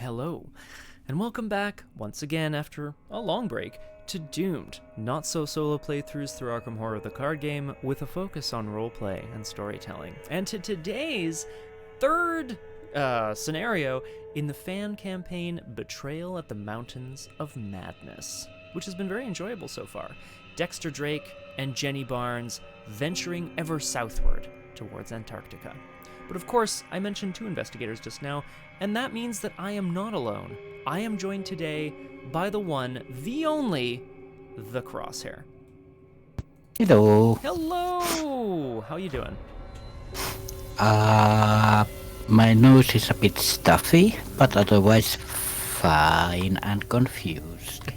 Hello, and welcome back, once again after a long break, to Doomed, not-so-solo playthroughs through Arkham Horror the card game with a focus on roleplay and storytelling. And to today's third scenario in the fan campaign Betrayal at the Mountains of Madness, which has been very enjoyable so far. Dexter Drake and Jenny Barnes venturing ever southward towards Antarctica. But of course, I mentioned two investigators just now, and that means that I am not alone. I am joined today by the one, the only, the Crosshair. Hello. Hello! How you doing? My nose is a bit stuffy, but otherwise fine and confused.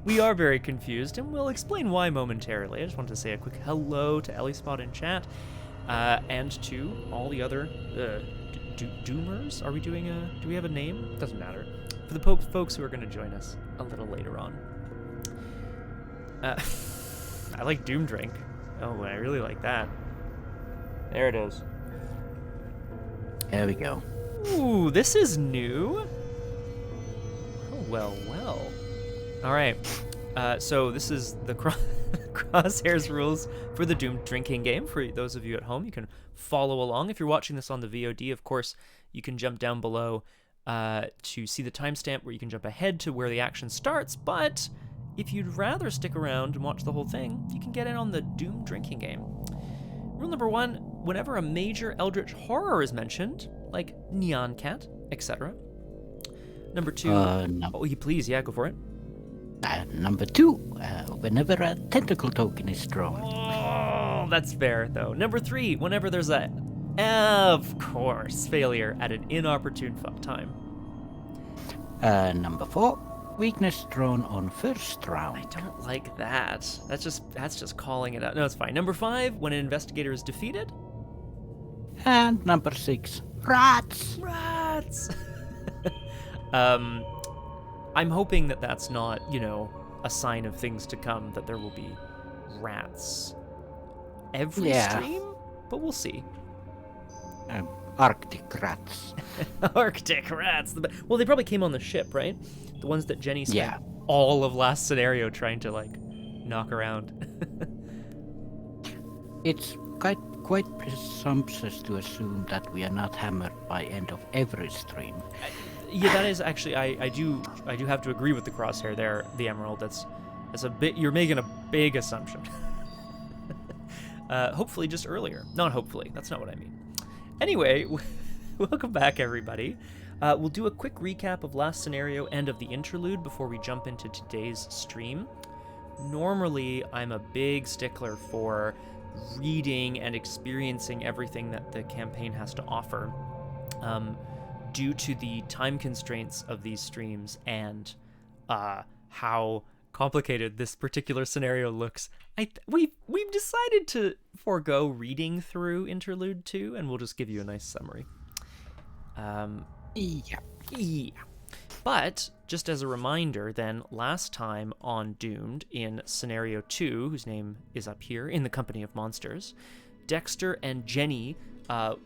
We are very confused, and we'll explain why momentarily. I just wanted to say a quick hello to EllieSpot in chat, and to all the other Doomers. Are we doing do we have a name? Doesn't matter. For the folks who are going to join us a little later on. I like Doom Drink. Oh, I really like that. There it is. There we go. Ooh, this is new. Oh, well. All right. So this is the Crosshair's rules for the Doom drinking game. For those of you at home, you can follow along. If you're watching this on the VOD, of course, you can jump down below to see the timestamp where you can jump ahead to where the action starts. But if you'd rather stick around and watch the whole thing, you can get in on the Doom drinking game. Rule number 1, whenever a major eldritch horror is mentioned, like Neon Cat, etc. Number 2, No. oh, you please, yeah, go for it. Number 2, whenever a tentacle token is drawn. Oh, that's fair, though. Number 3, whenever there's a, of course, failure at an inopportune time. Number 4, weakness drawn on first round. I don't like that. That's just calling it out. No, it's fine. Number 5, when an investigator is defeated. And number 6, rats. Rats! I'm hoping that that's not, a sign of things to come, that there will be rats every stream, but we'll see. Arctic rats. Arctic rats. Well, they probably came on the ship, right? The ones that Jenny spent all of last scenario trying to, knock around. It's quite presumptuous to assume that we are not hammered by end of every stream. Yeah, that is actually, I do have to agree with the Crosshair there, the Emerald. That's a bit, you're making a big assumption. Hopefully just earlier. Not hopefully, that's not what I mean. Anyway, welcome back everybody. We'll do a quick recap of last scenario and of the interlude before we jump into today's stream. Normally, I'm a big stickler for reading and experiencing everything that the campaign has to offer. Due to the time constraints of these streams and how complicated this particular scenario looks, we've decided to forego reading through Interlude 2, and we'll just give you a nice summary. Yeah. But, just as a reminder then, last time on Doomed, in Scenario 2, whose name is up here, In the Company of Monsters, Dexter and Jenny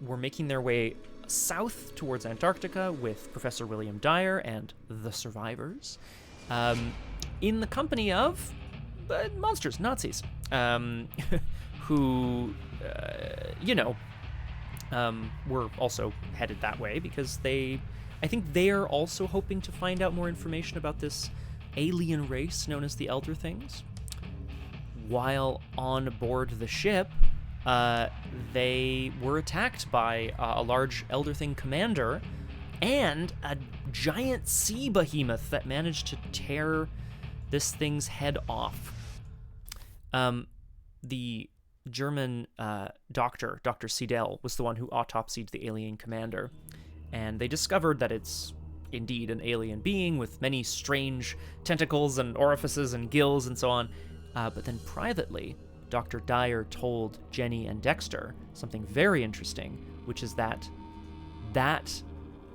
were making their way south towards Antarctica with Professor William Dyer and the survivors, in the company of monsters, Nazis, who, were also headed that way because I think they are also hoping to find out more information about this alien race known as the Elder Things. While on board the ship, they were attacked by a large Elder Thing commander and a giant sea behemoth that managed to tear this thing's head off. The German doctor, Dr. Siedel, was the one who autopsied the alien commander, and they discovered that it's indeed an alien being with many strange tentacles and orifices and gills and so on. But then privately, Dr. Dyer told Jenny and Dexter something very interesting, which is that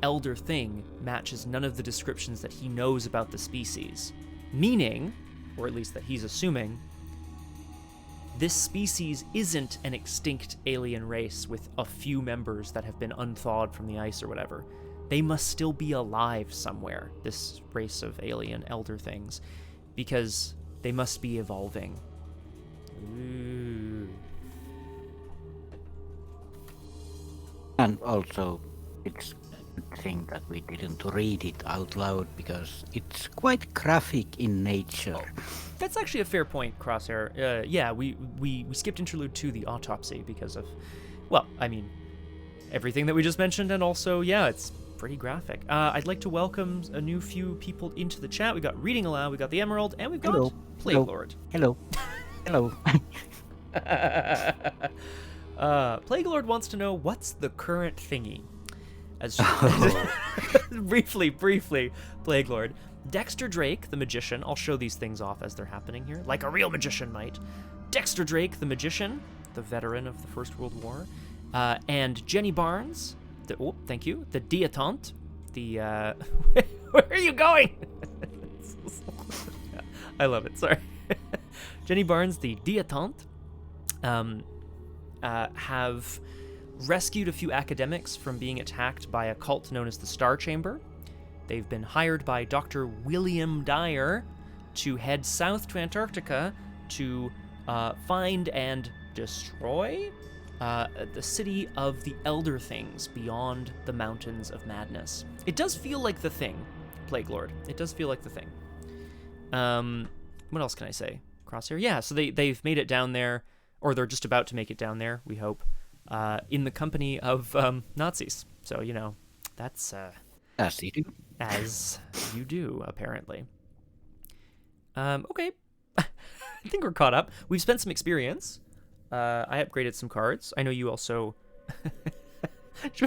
Elder Thing matches none of the descriptions that he knows about the species. Meaning, or at least that he's assuming, this species isn't an extinct alien race with a few members that have been unthawed from the ice or whatever. they must still be alive somewhere, this race of alien elder things, because they must be evolving. Ooh. And also, it's a good thing that we didn't read it out loud because it's quite graphic in nature. That's actually a fair point, Crosshair. Yeah, we skipped Interlude 2, the autopsy, because of, well, I mean, everything that we just mentioned, and also, yeah, it's pretty graphic. I'd like to welcome a new few people into the chat. We got Reading Aloud, we got the Emerald, and we've got Plague Lord. Hello. Hello. Plague Lord wants to know, what's the current thingy? As briefly, Plague Lord. Dexter Drake, the magician. I'll show these things off as they're happening here, like a real magician might. Dexter Drake, the magician, the veteran of the First World War, and Jenny Barnes. Thank you. The dilettante. The where are you going? I love it. Sorry. Jenny Barnes, the dilettante, have rescued a few academics from being attacked by a cult known as the Star Chamber. They've been hired by Dr. William Dyer to head south to Antarctica to find and destroy the city of the Elder Things beyond the Mountains of Madness. It does feel like the thing, Plague Lord. It does feel like the thing. What else can I say? Crosshair? Yeah, so they've made it down there, or they're just about to make it down there, we hope, in the company of Nazis. So, you know, that's... As you do. As you do, apparently. Okay. I think we're caught up. We've spent some experience. I upgraded some cards. I know you also...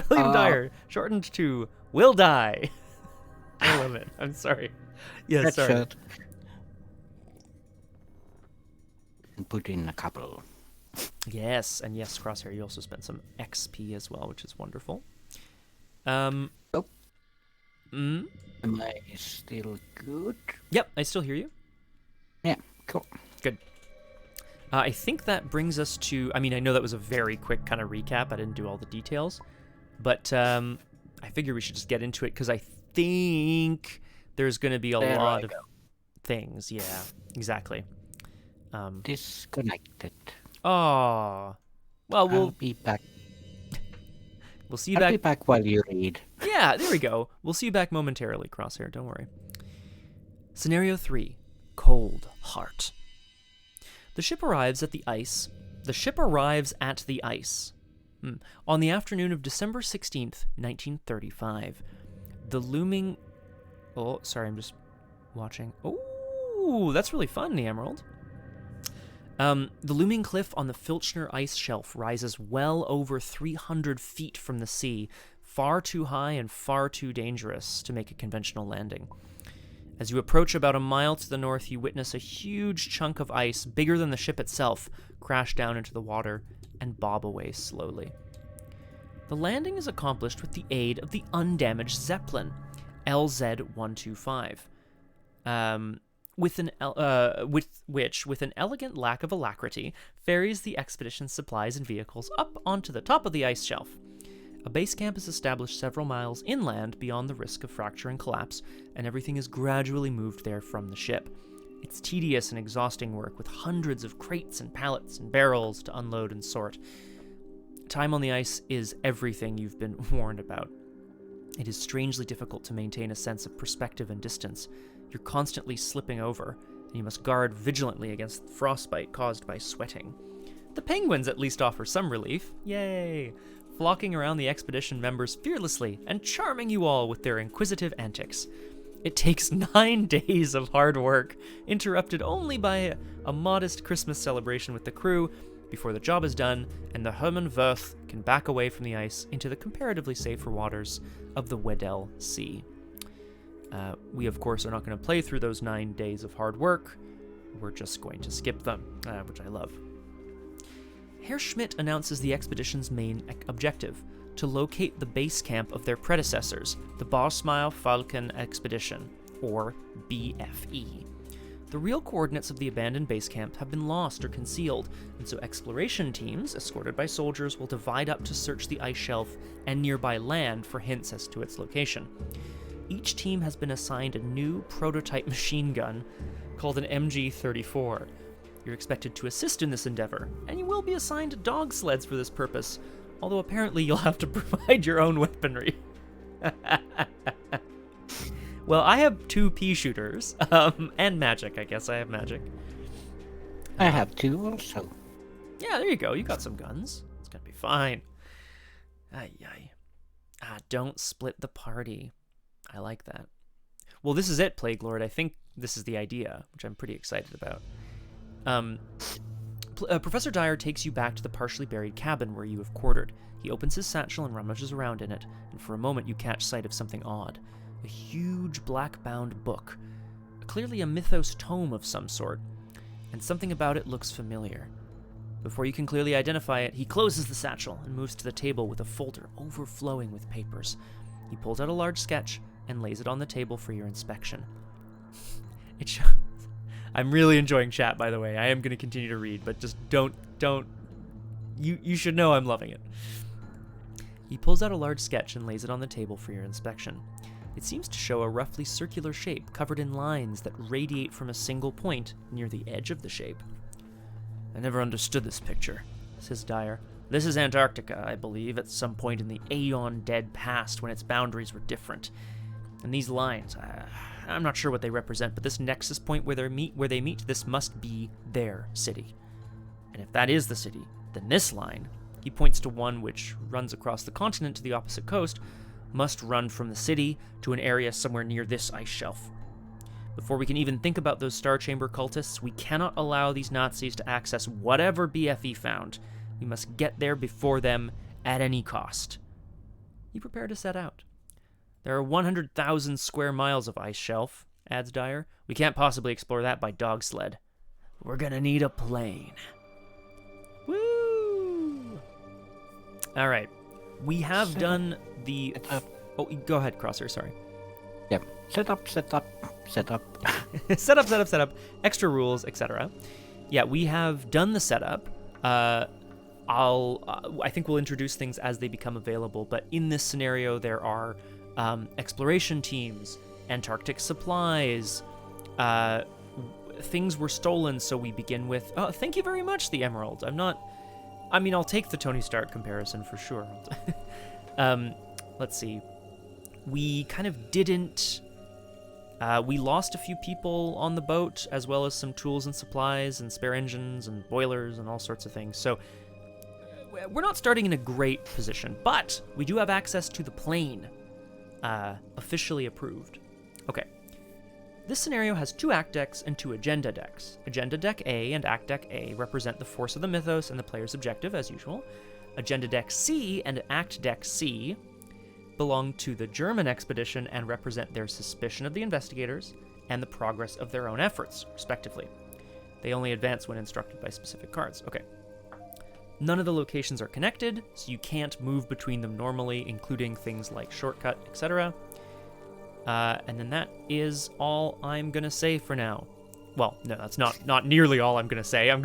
William Dyer, shortened to Will Die. I love it. I'm sorry. Yeah, sorry. Shot. And put in a couple. Yes, and yes, Crosshair, you also spent some XP as well, which is wonderful. Am I still good? Yep, I still hear you. Yeah, cool. Good. I think that brings us to... I mean, I know that was a very quick kind of recap. I didn't do all the details. But I figure we should just get into it, because I think there's going to be a lot of things. Yeah, exactly. Disconnected. Oh. Well, I'll be back. We'll see you I'll back. be back while you read. Yeah, there we go. We'll see you back momentarily, Crosshair. Don't worry. Scenario 3. Cold Heart. The ship arrives at the ice. On the afternoon of December 16th, 1935. The looming... Oh, sorry, I'm just watching. Oh, that's really fun, the Emerald. The looming cliff on the Filchner Ice Shelf rises well over 300 feet from the sea, far too high and far too dangerous to make a conventional landing. As you approach about a mile to the north, you witness a huge chunk of ice, bigger than the ship itself, crash down into the water and bob away slowly. The landing is accomplished with the aid of the undamaged Zeppelin, LZ-125. With an elegant lack of alacrity, ferries the expedition's supplies and vehicles up onto the top of the ice shelf. A base camp is established several miles inland beyond the risk of fracture and collapse, and everything is gradually moved there from the ship. It's tedious and exhausting work, with hundreds of crates and pallets and barrels to unload and sort. Time on the ice is everything you've been warned about. It is strangely difficult to maintain a sense of perspective and distance. You're constantly slipping over, and you must guard vigilantly against frostbite caused by sweating. The penguins at least offer some relief. Yay! Flocking around the expedition members fearlessly and charming you all with their inquisitive antics. It takes 9 days of hard work, interrupted only by a modest Christmas celebration with the crew, before the job is done and the Hermann Wirth can back away from the ice into the comparatively safer waters of the Weddell Sea. We, of course, are not going to play through those 9 days of hard work. We're just going to skip them, which I love. Herr Schmidt announces the expedition's main objective, to locate the base camp of their predecessors, the Bosmile Falcon Expedition, or BFE. The real coordinates of the abandoned base camp have been lost or concealed, and so exploration teams, escorted by soldiers, will divide up to search the ice shelf and nearby land for hints as to its location. Each team has been assigned a new prototype machine gun called an MG-34. You're expected to assist in this endeavor, and you will be assigned dog sleds for this purpose, although apparently you'll have to provide your own weaponry. Well, I have 2 pea shooters, and magic, I guess I have magic. I have 2 also. Yeah, there you go. You got some guns. It's gonna be fine. Ay. Don't split the party. I like that. Well, this is it, Plague Lord. I think this is the idea, which I'm pretty excited about. Professor Dyer takes you back to the partially buried cabin where you have quartered. He opens his satchel and rummages around in it, and for a moment you catch sight of something odd. A huge black-bound book, clearly a Mythos tome of some sort, and something about it looks familiar. Before you can clearly identify it, he closes the satchel and moves to the table with a folder overflowing with papers. He pulls out a large sketch and lays it on the table for your inspection. I'm really enjoying chat, by the way. I am going to continue to read, but just don't. You should know I'm loving it. He pulls out a large sketch and lays it on the table for your inspection. It seems to show a roughly circular shape covered in lines that radiate from a single point near the edge of the shape. I never understood this picture, says Dyer. This is Antarctica, I believe, at some point in the aeon-dead past when its boundaries were different. And these lines, I'm not sure what they represent, but this nexus point where they meet, this must be their city. And if that is the city, then this line, he points to one which runs across the continent to the opposite coast, must run from the city to an area somewhere near this ice shelf. Before we can even think about those Star Chamber cultists, we cannot allow these Nazis to access whatever BFE found. We must get there before them at any cost. You prepare to set out. There are 100,000 square miles of ice shelf, adds Dyer. We can't possibly explore that by dog sled. We're gonna need a plane. Woo! All right. We have done the... Oh, go ahead, Crosshare, sorry. Yep. Set up. Set up. Extra rules, etc. Yeah, we have done the setup. I think we'll introduce things as they become available, but in this scenario, there are exploration teams, Antarctic supplies, things were stolen, so we begin with... Oh, thank you very much, the Emerald. I'll take the Tony Stark comparison for sure. Let's see. We kind of didn't... we lost a few people on the boat, as well as some tools and supplies and spare engines and boilers and all sorts of things. So we're not starting in a great position, but we do have access to the plane, officially approved. Okay. This scenario has 2 Act decks and 2 Agenda decks. Agenda Deck A and Act Deck A represent the force of the Mythos and the player's objective, as usual. Agenda Deck C and Act Deck C belong to the German expedition and represent their suspicion of the investigators and the progress of their own efforts, respectively. They only advance when instructed by specific cards. Okay. None of the locations are connected, so you can't move between them normally, including things like shortcut, etc. And then that is all I'm gonna say for now. Well, no, that's not nearly all I'm gonna say. I'm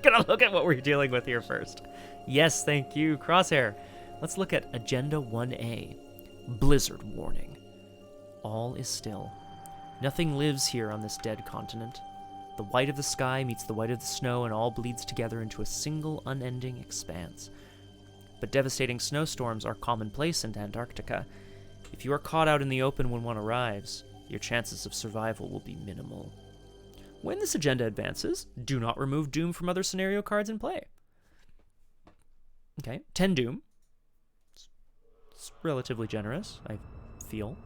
gonna look at what we're dealing with here first. Yes, thank you, Crosshair. Let's look at Agenda 1A. Blizzard warning. All is still. Nothing lives here on this dead continent. The white of the sky meets the white of the snow, and all bleeds together into a single unending expanse. But devastating snowstorms are commonplace in Antarctica. If you are caught out in the open when one arrives, your chances of survival will be minimal. When this agenda advances, do not remove Doom from other scenario cards in play. Okay, 10 Doom. It's relatively generous, I feel.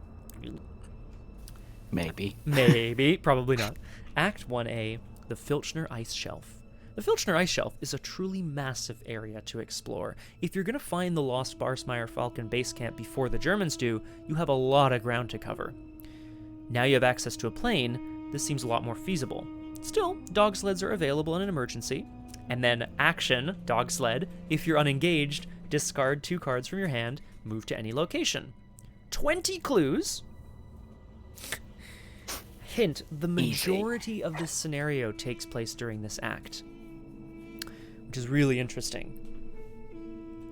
Maybe, probably not. Act 1A, the Filchner Ice Shelf. The Filchner Ice Shelf is a truly massive area to explore. If you're going to find the lost Barsmeyer Falcon base camp before the Germans do, you have a lot of ground to cover. Now you have access to a plane, this seems a lot more feasible. Still, dog sleds are available in an emergency. And then action, dog sled, if you're unengaged, discard 2 cards from your hand, move to any location. 20 clues. Hint, the Easy. majority of this scenario takes place during this act, which is really interesting.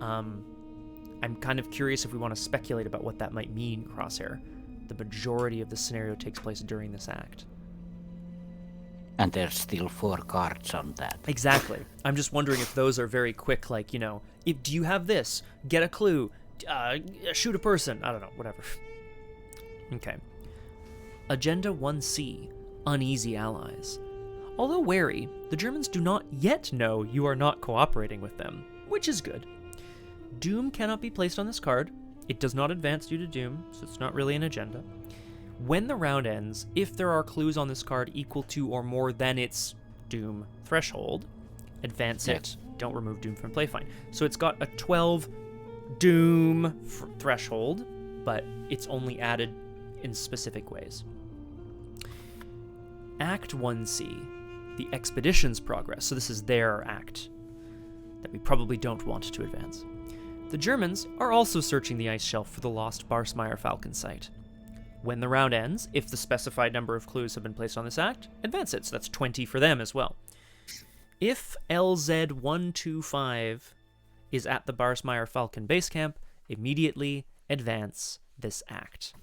I'm kind of curious if we want to speculate about what that might mean, Crosshair. The majority of the scenario takes place during this act. And there's still 4 cards on that. Exactly. I'm just wondering if those are very quick, like, if, do you have this? Get a clue. Shoot a person. I don't know, whatever. Okay. Agenda 1C, Uneasy Allies. Although wary, the Germans do not yet know you are not cooperating with them, which is good. Doom cannot be placed on this card. It does not advance due to Doom, so it's not really an agenda. When the round ends, if there are clues on this card equal to or more than its Doom threshold, advance it. Don't remove Doom from play. Fine. So it's got a 12 Doom threshold, but it's only added in specific ways. Act 1C, the Expedition's Progress. So this is their act that we probably don't want to advance. The Germans are also searching the ice shelf for the lost Barsmeyer Falcon site. When the round ends, if the specified number of clues have been placed on this act, advance it. So that's 20 for them as well. If LZ125 is at the Barsmeyer Falcon base camp, immediately advance this act.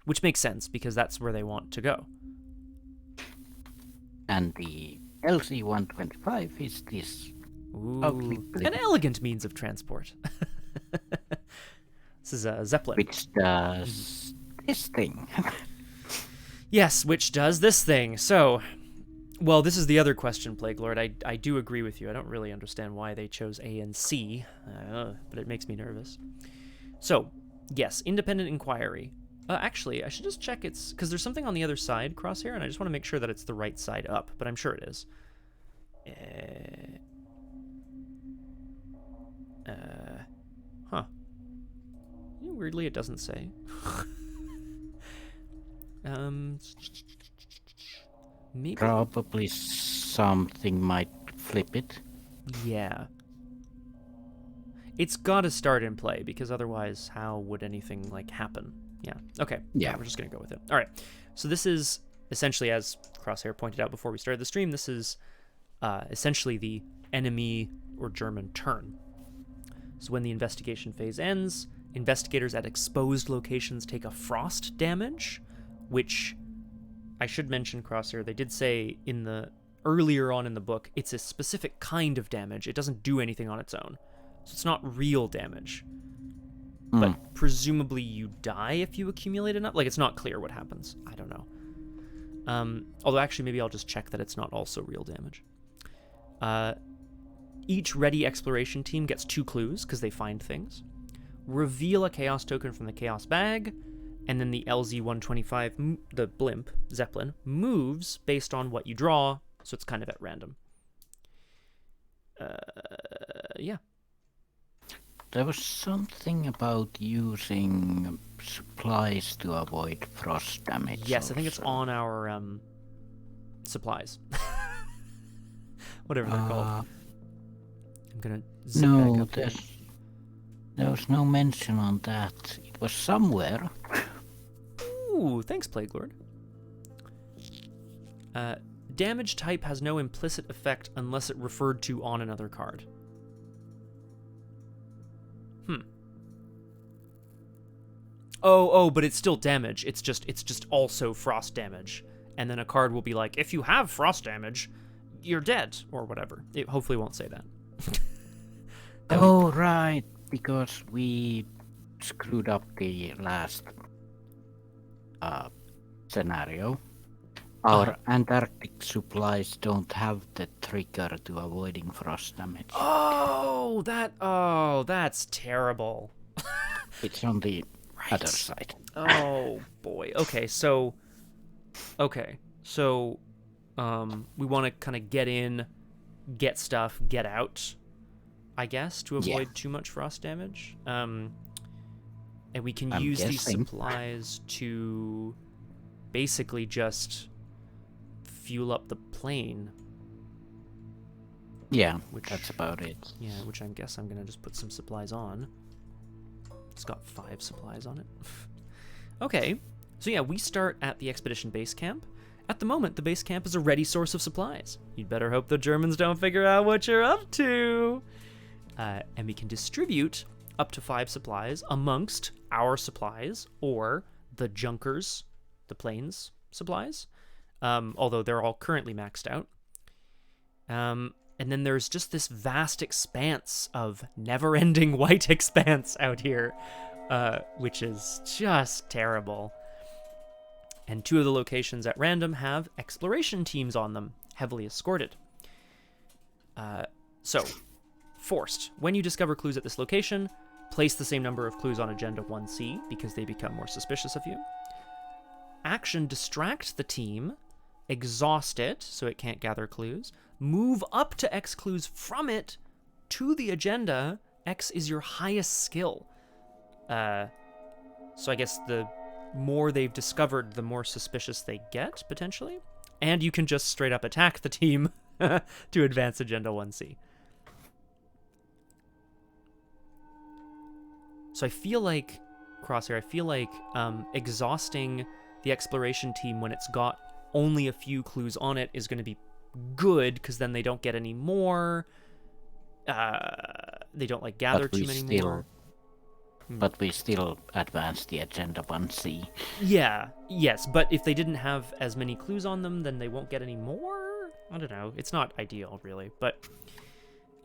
Which makes sense, because that's where they want to go. And the LZ125 is this. Ooh, ugly an elegant means of transport. This is a Zeppelin. Which does this thing. Yes, which does this thing. So, well, this is the other question, Plague Lord. I do agree with you. I don't really understand why they chose A and C, but it makes me nervous. So, yes, independent inquiry. Actually, I should just check it's... Because there's something on the other side, Crosshair, and I just want to make sure that it's the right side up, but I'm sure it is. Huh. Weirdly, it doesn't say. Maybe. Probably something might flip it. Yeah. It's got to start in play, because otherwise, how would anything, happen? Yeah. Okay. Yeah. We're just going to go with it. All right. So this is essentially, as Crosshair pointed out before we started the stream, this is essentially the enemy or German turn. So when the investigation phase ends, investigators at exposed locations take a frost damage, which I should mention, Crosshair, they did say earlier on in the book, it's a specific kind of damage. It doesn't do anything on its own. So it's not real damage. But presumably you die if you accumulate enough. It's not clear what happens. I don't know. Although actually maybe I'll just check that it's not also real damage. Each ready exploration team gets 2 clues because they find things. Reveal a chaos token from the chaos bag, and then the LZ-125, the blimp, Zeppelin, moves based on what you draw, so it's kind of at random. Yeah. There was something about using supplies to avoid frost damage. Yes, also. I think it's on our supplies. Whatever they're called. I'm gonna zip back up here. There was no mention on that. It was somewhere. Ooh, thanks, Plague Lord. Damage type has no implicit effect unless it referred to on another card. Oh, but it's still damage. It's just also frost damage. And then a card will be like, if you have frost damage, you're dead, or whatever. It hopefully won't say that. Right, because we screwed up the last scenario. Our Antarctic supplies don't have the trigger to avoiding frost damage. Oh, that's terrible. It's on the other side. Oh boy. Okay, so we want to kind of get in, get stuff, get out, I guess, to avoid too much frost damage. And we can use these supplies to basically just fuel up the plane. Yeah, that's about it. Yeah, which I guess I'm going to just put some supplies on. It's got 5 supplies on it. Okay, so yeah, we start at the expedition base camp, At the moment, the base camp is a ready source of supplies. You'd better hope the Germans don't figure out what you're up to. And we can distribute up to 5 supplies amongst our supplies or the Junkers, the planes supplies, although they're all currently maxed out. And then there's just this vast expanse of never-ending white expanse out here, which is just terrible. And 2 of the locations at random have exploration teams on them, heavily escorted. So, forced. When you discover clues at this location, place the same number of clues on Agenda 1C, because they become more suspicious of you. Action, distract the team, exhaust it so it can't gather clues, move up to X clues from it to the agenda. X is your highest skill. So I guess the more they've discovered, the more suspicious they get, potentially. And you can just straight up attack the team to advance Agenda 1C. So I feel like, Crosshair, exhausting the exploration team when it's got only a few clues on it is going to be good, because then they don't get any more. They don't gather too many more. But we still advance the Agenda 1C. Yeah, yes, but if they didn't have as many clues on them, then they won't get any more? I don't know. It's not ideal, really, but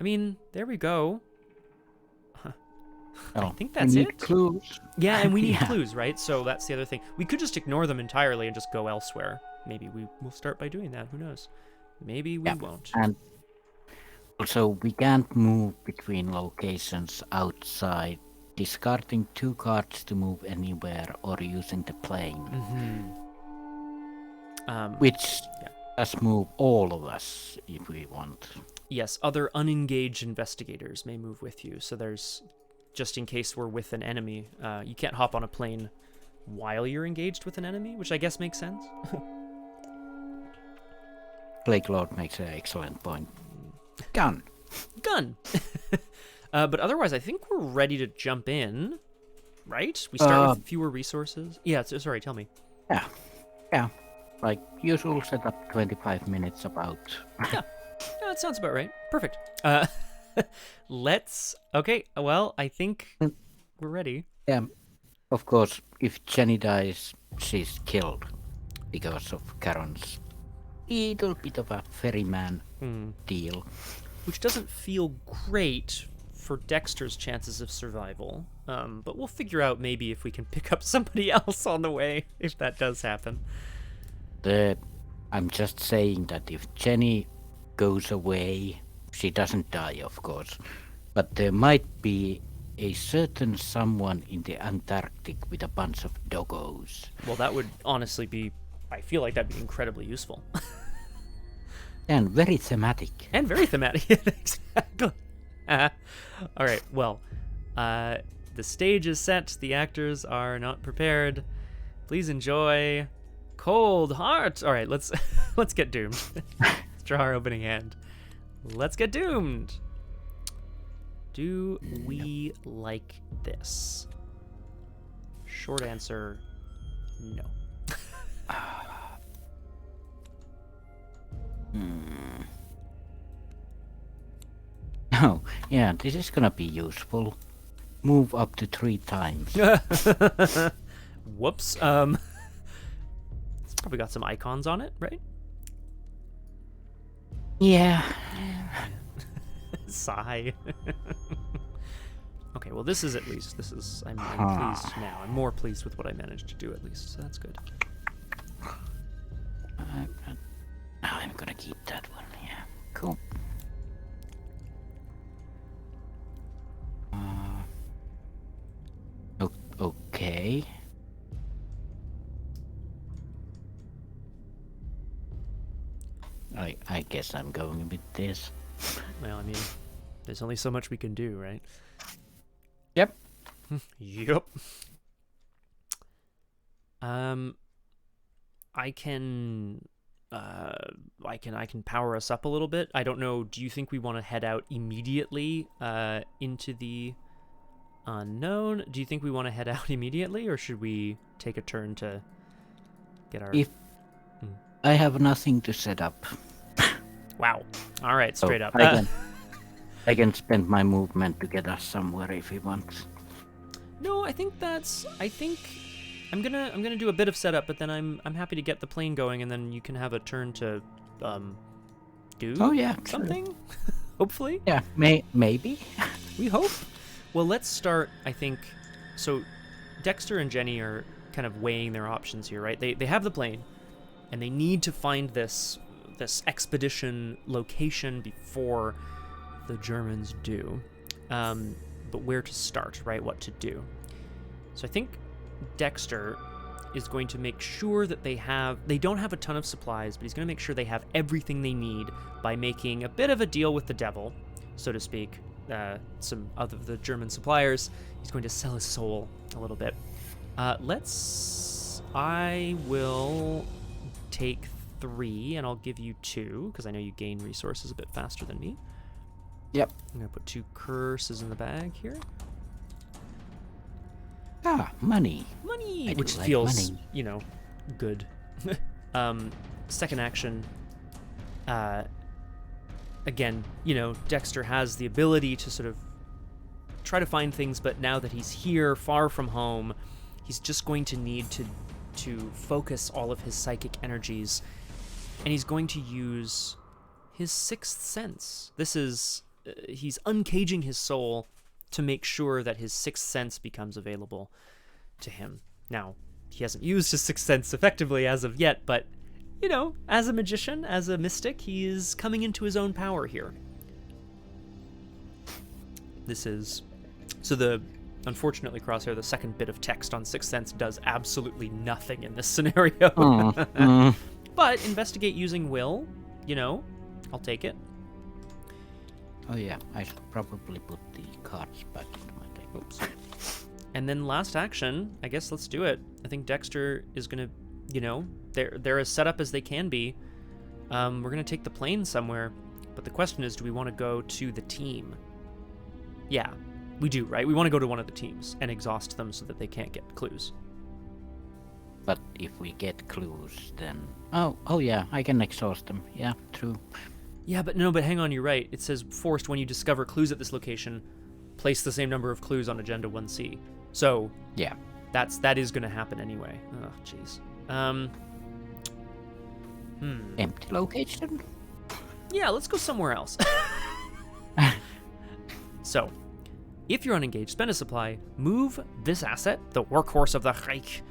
I mean, there we go. I think that's we it. need clues. Yeah, and we need clues, right? So that's the other thing. We could just ignore them entirely and just go elsewhere. Maybe we will start by doing that. Who knows? Maybe we won't. And also, we can't move between locations outside discarding 2 cards to move anywhere or using the plane. Which does move all of us if we want. Yes, other unengaged investigators may move with you. So there's, just in case we're with an enemy, you can't hop on a plane while you're engaged with an enemy, which I guess makes sense. Blake Lord makes an excellent point. Gun. But otherwise, I think we're ready to jump in, right? We start with fewer resources. Yeah, sorry, tell me. Yeah. Like usual setup, 25 minutes about. Yeah, that sounds about right. Perfect. Okay, well, I think we're ready. Yeah, of course, if Jenny dies, she's killed because of Karon's little bit of a ferryman deal. Which doesn't feel great for Dexter's chances of survival. But we'll figure out maybe if we can pick up somebody else on the way, if that does happen. I'm just saying that if Jenny goes away, she doesn't die, of course. But there might be a certain someone in the Antarctic with a bunch of doggos. Well, that would honestly be... I feel like that'd be incredibly useful. And very thematic. Exactly. All right, well, the stage is set. The actors are not prepared. Please enjoy Cold Heart. All right, let's get doomed. Let's draw our opening hand. Let's get doomed. Do we like this? Short answer, no. Oh, yeah, this is gonna be useful. Move up to 3 times. Whoops. It's probably got some icons on it, right? Yeah. Sigh. Okay, well, I'm pleased now. I'm more pleased with what I managed to do, at least, so that's good. I'm gonna keep that one, yeah. Cool. Okay. I guess I'm going with this. Well, I mean, there's only so much we can do, right? Yep. Yep. I can power us up a little bit. I don't know, do you think we want to head out immediately into the unknown? Do you think we want to head out immediately, or should we take a turn to get our... I have nothing to set up. Wow. All right, So straight up. I can spend my movement to get us somewhere if he wants. No, I think I'm gonna do a bit of setup, but then I'm happy to get the plane going, and then you can have a turn to do something. Sure. Hopefully. Yeah, maybe. We hope. Well, let's start. I think so. Dexter and Jenny are kind of weighing their options here, right? They have the plane, and they need to find this expedition location before the Germans do. But where to start, right? What to do. So I think Dexter is going to make sure that they don't have a ton of supplies, but he's going to make sure they have everything they need by making a bit of a deal with the devil, so to speak. Some of the German suppliers. He's going to sell his soul a little bit. I will take 3, and I'll give you 2, because I know you gain resources a bit faster than me. Yep. I'm going to put 2 curses in the bag here. Money. Money! Which feels, good. Second action. Again, Dexter has the ability to sort of try to find things, but now that he's here, far from home, he's just going to need to focus all of his psychic energies, and he's going to use his sixth sense. This is... he's uncaging his soul to make sure that his sixth sense becomes available to him. Now, he hasn't used his sixth sense effectively as of yet, but, as a magician, as a mystic, he is coming into his own power here. This is... So unfortunately, Crosshair, the second bit of text on Sixth Sense does absolutely nothing in this scenario. But investigate using will, I'll take it. Oh yeah, I should probably put the cards back into my deck. Oops. And then last action, I guess let's do it. I think Dexter is gonna, they're as set up as they can be. We're gonna take the plane somewhere, but the question is, do we want to go to the team? Yeah, we do, right? We want to go to one of the teams and exhaust them so that they can't get clues. But if we get clues, then... Oh yeah, I can exhaust them. Yeah, true. Yeah, but hang on, you're right. It says forced when you discover clues at this location, place the same number of clues on Agenda 1C. So, yeah, that is going to happen anyway. Oh, jeez. Empty location? Yeah, let's go somewhere else. So, if you're unengaged, spend a supply, move this asset, the workhorse of the Reich,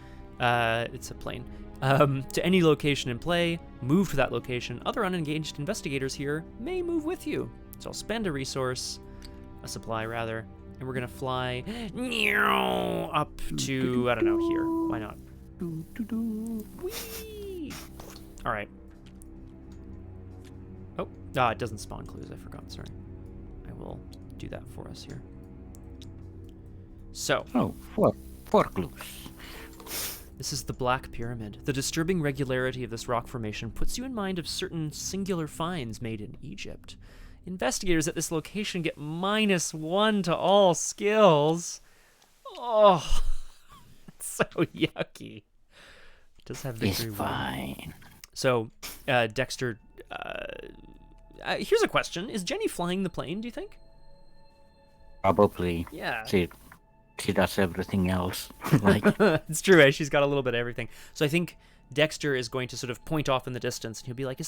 it's a plane, to any location in play, move to that location. Other unengaged investigators here may move with you. So I'll spend a supply rather, and we're gonna fly up to, I don't know, here. Why not? Whee! All right. Oh, it doesn't spawn clues. I forgot. Sorry. I will do that for us here. So. Oh, four clues. This is the Black Pyramid. The disturbing regularity of this rock formation puts you in mind of certain singular finds made in Egypt. Investigators at this location get -1 to all skills. Oh, it's so yucky. It does have victory. It's fine. So, Dexter, here's a question. Is Jenny flying the plane, do you think? Probably. Yeah. She does everything else. Like it's true, eh? She's got a little bit of everything. So I think Dexter is going to sort of point off in the distance, and he'll be like,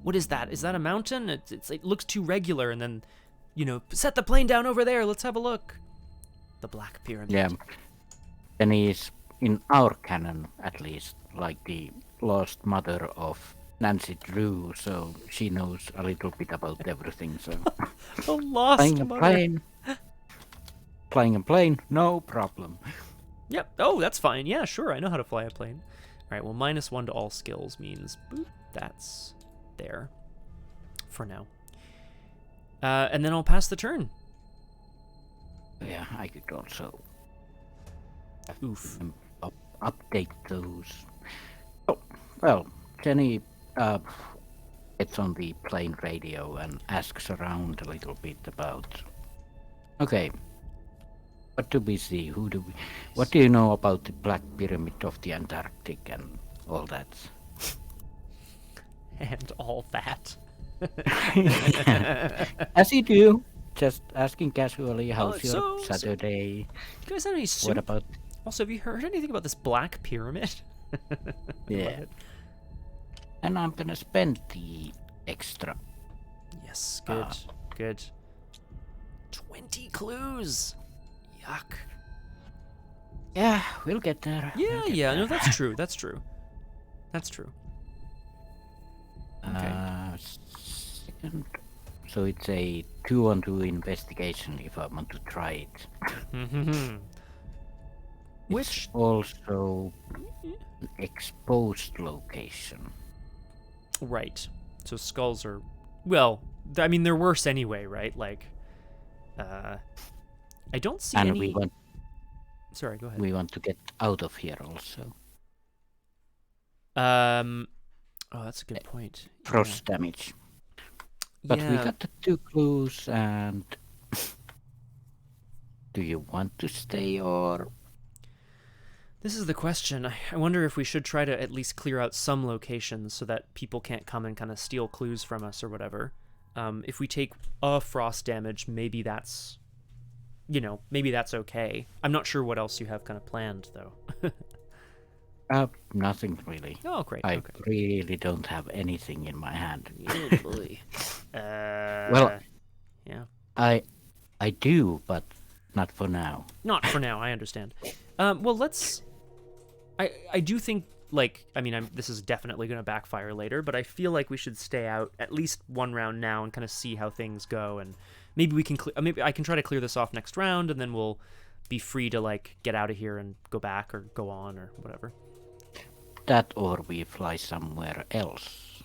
what is that? Is that a mountain? It looks too regular, and then, set the plane down over there. Let's have a look. The Black Pyramid. Yeah. And he's, in our canon, at least, like the lost mother of Nancy Drew, so she knows a little bit about everything, so... The lost mother. Flying a plane, no problem. Yep. Oh, that's fine. Yeah, sure. I know how to fly a plane. All right. Well, -1 to all skills means boop, that's there for now. And then I'll pass the turn. Yeah, I could also Oof. Update those. Oh, well, Jenny gets on the plane radio and asks around a little bit about... Okay. What do we see? What do you know about the Black Pyramid of the Antarctic and all that? and all that. As you do. Just asking casually, how's your so- Saturday? You guys have any soup? What about... Also, have you heard anything about this black pyramid? Yeah. And I'm gonna spend the extra. Yes, good, good. 20 clues. Yuck. Yeah, we'll get there. Yeah, yeah. No, that's true. That's true. That's true. Okay. Second. So it's a 2-on-2 investigation if I want to try it. Which It's also an exposed location. Right. So skulls are, well, I mean, they're worse anyway, right? Like, I don't see And any... we want... Sorry, go ahead. We want to get out of here also. Oh, that's a good point. Frost damage. But we got the 2 clues, and... Do you want to stay, or...? This is the question. I wonder if we should try to at least clear out some locations so that people can't come and kind of steal clues from us or whatever. If we take a frost damage, maybe that's... maybe that's okay. I'm not sure what else you have kind of planned, though. Nothing really. Oh, great. I Okay. really don't have anything in my hand. Oh, boy. Well, yeah. I do, but not for now. Not for now, I understand. Well, let's... I do think, like, I mean, this is definitely going to backfire later, but I feel like we should stay out at least one round now and kind of see how things go, and maybe we can... maybe I can try to clear this off next round, and then we'll be free to, like, get out of here and go back or go on or whatever. That or we fly somewhere else.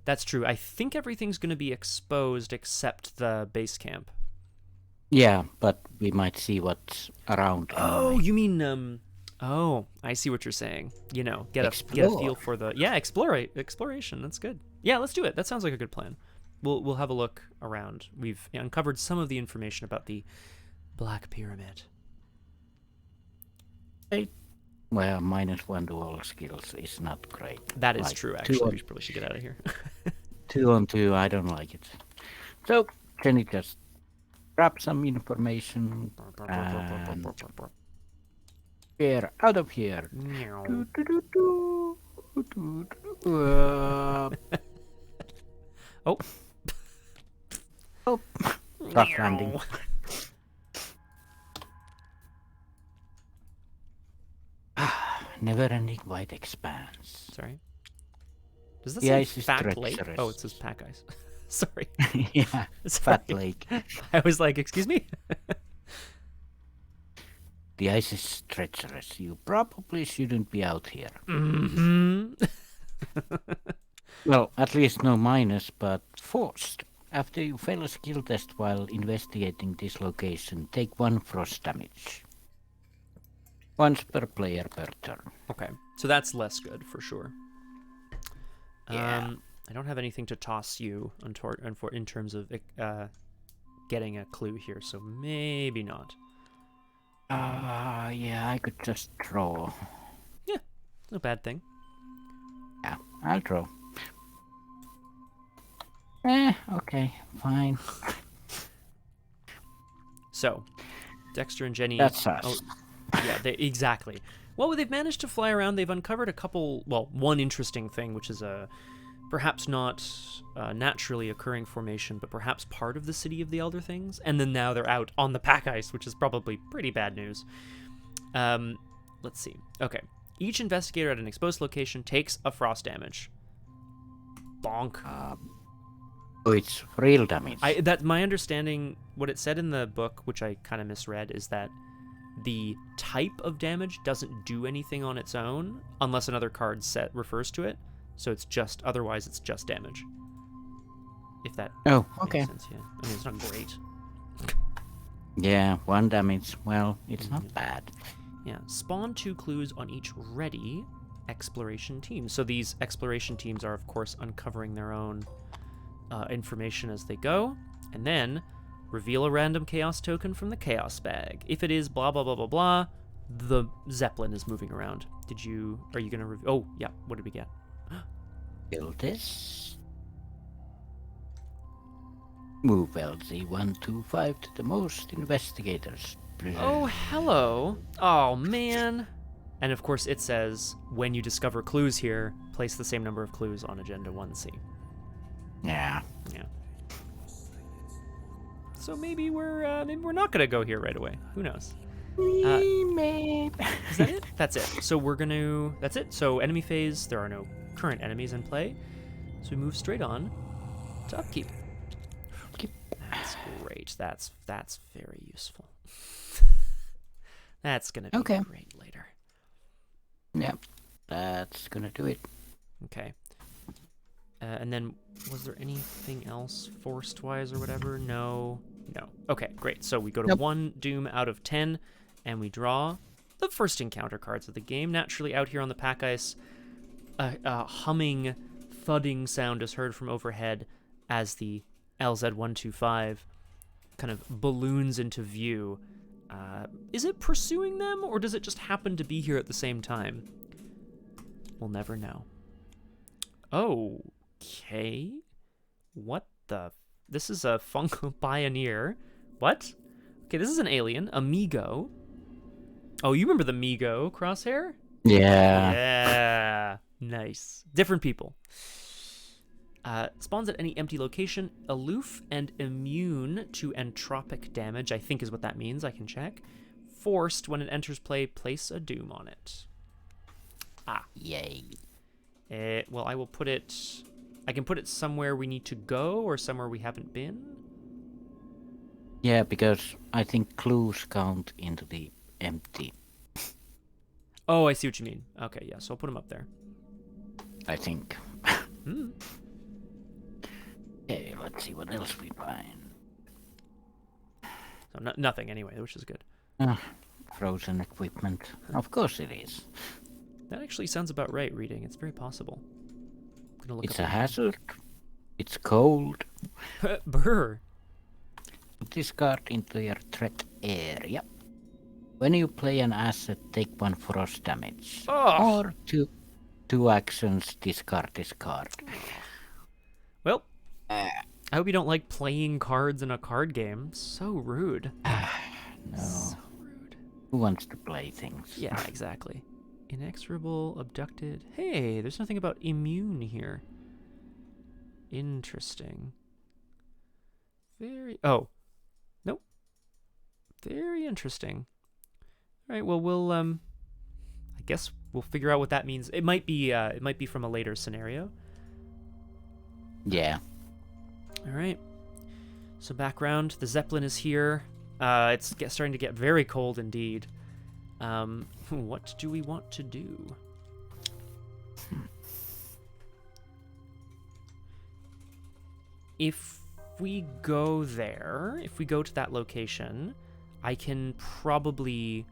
That's true. I think everything's going to be exposed except the base camp. Yeah, but we might see what's around. Oh, anyway. you mean oh, I see what you're saying. Get a feel for the exploration. That's good. Yeah, let's do it. That sounds like a good plan. We'll have a look around. We've uncovered some of the information about the Black Pyramid. Well, -1 to all skills is not great. That is Like, true, actually. We probably should get out of here. 2-on-2, I don't like it. So, Jenny just grab some information and we're out of here. Oh. Oh, rough landing. Never-ending white expanse. Sorry. Does this The say ice is Fat Lake? treacherous. Oh, it says Pack Ice. Sorry. Yeah, Sorry. Fat Lake. I was like, excuse me? The ice is treacherous. You probably shouldn't be out here. Mm-hmm. Well, at least no minus, but forced. After you fail a skill test while investigating this location, take 1 frost damage. Once per player per turn. Okay, so that's less good for sure. Yeah. I don't have anything to toss you in terms of getting a clue here, so maybe not. Yeah, I could just draw. Yeah, no bad thing. Yeah, I'll draw. Okay, fine. So, Dexter and Jenny... That's us. Oh, yeah, exactly. Well, they've managed to fly around. They've uncovered one interesting thing, which is perhaps not a naturally occurring formation, but perhaps part of the City of the Elder Things. And then now they're out on the pack ice, which is probably pretty bad news. Let's see. Okay. Each investigator at an exposed location takes a frost damage. Bonk. Oh, it's real damage. My understanding, what it said in the book, which I kind of misread, is that the type of damage doesn't do anything on its own unless another card set refers to it. So otherwise it's just damage. If that makes sense, yeah. I mean, it's not great. Yeah, 1 damage. Well, it's not bad. Yeah. Spawn 2 clues on each ready exploration team. So these exploration teams are, of course, uncovering their own information as they go. And then reveal a random chaos token from the chaos bag. If it is blah, blah, blah, blah, blah, the Zeppelin is moving around. Are you going to oh, yeah, what did we get? Kill this. Move LZ125 to the most investigators. Oh, hello. Oh, man. And of course it says, when you discover clues here, place the same number of clues on Agenda 1C. Yeah. Yeah. So maybe we're not gonna go here right away. Who knows? Is that it? That's it. So that's it. So enemy phase, there are no current enemies in play. So we move straight on to Upkeep. That's great. That's very useful. That's gonna be great later. Yeah, that's gonna do it. Okay. And then, was there anything else forced-wise or whatever? No. Okay, great. So we go to 1 Doom out of 10, and we draw the first encounter cards of the game. Naturally, out here on the pack ice, a humming, thudding sound is heard from overhead as the LZ125 kind of balloons into view. Is it pursuing them, or does it just happen to be here at the same time? We'll never know. Okay. What the... This is a Funko Pioneer. What? Okay, this is an alien. Amigo. Oh, you remember the Migo, Crosshair? Yeah. Yeah. Nice. Different people. Spawns at any empty location. Aloof and immune to entropic damage, I think is what that means. I can check. Forced when it enters play, place a doom on it. Ah. Yay. Well, I will put it... I can put it somewhere we need to go or somewhere we haven't been. Yeah, because I think clues count into the empty. Oh, I see what you mean. Okay, yeah, so I'll put them up there. I think. Hmm. Okay, let's see what else we find. So nothing anyway, which is good. Frozen equipment. Of course it is. That actually sounds about right, reading. It's very possible. I'm gonna look It's up a hazard. It's cold. Brr. Put this card into your threat area. When you play an asset, take 1 frost damage. Oh. Or two actions, discard this card. Well, I hope you don't like playing cards in a card game. So rude. No. So rude. Who wants to play things? Yeah, exactly. Inexorable, abducted. Hey, there's nothing about immune here. Interesting. Oh. Nope. Very interesting. All right, well, we'll, I guess we'll figure out what that means. It might be from a later scenario. Yeah. All right. So background, the Zeppelin is here. It's starting to get very cold indeed. What do we want to do? If we go there, if we go to that location, I can probably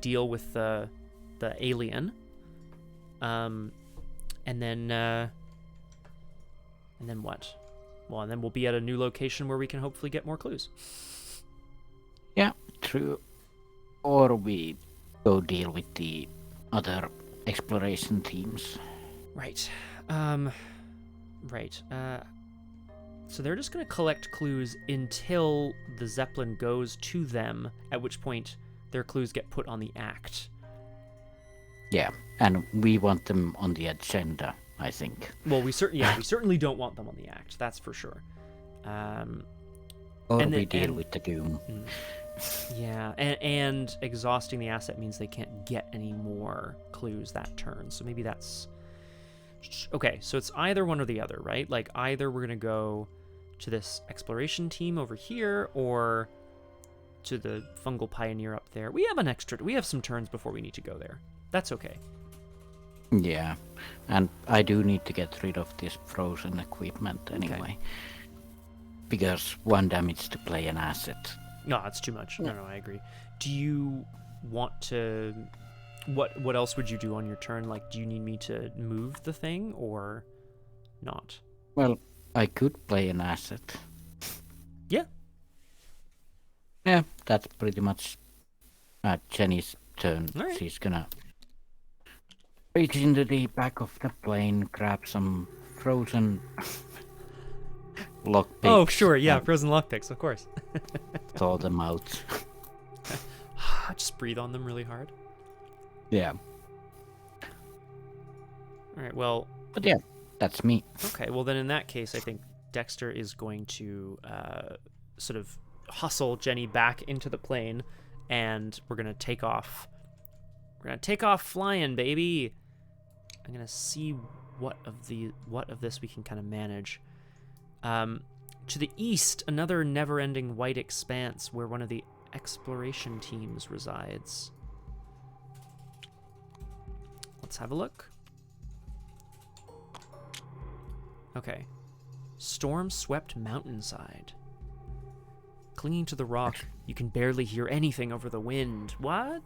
deal with the alien. And then what? Well, and then we'll be at a new location where we can hopefully get more clues. Yeah, true. Or we go deal with the other exploration teams. Right. Right. So they're just going to collect clues until the Zeppelin goes to them, at which point their clues get put on the act. Yeah, and we want them on the agenda, I think. Well, we certainly don't want them on the act. That's for sure. Or we deal with the doom. Yeah, and exhausting the asset means they can't get any more clues that turn. So maybe that's... Okay, so it's either one or the other, right? Like, either we're going to go to this exploration team over here, or to the fungal pioneer up there. We have some turns before we need to go there. That's okay. Yeah, and I do need to get rid of this frozen equipment anyway. Okay. Because 1 damage to play an asset. No, it's too much. No, I agree. Do you want to... What else would you do on your turn? Like, do you need me to move the thing, or not? Well, I could play an asset. Yeah. Yeah, that's pretty much Jenny's turn. All right. She's gonna reach into the back of the plane, grab some frozen lockpicks. Oh, sure, yeah, frozen lockpicks, of course. Thaw them out. Just breathe on them really hard. Yeah. All right, well... But yeah, that's me. Okay, well then in that case, I think Dexter is going to sort of hustle Jenny back into the plane, and we're going to take off. We're going to take off flying, baby! I'm going to see what of this we can kind of manage. To the east, another never-ending white expanse where one of the exploration teams resides. Let's have a look. Okay. Storm-swept mountainside. Clinging to the rock, you can barely hear anything over the wind. What?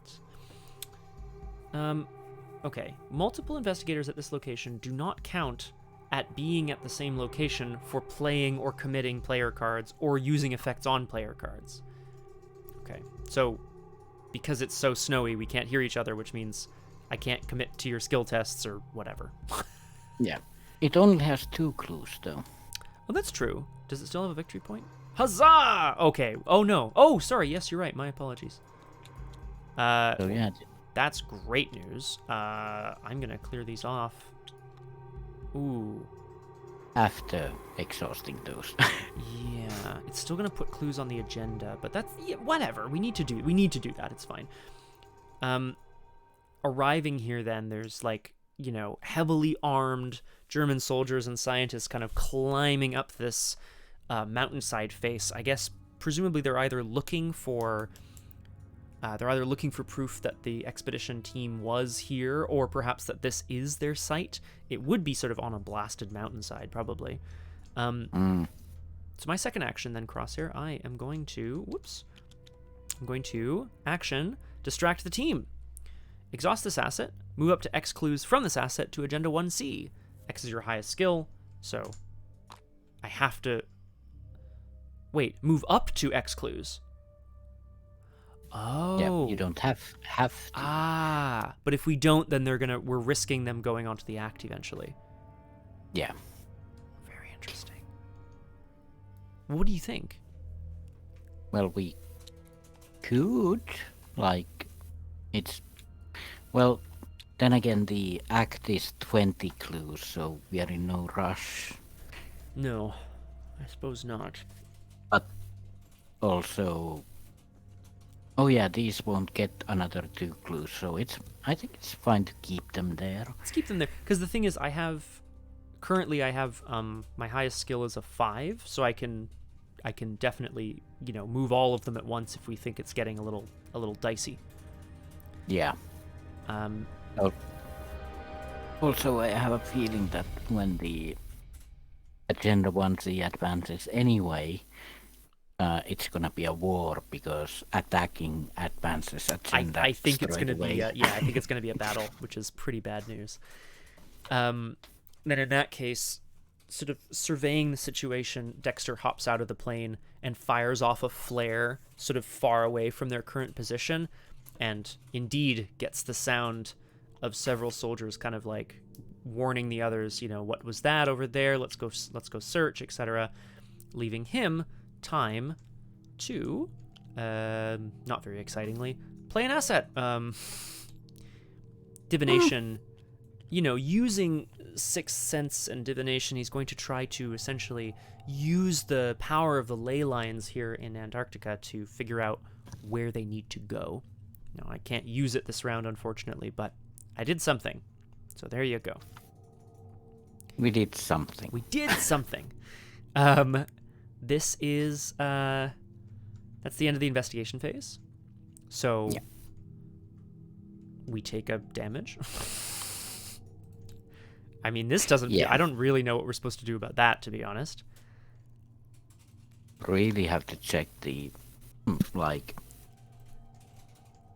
Okay. Multiple investigators at this location do not count at being at the same location for playing or committing player cards or using effects on player cards. Okay. So, because it's so snowy, we can't hear each other, which means I can't commit to your skill tests or whatever. Yeah. It only has 2 clues, though. Oh, that's true. Does it still have a victory point? Huzzah! Okay. Oh, no. Oh, sorry. Yes, you're right. My apologies. So, yeah. That's great news. I'm going to clear these off. Ooh. After exhausting those. Yeah. It's still going to put clues on the agenda, but that's... Yeah, whatever. We need to do that. It's fine. Arriving here, then, there's, like, you know, heavily armed German soldiers and scientists kind of climbing up this mountainside face. I guess presumably they're either looking for proof that the expedition team was here, or perhaps that this is their site. It would be sort of on a blasted mountainside, probably. So my second action then, Crosshair, I'm going to action distract the team. Exhaust this asset. Move up to X clues from this asset to Agenda 1C. X is your highest skill, so I have to... Wait, move up to X clues. Oh. Yeah, you don't have to. Ah, but if we don't, then we're risking them going onto the act eventually. Yeah. Very interesting. What do you think? Well, we could, like, it's... Well, then again, the act is 20 clues, so we are in no rush. No, I suppose not. But also... Oh yeah, these won't get another 2 clues, so I think it's fine to keep them there. Let's keep them there, because the thing is, currently I have my highest skill is a 5, so I can definitely, you know, move all of them at once if we think it's getting a little dicey. Yeah. Also, I have a feeling that when the Agenda 1C advances anyway, it's gonna be a war, because attacking advances agenda. I think it's gonna be I think it's gonna be a battle, which is pretty bad news. Then in that case, sort of surveying the situation, Dexter hops out of the plane and fires off a flare sort of far away from their current position, and indeed gets the sound of several soldiers kind of like warning the others, you know, what was that over there? Let's go search, etc. Leaving him time to, not very excitingly, play an asset. Divination. You know, using Sixth Sense and Divination, he's going to try to essentially use the power of the ley lines here in Antarctica to figure out where they need to go. Now, I can't use it this round, unfortunately, but I did something. So there you go. We did something. We did something. This is, that's the end of the investigation phase. So, yeah. We take a damage. I mean, this doesn't... Yeah. I don't really know what we're supposed to do about that, to be honest. Really have to check the... Like...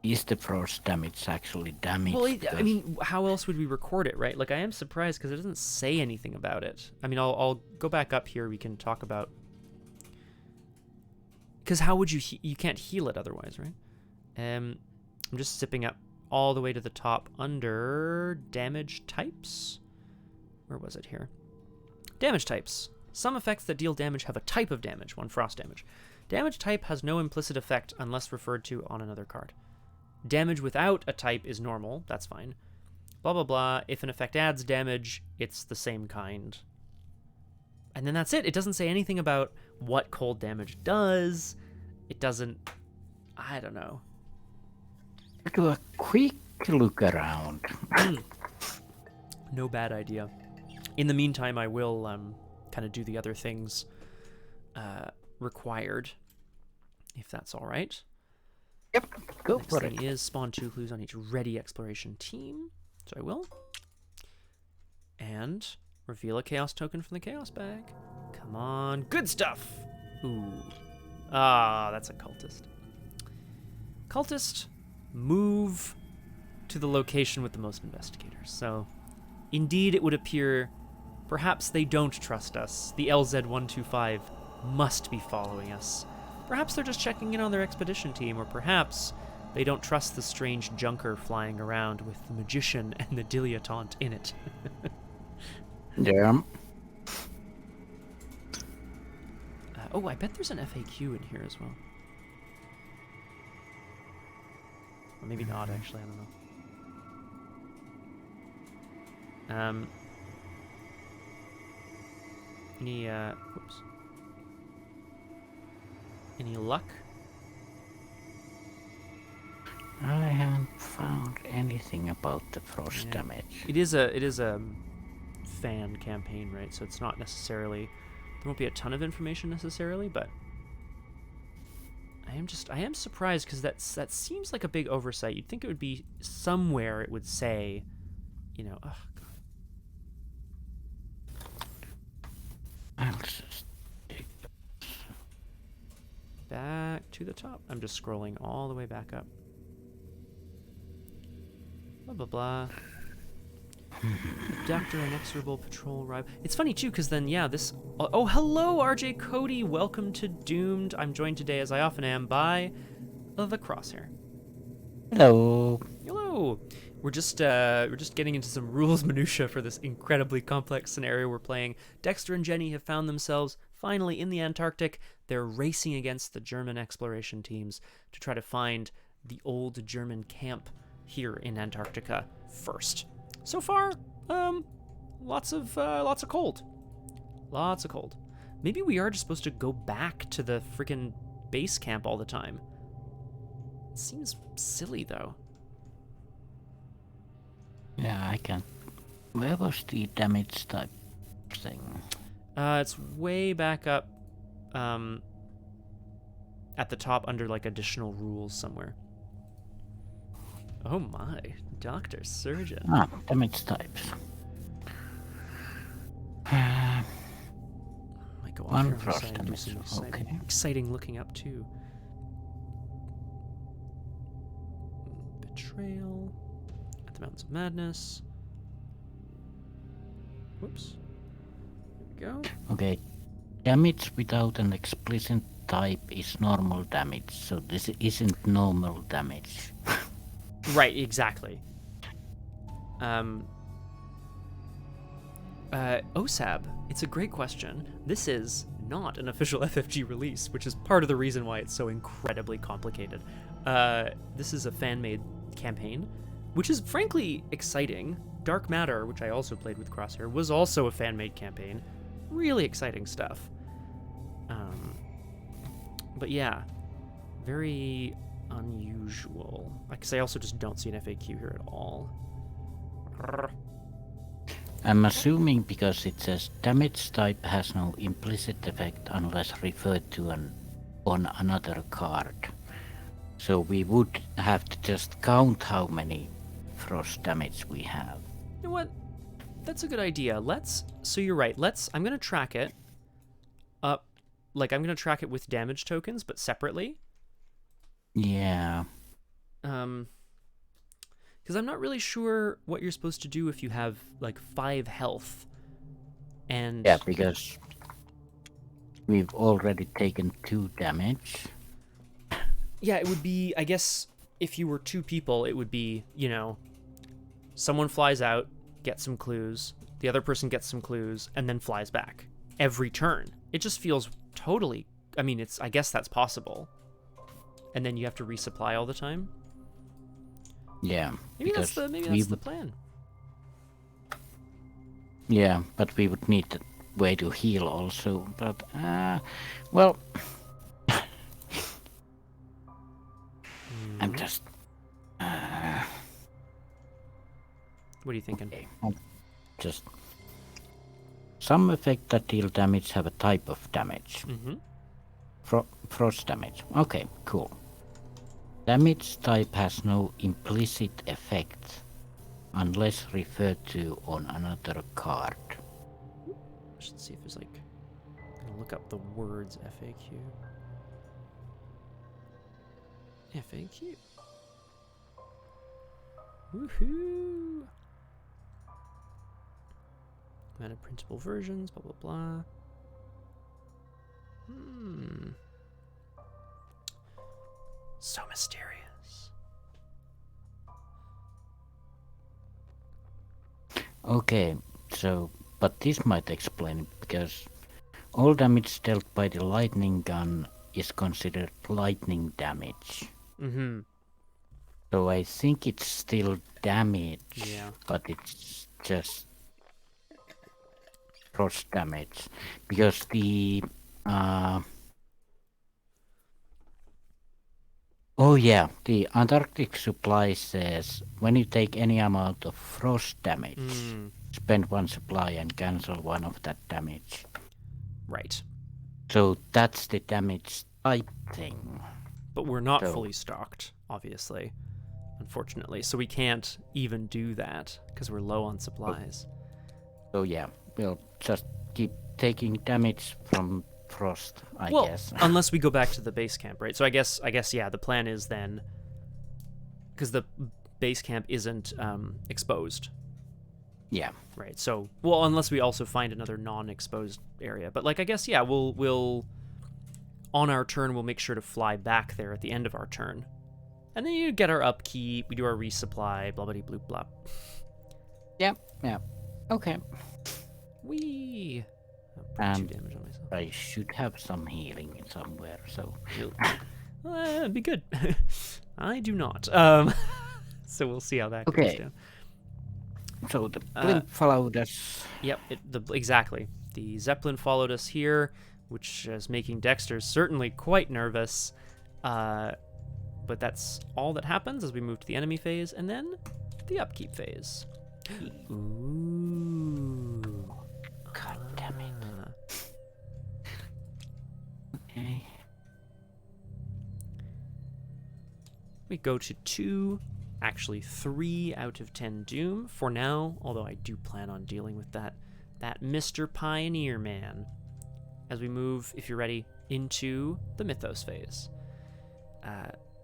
Is the force damage actually damage? Well, I mean, how else would we record it, right? Like, I am surprised because it doesn't say anything about it. I mean, I'll go back up here. We can talk about... Because how would you... You can't heal it otherwise, right? I'm just zipping up all the way to the top under damage types. Where was it here? Damage types. Some effects that deal damage have a type of damage, 1 frost damage. Damage type has no implicit effect unless referred to on another card. Damage without a type is normal, that's fine. Blah, blah, blah. If an effect adds damage, it's the same kind. And then that's it. It doesn't say anything about what cold damage does. It doesn't... I don't know. Do a quick look around. No bad idea. In the meantime, I will kind of do the other things required, if that's all right. Yep, go Next for thing it. is spawn 2 clues on each ready exploration team. So I will. And reveal a chaos token from the chaos bag. Come on. Good stuff! Ooh. Ah, that's a cultist. Cultist, move to the location with the most investigators. So, indeed, it would appear perhaps they don't trust us. The LZ-125 must be following us. Perhaps they're just checking in on their expedition team, or perhaps they don't trust the strange junker flying around with the magician and the dilettante in it. Yeah. Oh, I bet there's an FAQ in here as well. Or maybe not, actually, I don't know. Whoops. Any luck? I haven't found anything about the frost damage. It is a fan campaign, right? So it's not necessarily, there won't be a ton of information necessarily, but I am surprised because that seems like a big oversight. You'd think it would be somewhere it would say, you know, oh god. I'll just Back to the top. I'm just scrolling all the way back up. Blah, blah, blah. Abductor, inexorable patrol rival. It's funny, too, because then, yeah, this... Oh, hello, RJ Cody. Welcome to Doomed. I'm joined today, as I often am, by the Crosshair. Hello. Hello. We're just getting into some rules minutia for this incredibly complex scenario we're playing. Dexter and Jenny have found themselves finally in the Antarctic. They're racing against the German exploration teams to try to find the old German camp here in Antarctica first. So far, lots of cold. Lots of cold. Maybe we are just supposed to go back to the freaking base camp all the time. It seems silly, though. Yeah, I can't. Where was the damage type thing? It's way back up, at the top under like additional rules somewhere. Oh my, Dr. Surgeon. Ah, damage types. Might go off One here on the frost side and do damage, some okay. exciting looking up too. Betrayal at the Mountains of Madness. Whoops. There we go. Okay. Damage without an explicit type is normal damage, so this isn't normal damage. Right, exactly. OSAB, it's a great question. This is not an official FFG release, which is part of the reason why it's so incredibly complicated. This is a fan-made campaign, which is frankly exciting. Dark Matter, which I also played with Crosshare, was also a fan-made campaign. Really exciting stuff. But yeah, very unusual. Because I also just don't see an FAQ here at all. I'm assuming because it says damage type has no implicit effect unless referred to on another card. So we would have to just count how many frost damage we have. You know what? That's a good idea. So you're right. I'm going to track it up. Like, I'm going to track it with damage tokens, but separately. Yeah. Because I'm not really sure what you're supposed to do if you have, like, 5 health. And... Yeah, because we've already taken 2 damage. Yeah, it would be, I guess, if you were 2 people, it would be, you know, someone flies out, gets some clues, the other person gets some clues, and then flies back every turn. It just feels totally, I mean, I guess that's possible. And then you have to resupply all the time. Yeah. Maybe that's the plan. Yeah, but we would need a way to heal also. But well, I'm just. What are you thinking? Okay. Just some effect that deal damage have a type of damage. Frost damage. Okay, cool. Damage type has no implicit effect unless referred to on another card. I should see if there's like. I'm gonna look up the words FAQ. FAQ. Woohoo! Meta printable versions, blah blah blah. So mysterious. Okay, so but this might explain it because all damage dealt by the lightning gun is considered lightning damage. So I think it's still damage, but it's just frost damage because the the Antarctic supply says when you take any amount of frost damage, spend 1 supply and cancel 1 of that damage. Right. So that's the damage type thing. But we're not fully stocked, obviously, unfortunately. So we can't even do that because we're low on supplies. So yeah, we'll just keep taking damage from frost, I guess. Unless we go back to the base camp, right? So I guess yeah, the plan is then, because the base camp isn't exposed. Yeah. Right. So, well, unless we also find another non-exposed area, but like I guess yeah, we'll on our turn we'll make sure to fly back there at the end of our turn, and then you get our upkeep, we do our resupply, blah blah bloop blah. Yeah. Yeah. Okay. Wee. And 2 damage on myself. I should have some healing somewhere, so. It'd be good. I do not. So we'll see how that goes down. So the blimp followed us. Yep, exactly. The Zeppelin followed us here, which is making Dexter certainly quite nervous. But that's all that happens as we move to the enemy phase, and then the upkeep phase. Ooh. God damn it. Okay. We go to 2, actually 3 out of 10 Doom for now, although I do plan on dealing with that Mr. Pioneer Man as we move, if you're ready, into the Mythos phase.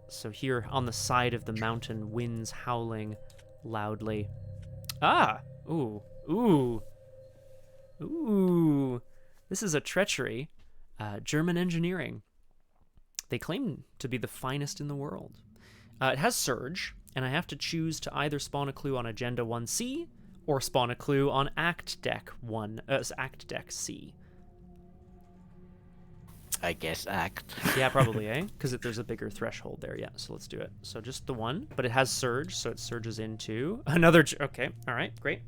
So here on the side of the mountain, winds howling loudly. Ooh. This is a treachery. German engineering. They claim to be the finest in the world. It has Surge, and I have to choose to either spawn a clue on Agenda 1C or spawn a clue on Act Deck C. I guess Act. Yeah, probably, eh? Because there's a bigger threshold there, yeah. So let's do it. So just the one, but it has Surge, so it surges into another... Okay, all right, great.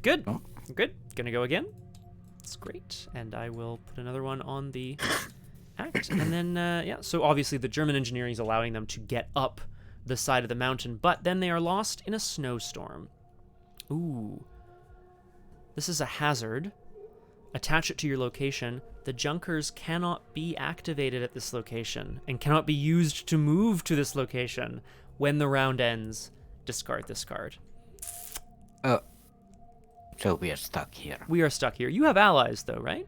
Good. Oh. Good. Gonna go again. That's great. And I will put another one on the Act. And then, yeah, so obviously the German engineering is allowing them to get up the side of the mountain, but then they are lost in a snowstorm. Ooh. This is a hazard. Attach it to your location. The Junkers cannot be activated at this location and cannot be used to move to this location. When the round ends, discard this card. So we are stuck here. We are stuck here. You have allies, though, right?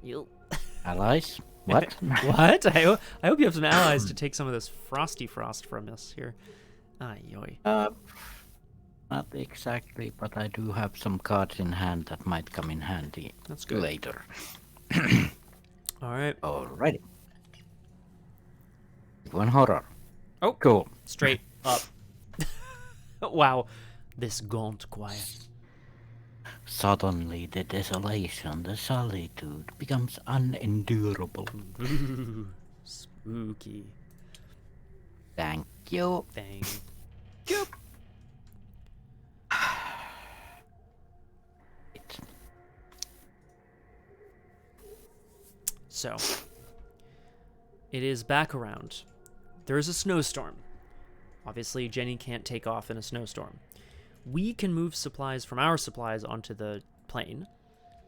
You Allies? What? What? I hope you have some allies to take some of this frosty frost from us here. Yoy. Not exactly, but I do have some cards in hand that might come in handy. That's good. Later. All right. Alrighty. one horror. Oh, Cool. straight up. Wow, this gaunt quiet. Suddenly the desolation, the solitude becomes unendurable. Ooh, spooky. Thank you. Thank you. So, it is back around. There is a snowstorm. Obviously, Jenny can't take off in a snowstorm. We can move supplies from our supplies onto the plane.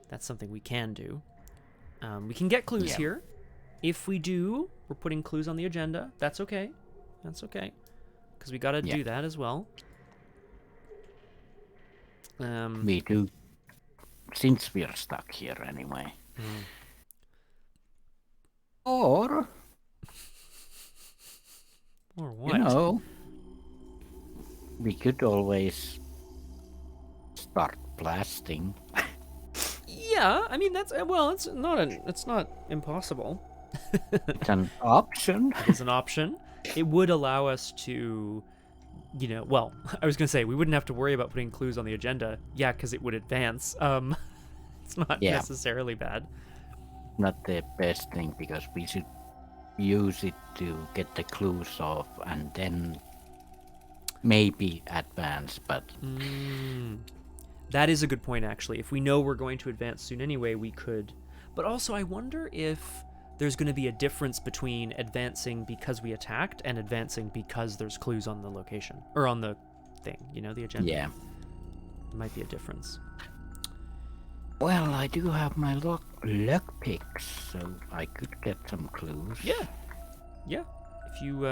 That's something we can do. We can get clues here. If we do, we're putting clues on the agenda. That's okay. That's okay. Because we got to do that as well. We do, since we're stuck here anyway. Or what? You know, we could always start blasting. Yeah, I mean that's it's not impossible. It's an option. It is an option. It would allow us to, well, I was gonna say we wouldn't have to worry about putting clues on the agenda. Yeah, because it would advance. It's not necessarily bad. Not the best thing because we should use it to get the clues off and then maybe advance, but that is a good point actually. If we know we're going to advance soon anyway, we could. But also I wonder if there's going to be a difference between advancing because we attacked and advancing because there's clues on the location or on the thing, the agenda. Yeah. There might be a difference. Well, I do have my lock picks, so I could get some clues. Yeah. If you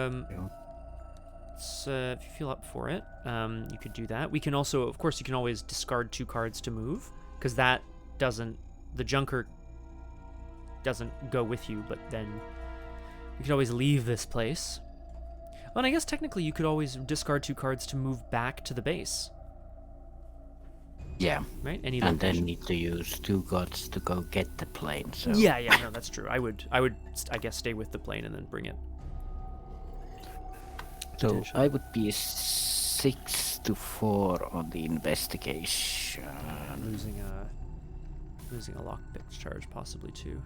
if you feel up for it, you could do that. We can also, of course, you can always discard 2 cards to move, because the junker doesn't go with you, but then you could always leave this place. Well, and I guess technically you could always discard 2 cards to move back to the base. Yeah. Right? And then need to use 2 gods to go get the plane. So. Yeah, no, that's true. I would, I guess, stay with the plane and then bring it. So I would be 6-4 on the investigation. Losing a lockpick charge, possibly too.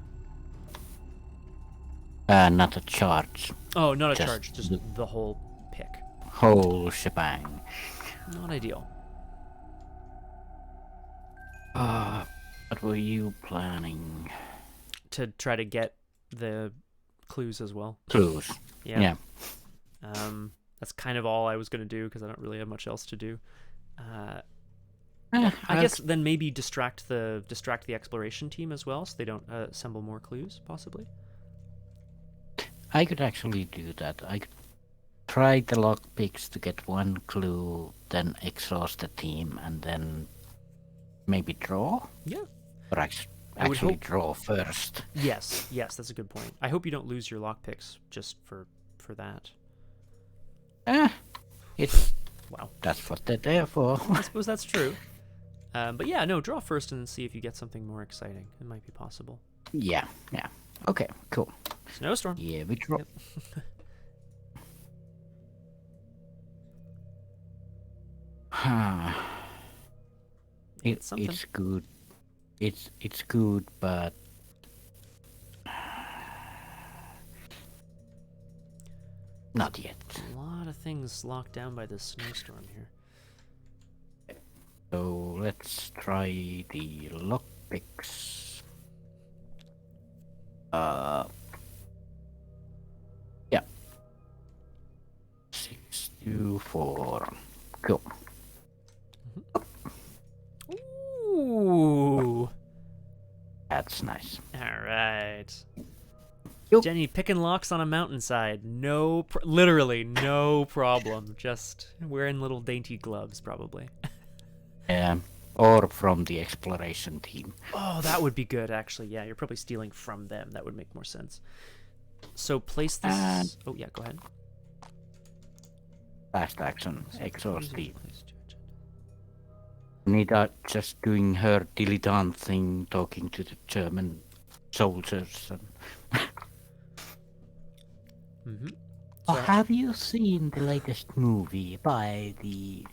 Not a charge. Oh, not a charge, just the whole pick. Whole shebang. Not ideal. What were you planning? To try to get the clues as well. Clues. Yeah. That's kind of all I was going to do because I don't really have much else to do. I guess then maybe distract the exploration team as well, so they don't assemble more clues, possibly. I could actually do that. I could try the lockpicks to get 1 clue, then exhaust the team, and then maybe draw? Yeah. Or actually draw first. Yes, that's a good point. I hope you don't lose your lockpicks just for that. Wow. That's what they're there for. I suppose that's true. But yeah, no, draw first and see if you get something more exciting. It might be possible. Yeah. Okay, cool. Snowstorm. Yeah, we draw. Yep. It's good. It's good, but not yet. A lot of things locked down by this snowstorm here. So let's try the lockpicks. Yeah. 6-4. Cool. Ooh. That's nice. All right. Yep. Jenny picking locks on a mountainside. Literally no problem. Just wearing little dainty gloves, probably. Or from the exploration team. Oh, that would be good, actually. Yeah, you're probably stealing from them. That would make more sense. So place this... oh, yeah, go ahead. Fast action. Exhaust team. Nida just doing her dilettante thing, talking to the German soldiers. And Oh, have you seen the latest movie by the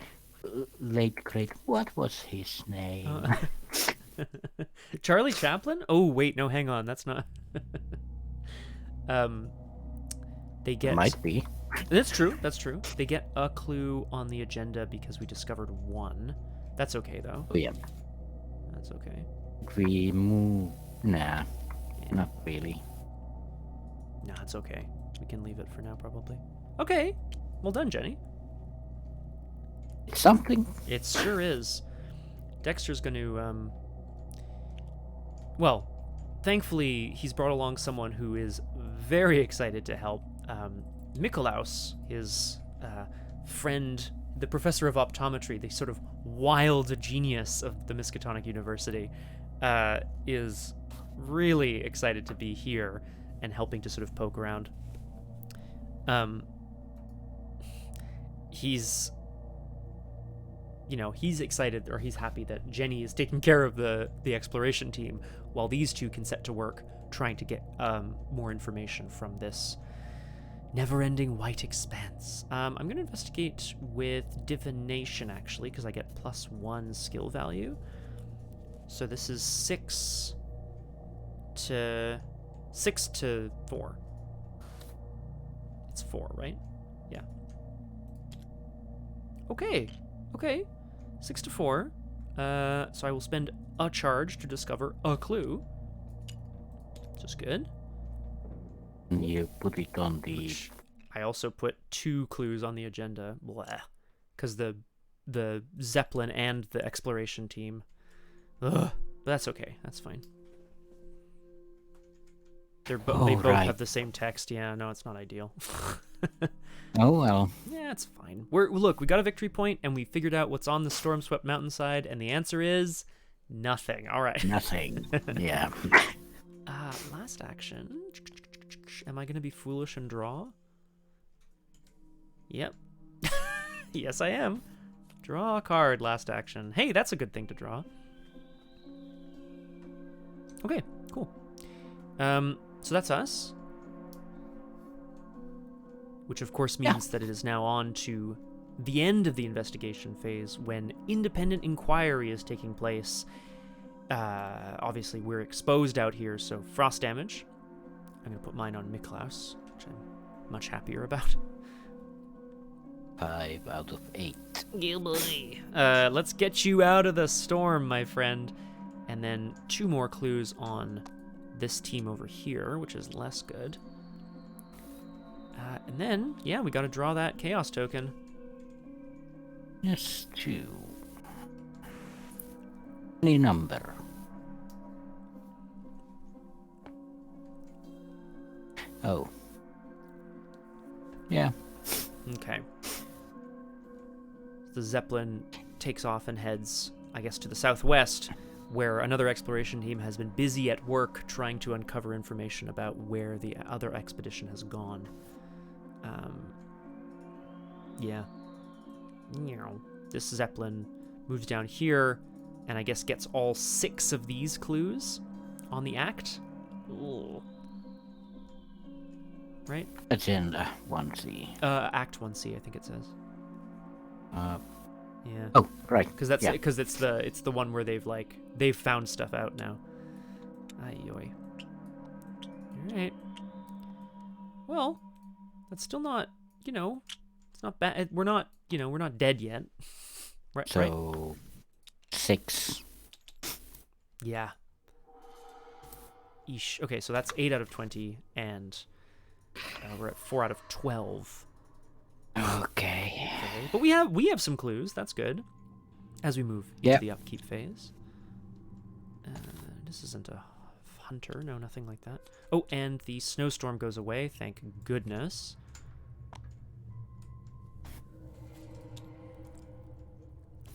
late great? What was his name? Charlie Chaplin? Oh wait, no, hang on, that's not. They get. Might be. That's true. That's true. They get a clue on the agenda because we discovered one. That's okay though. Oh yeah. That's okay. We move. Nah, not really. No, it's okay. We can leave it for now, probably. Okay. Well done, Jenny. It's something. It sure is. Dexter's going to, well, thankfully, he's brought along someone who is very excited to help. Mikolaus, his friend, the professor of optometry, the sort of wild genius of the Miskatonic University, is really excited to be here and helping to sort of poke around. He's excited, or he's happy that Jenny is taking care of the exploration team while these two can set to work trying to get more information from this never-ending white expanse. I'm going to investigate with divination, actually, because I get +1 skill value. So this is 6 to 4. It's 4, right? Yeah. Okay. 6 to 4. So I will spend a charge to discover a clue. Just good. You put it on the. Which I also put 2 clues on the agenda. Blah. Because the Zeppelin and the exploration team. Ugh. But that's okay. That's fine. They both have the same text. Yeah, no, it's not ideal. Oh well. Yeah, it's fine. Look, we got a victory point, and we figured out what's on the storm-swept mountainside, and the answer is nothing. All right. Nothing. Yeah. Last action. Am I going to be foolish and draw? Yep. Yes, I am. Draw a card, last action. Hey, that's a good thing to draw. Okay, cool. So that's us. Which of course means that it is now on to the end of the investigation phase when independent inquiry is taking place. Obviously, we're exposed out here, so frost damage. I'm going to put mine on Mikolaus, which I'm much happier about. 5 out of 8. Yeah, boy. Let's get you out of the storm, my friend. And then 2 more clues on this team over here, which is less good. And then, yeah, we got to draw that chaos token. Yes, 2. Any number. Oh. Yeah. Okay. The Zeppelin takes off and heads, I guess, to the southwest, where another exploration team has been busy at work trying to uncover information about where the other expedition has gone. Yeah. This Zeppelin moves down here, and I guess gets all 6 of these clues on the act. Ooh. Right? Agenda 1C. Act 1C, I think it says. Yeah. Oh, right. Because it's the one where they've found stuff out now. Ay-yoy. All right. Well, that's still not, it's not bad. We're not dead yet. Right. So, 6. Yeah. Eesh. Okay, so that's 8 out of 20, and we're at 4 out of 12. Okay. But we have some clues. That's good. As we move into the upkeep phase. This isn't a hunter. No, nothing like that. Oh, and the snowstorm goes away. Thank goodness.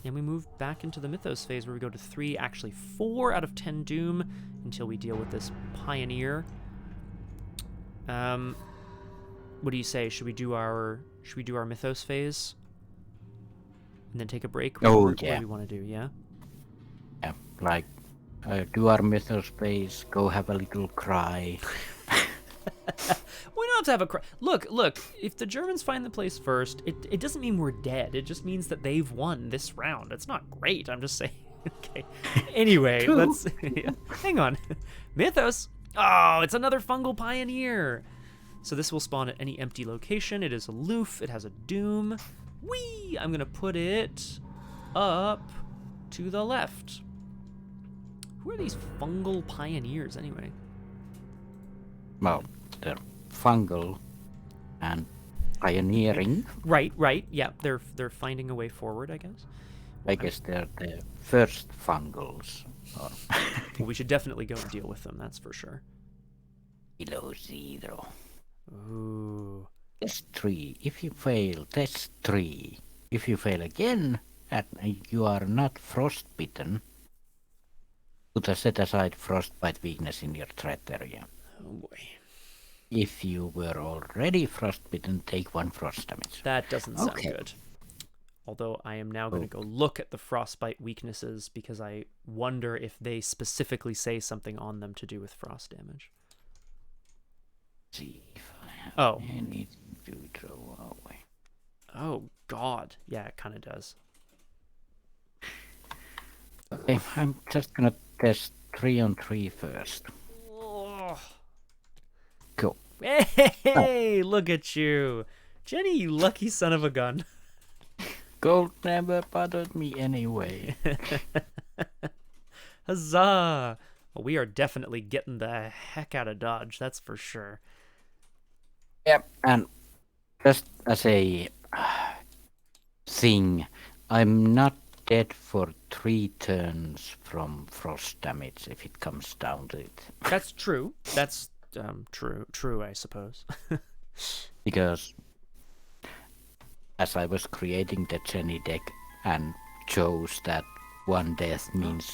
And we move back into the Mythos phase where we go to 3, actually 4 out of 10 Doom until we deal with this Pioneer. What do you say? Should we do our Mythos phase? And then take a break? What do we want to do, yeah? Yeah, like, do our Mythos phase, go have a little cry. Why love to have a look. If the Germans find the place first, it doesn't mean we're dead. It just means that they've won this round. It's not great. I'm just saying. Okay. Anyway, let's hang on. Mythos. Oh, it's another fungal pioneer. So this will spawn at any empty location. It is aloof. It has a doom. Whee! I'm gonna put it up to the left. Who are these fungal pioneers anyway? Well, they're fungal and pioneering. Right. Yeah, they're finding a way forward, I guess. I guess they're the first fungals. Or Well, we should definitely go and deal with them, that's for sure. below 0. Ooh. Test 3. If you fail, test 3. If you fail again, and you are not frostbitten, put a set aside frostbite weakness in your threat area. Oh boy. If you were already frostbitten, take 1 frost damage. That doesn't sound Okay. good. Although I am now going to go look at the frostbite weaknesses because I wonder if they specifically say something on them to do with frost damage. See if I have Oh. anything to throw away. Oh, God. Yeah, it kind of does. Okay, I'm just gonna test 3 on 3 first. Oh. Cool. Hey, look at you. Jenny, you lucky son of a gun. Gold never bothered me anyway. Huzzah! Well, we are definitely getting the heck out of Dodge, that's for sure. Yep, and just as a thing, I'm not dead for 3 turns from frost damage if it comes down to it. That's true. That's true, I suppose. Because as I was creating the Jenny deck and chose that 1 death means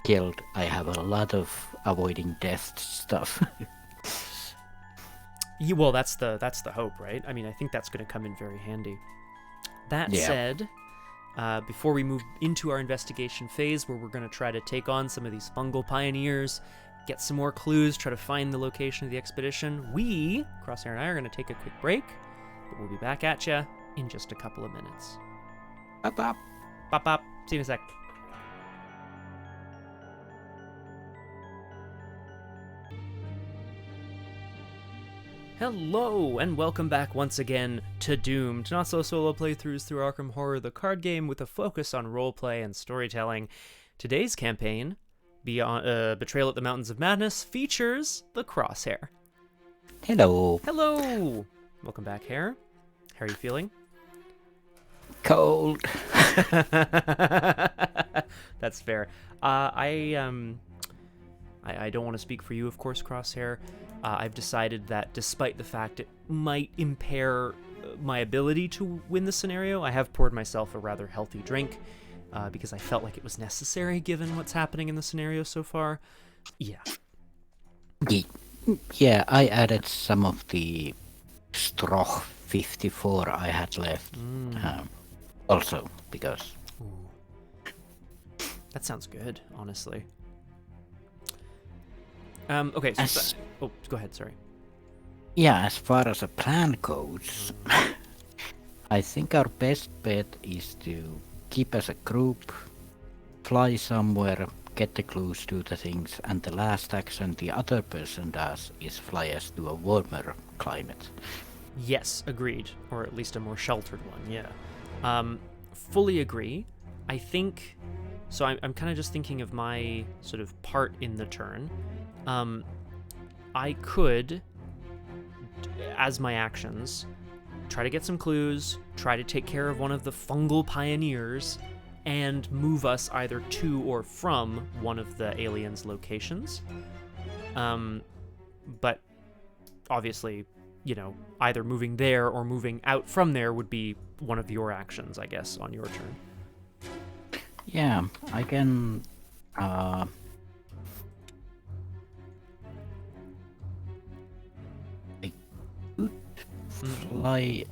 killed, I have a lot of avoiding death stuff. Yeah, well, that's the hope, right? I mean, I think that's going to come in very handy. That said, before we move into our investigation phase, where we're going to try to take on some of these fungal pioneers, get some more clues, try to find the location of the expedition, we, Crosshair and I, are going to take a quick break, but we'll be back at you in just a couple of minutes. Bop, bop. Bop, bop. See you in a sec. Hello, and welcome back once again to Doomed, not so solo playthroughs through Arkham Horror, the card game with a focus on roleplay and storytelling. Today's campaign, Beyond Betrayal at the Mountains of Madness, features the Crosshair. Hello. Hello! Welcome back, Hare. How are you feeling? Cold. That's fair. I don't want to speak for you, of course, Crosshair. I've decided that despite the fact it might impair my ability to win the scenario, I have poured myself a rather healthy drink because I felt like it was necessary given what's happening in the scenario so far. Yeah. Yeah, I added some of the Stroh 54 I had left. Also, because... Ooh. That sounds good, honestly. Okay, so... oh, go ahead, sorry. Yeah, as far as a plan goes, I think our best bet is to keep as a group, fly somewhere, get the clues, do the things, and the last action the other person does is fly us to a warmer climate. Yes, agreed. Or at least a more sheltered one, yeah. Fully agree. I think... So I'm kind of just thinking of my sort of part in the turn. I could, as my actions, try to get some clues, try to take care of one of the fungal pioneers, and move us either to or from one of the aliens' locations. But obviously, you know, either moving there or moving out from there would be one of your actions, I guess, on your turn. Yeah, I can... fly...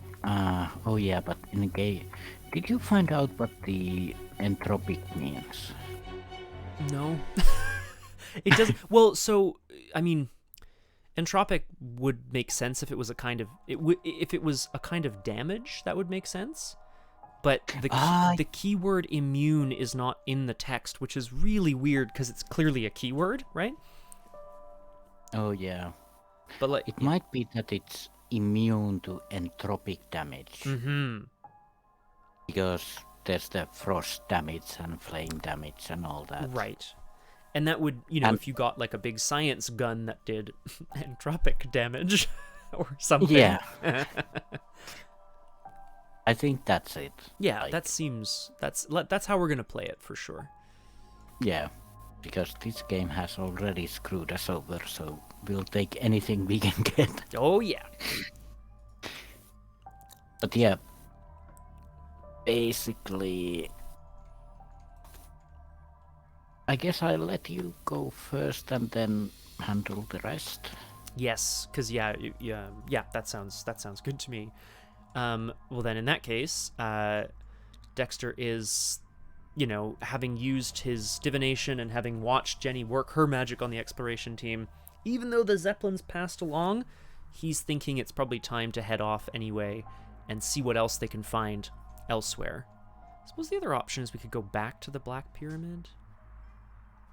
oh yeah, but in a game... Did you find out what the entropic means? No. It doesn't... Well, so, I mean, Entropic would make sense if it was a kind of if it was a kind of damage, that would make sense. But the keyword immune is not in the text, which is really weird because it's clearly a keyword, right? Oh yeah. But like It might be that it's immune to entropic damage. Mm-hmm. Because there's the frost damage and flame damage and all that. Right. And that would, if you got like a big science gun that did entropic damage or something. Yeah. I think that's it. Yeah, that's how we're going to play it for sure. Yeah, because this game has already screwed us over, so we'll take anything we can get. Oh, yeah. But yeah, basically, I guess I'll let you go first and then handle the rest. Yes, because that sounds good to me. Well then, in that case, Dexter is, having used his divination and having watched Jenny work her magic on the exploration team, even though the Zeppelins passed along, he's thinking it's probably time to head off anyway and see what else they can find elsewhere. I suppose the other option is we could go back to the Black Pyramid.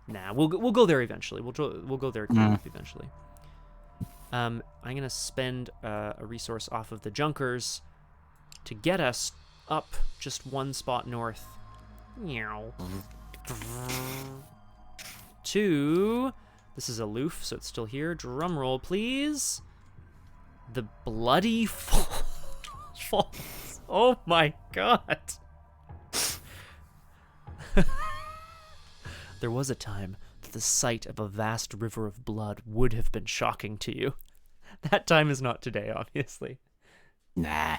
Nah, we'll go there eventually. We'll go there eventually. I'm gonna spend a resource off of the Junkers to get us up just one spot north. To this is aloof, so it's still here. Drum roll, please. The Bloody Falls. Oh my god. There was a time that the sight of a vast river of blood would have been shocking to you. That time is not today, obviously. Nah,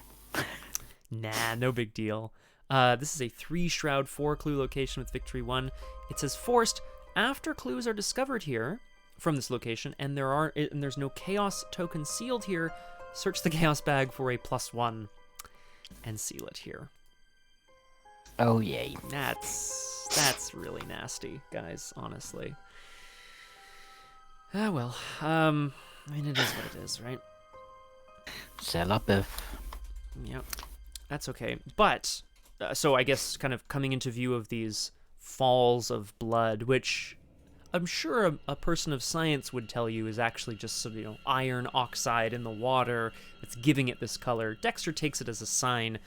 no big deal. This is a 3-shroud 4-clue location with victory 1. It says forced after clues are discovered here from this location, and there's no chaos token sealed here. Search the chaos bag for a +1 and seal it here. Oh yay. That's really nasty, guys, honestly. Ah well, it is what it is, right? Yep. That's okay. But so I guess kind of coming into view of these falls of blood, which I'm sure a person of science would tell you is actually just iron oxide in the water that's giving it this color. Dexter takes it as a sign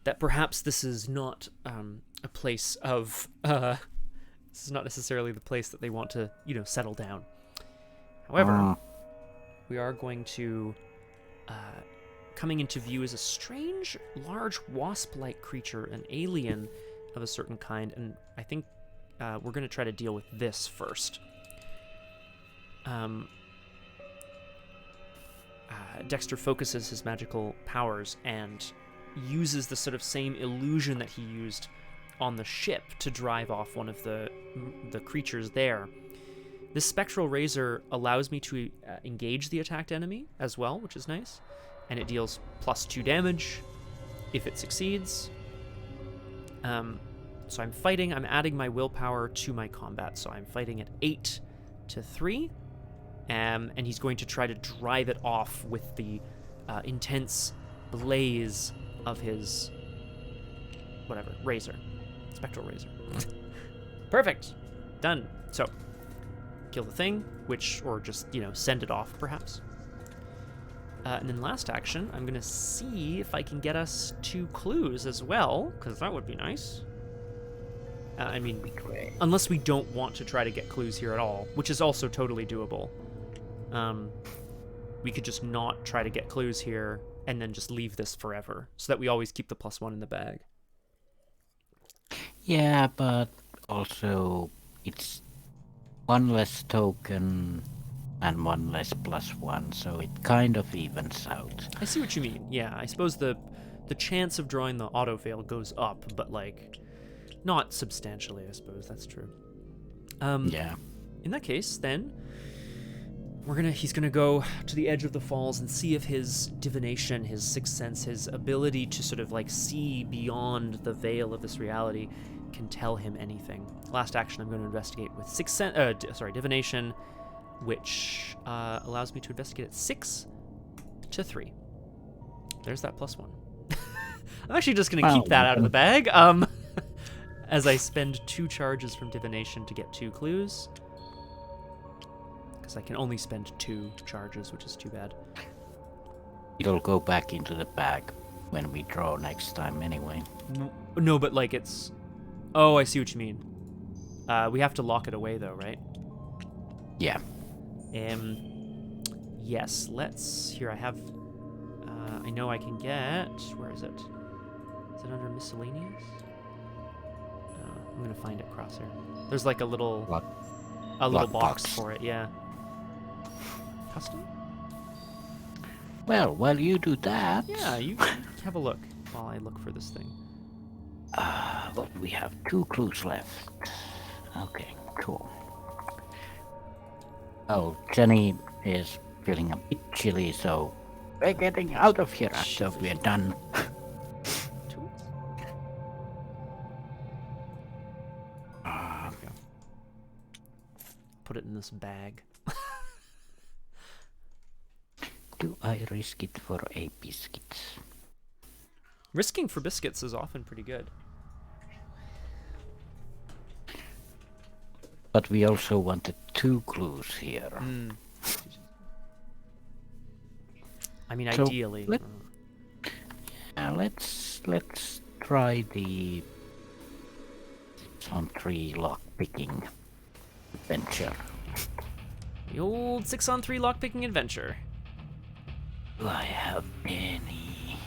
that perhaps this is not a place of this is not necessarily the place that they want to settle down. However, we are going to coming into view is a strange large wasp-like creature, an alien of a certain kind, and I think we're going to try to deal with this first. Dexter focuses his magical powers and uses the sort of same illusion that he used on the ship to drive off one of the creatures there. This spectral razor allows me to engage the attacked enemy as well, which is nice, and it deals +2 damage if it succeeds. So I'm fighting. I'm adding my willpower to my combat, so I'm fighting at 8 to 3, and he's going to try to drive it off with the intense blaze of his razor, spectral razor. Perfect, done. So kill the thing, or just send it off perhaps. And then last action, I'm gonna see if I can get us 2 clues as well, because that would be nice. Unless we don't want to try to get clues here at all, which is also totally doable. We could just not try to get clues here and then just leave this forever, so that we always keep the +1 in the bag. Yeah, but also it's 1 less token and 1 less +1, so it kind of evens out. I see what you mean. Yeah, I suppose the chance of drawing the auto-fail goes up, but not substantially, I suppose. That's true. Yeah. In that case, then, he's gonna go to the edge of the falls and see if his divination, his sixth sense, his ability to sort of see beyond the veil of this reality can tell him anything. Last action, I'm going to investigate with divination, which allows me to investigate at 6 to 3. There's that +1. I'm actually just going to keep that out of the bag. As I spend 2 charges from divination to get 2 clues. Because I can only spend 2 charges, which is too bad. It'll go back into the bag when we draw next time anyway. No, but like it's... Oh, I see what you mean. We have to lock it away though, right? Yeah. Yes, let's... Here, I have... I know I can get... Where is it? Is it under miscellaneous? I'm gonna find it, Crosshare. There's like a little... little box for it, yeah. Custom? Well, while you do that... Yeah, you have a look while I look for this thing. But we have 2 clues left. Okay, cool. Oh, Jenny is feeling a bit chilly, so we're getting out of here after we're done. Put it in this bag. Do I risk it for a biscuit? Risking for biscuits is often pretty good. But we also wanted 2 clues here. I mean, So ideally. Let's try the on 3 lock picking adventure. The old 6-on-3 lockpicking adventure. Do I have any?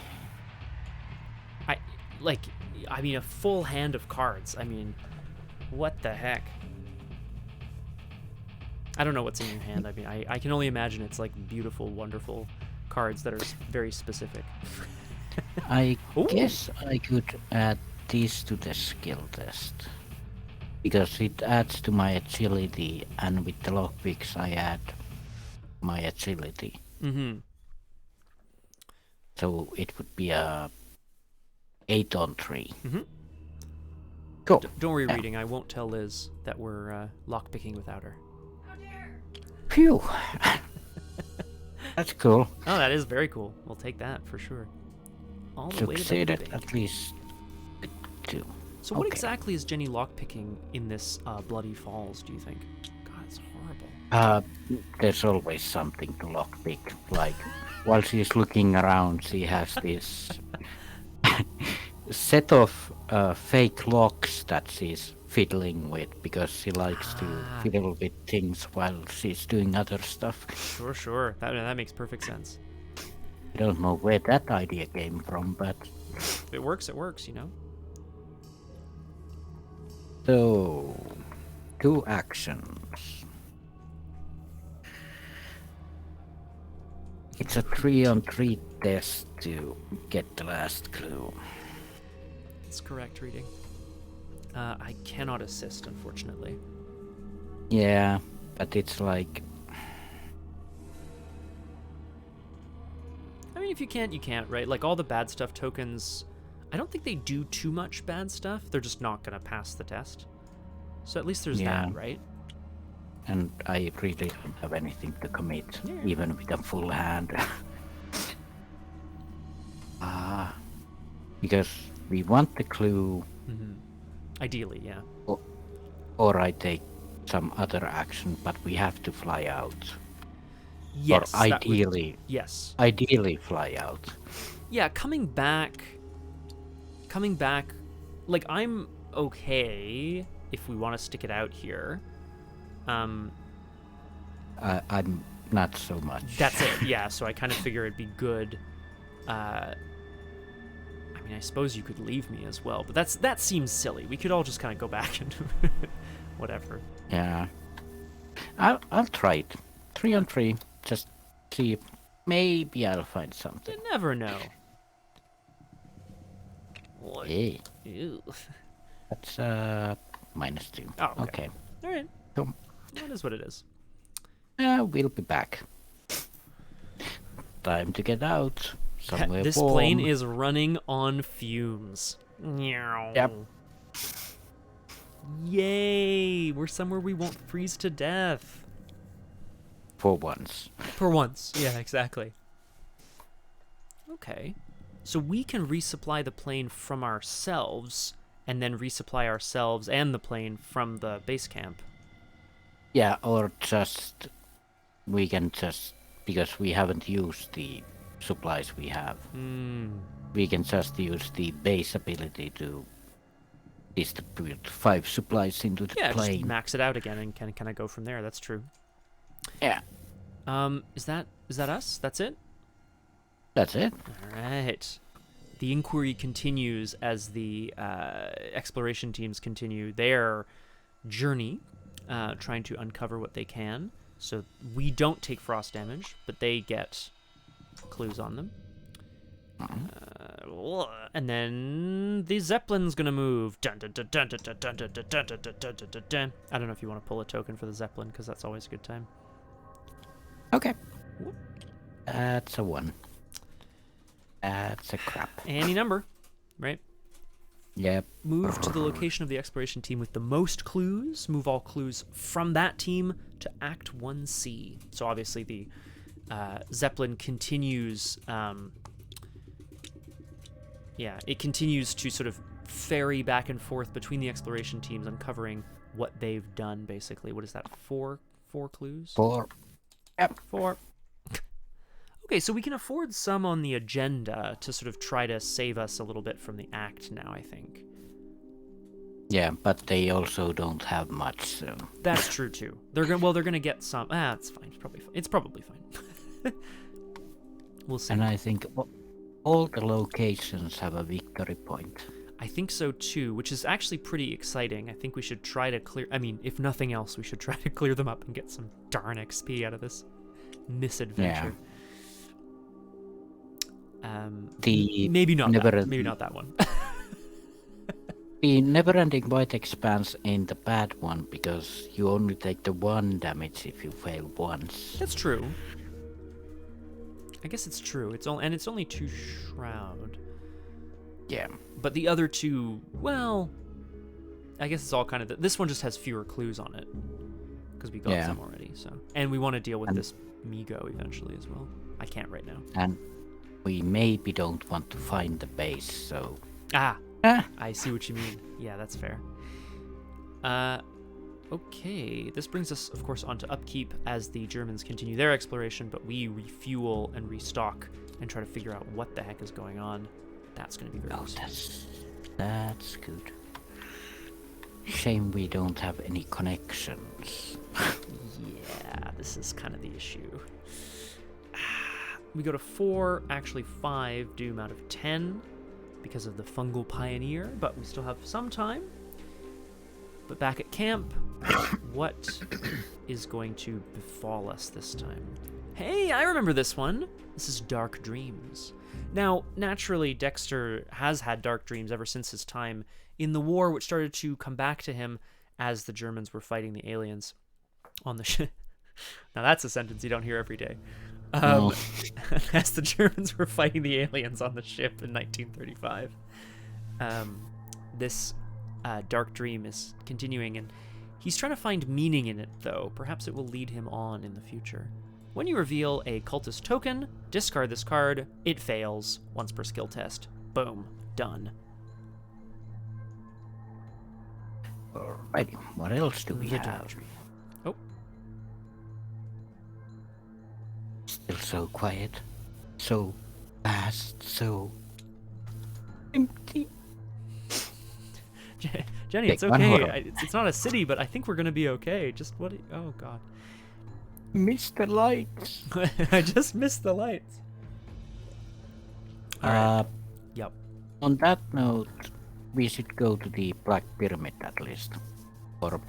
I mean, a full hand of cards. I mean, what the heck? I don't know what's in your hand. I mean, I can only imagine it's like beautiful, wonderful cards that are very specific. I guess I could add these to the skill test. Because it adds to my agility, and with the lockpicks I add my agility. Mm-hmm. So it would be a 8-on-3. Mm-hmm. Cool. Don't worry, reading. I won't tell Liz that we're lockpicking without her. Phew. That's cool. Oh, that is very cool. We'll take that for sure. All the way to the Succeeded bank. at least 2. So what exactly is Jenny lockpicking in this Bloody Falls, do you think? God, it's horrible. There's always something to lockpick. Like, while she's looking around, she has this set of fake locks that she's fiddling with, because she likes to fiddle with things while she's doing other stuff. Sure. That makes perfect sense. I don't know where that idea came from, but... If it works, you know? So, 2 actions. It's a 3-on-3 test to get the last clue. That's correct, reading. I cannot assist, unfortunately. Yeah, but it's like... I mean, if you can't, you can't, right? Like, all the bad stuff tokens... I don't think they do too much bad stuff. They're just not going to pass the test. So at least there's that, right? And I really don't have anything to commit, even with a full hand. Because we want the clue. Mm-hmm. Ideally, yeah. Or I take some other action, but we have to fly out. Yes. Or ideally. Yes. Ideally fly out. Yeah, coming back, like, I'm okay if we want to stick it out here. I'm not so much. That's it, yeah, so I kind of figure it'd be good. I mean, I suppose you could leave me as well, but that seems silly. We could all just kind of go back and whatever. Yeah. I'll try it. 3-on-3, just see if maybe I'll find something. You never know. Hey. Ew. That's -2. Oh, okay. All right. So, That is what it is. we'll be back. Time to get out. Somewhere This warm. plane is running on fumes. Yep. Yay! We're somewhere we won't freeze to death. for once. For once. Yeah, exactly. Okay. So we can resupply the plane from ourselves, and then resupply ourselves and the plane from the base camp. Yeah, or just we can just, because we haven't used the supplies we have, we can just use the base ability to distribute 5 supplies into the plane. Just max it out again and can kind of go from there. That's true. Yeah. Is that us? That's it? That's it. All right. The inquiry continues as the exploration teams continue their journey, trying to uncover what they can. So we don't take frost damage, but they get clues on them. And then the Zeppelin's gonna move. Dun, dun, dun, dun, dun, dun, dun, dun, dun, dun, dun, dun, dun, dun, dun. I don't know if you want to pull a token for the Zeppelin, because that's always a good time. Okay. That's a 1. That's a crap. Any number, right? Yep. Move to the location of the exploration team with the most clues. Move all clues from that team to Act 1C. So obviously the Zeppelin continues... it continues to sort of ferry back and forth between the exploration teams, uncovering what they've done, basically. What is that, 4 clues? 4. Yep. 4. Okay, so we can afford some on the agenda to sort of try to save us a little bit from the act now, I think. Yeah, but they also don't have much, so... That's true, too. They're gonna get some... it's fine. It's probably fine. We'll see. And I think all the locations have a victory point. I think so, too, which is actually pretty exciting. I think we should try to clear... I mean, if nothing else, we should try to clear them up and get some darn XP out of this misadventure. Yeah. Maybe not that one. The Never-Ending Void expands in the bad one because you only take the 1 damage if you fail once. That's true. I guess it's true. It's only 2 shroud. Yeah. But the other 2, well, I guess it's all kind of... This one just has fewer clues on it because we got some already. So, and we want to deal with this Migo eventually as well. I can't right now. And we maybe don't want to find the base, so... I see what you mean. Yeah, that's fair. Okay, this brings us, of course, onto Upkeep as the Germans continue their exploration, but we refuel and restock and try to figure out what the heck is going on. That's going to be very useful. That's good. Shame we don't have any connections. Yeah, this is kind of the issue. We go to 4, actually 5 doom out of 10 because of the Fungal Pioneer, but we still have some time. But back at camp, what is going to befall us this time? Hey, I remember this one. This is Dark Dreams. Now, naturally, Dexter has had dark dreams ever since his time in the war, which started to come back to him as the Germans were fighting the aliens on the ship. Now, that's a sentence you don't hear every day. As the Germans were fighting the aliens on the ship in 1935. This dark dream is continuing, and he's trying to find meaning in it, though. Perhaps it will lead him on in the future. When you reveal a cultist token, discard this card. It fails once per skill test. Boom. Done. Alrighty, what else do we have? Oh. Still so quiet. So fast, so empty. Jenny, it's okay. It's not a city, but I think we're going to be okay. Just what... Oh, God. Missed the lights. I just missed the lights. Alright. Yep. On that note, we should go to the Black Pyramid at least. Or...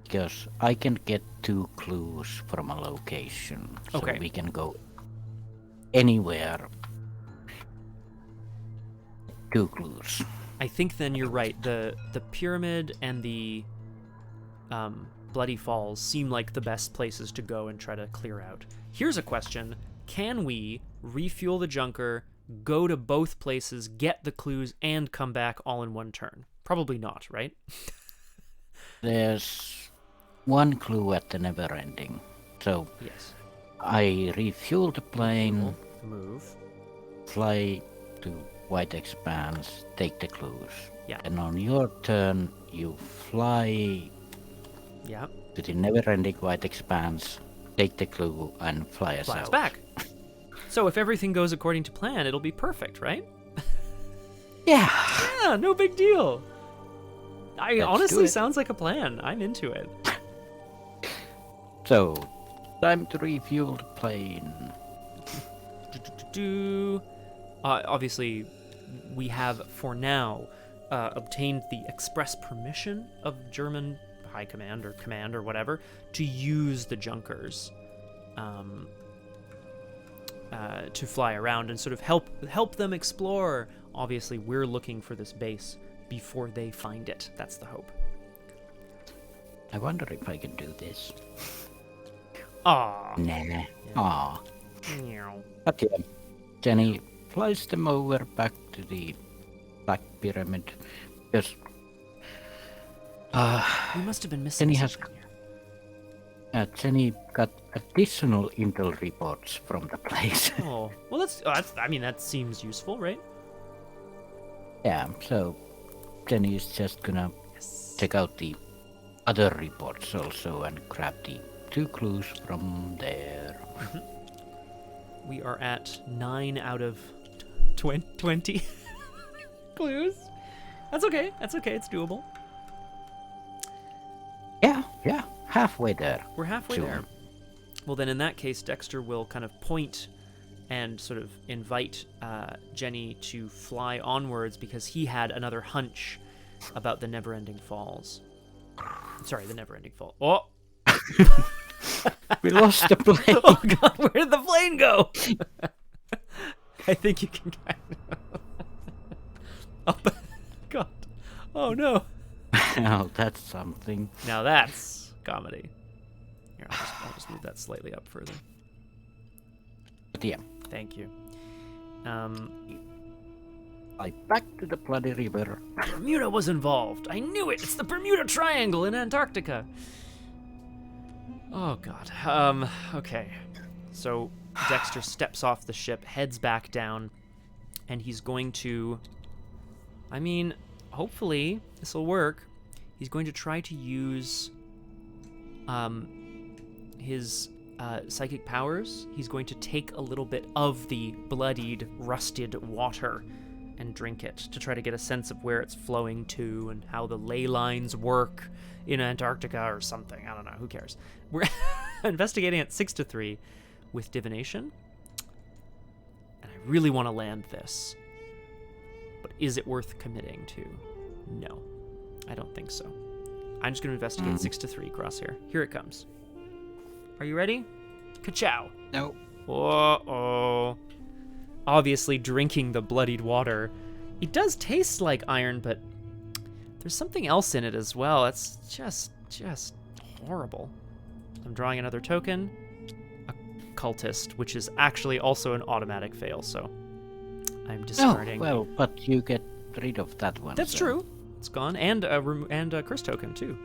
because I can get 2 clues from a location. So we can go anywhere. 2 clues. I think then you're right. The pyramid and the Bloody Falls seem like the best places to go and try to clear out. Here's a question. Can we refuel the junker, go to both places, get the clues, and come back all in one turn? Probably not, right? There's one clue at the never ending. So Yes. I refuel the plane, Move. fly to White Expanse, take the clues. Yeah. And on your turn, you fly Yeah. to the never-ending White Expanse, take the clue, and fly us Fly us out. back. So if everything goes according to plan, it'll be perfect, right? Yeah. Yeah, no big deal. Let's Honestly do it. sounds like a plan. I'm into it. So, time to refuel the plane. Obviously, we have for now obtained the express permission of German High Command or whatever to use the Junkers to fly around and sort of help them explore. Obviously, we're looking for this base before they find it. That's the hope. I wonder if I can do this. Ah. Nah. Aw. Meow. But yeah, Jenny flies them over back to the Black Pyramid. Because We must have been missing Jenny has something here. Jenny got additional intel reports from the place. Oh, well, that seems useful, right? Yeah, so Jenny is just gonna Yes. check out the other reports also and grab the 2 clues from there. We are at 9 out of 20 clues. That's okay. It's doable. Yeah, halfway there. We're halfway Soon. there. Well, then in that case, Dexter will kind of point and sort of invite Jenny to fly onwards because he had another hunch about the Neverending Falls. Sorry, the Neverending Fall. Oh! We lost the plane. Oh god, where did the plane go? I think you can kind of... Oh, god. Oh no. Oh, that's something. Now that's comedy. Here, I'll just move that slightly up further. But yeah, Thank you. back to the bloody river. Bermuda was involved. I knew it. It's the Bermuda Triangle in Antarctica. Oh god. Okay. So Dexter steps off the ship, heads back down, and he's going to, I mean, hopefully this will work. He's going to try to use his psychic powers. He's going to take a little bit of the bloodied, rusted water and drink it to try to get a sense of where it's flowing to and how the ley lines work in Antarctica or something. I don't know. Who cares? We're investigating at 6-3 with divination. And I really want to land this. But is it worth committing to? No. I don't think so. I'm just going to investigate 6-3 Crosshair. Here it comes. Are you ready? Ka-chow. No. Uh-oh. Obviously, drinking the bloodied water. It does taste like iron, but there's something else in it as well. It's just horrible. I'm drawing another token. A cultist, which is actually also an automatic fail, so I'm discarding. Oh, well, but you get rid of that one. That's so. true. It's gone, and a curse token too.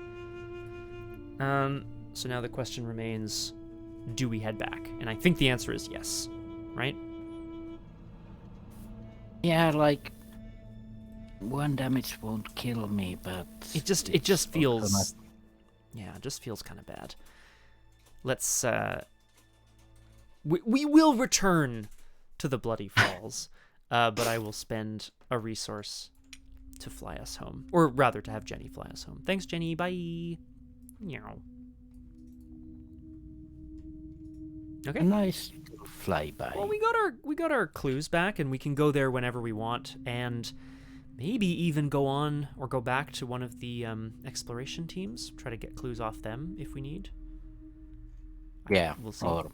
So now the question remains: do we head back? And I think the answer is yes. Right? Yeah, like 1 damage won't kill me, but It just feels, yeah, it just feels kind of bad. Let's we will return to the Bloody Falls, but I will spend a resource to fly us home, or rather to have Jenny fly us home. Thanks, Jenny. Bye. Meow. Okay. a nice flyby. Well, we got our clues back, and we can go there whenever we want, and maybe even go on or go back to one of the exploration teams, try to get clues off them if we need. Yeah, We'll see. or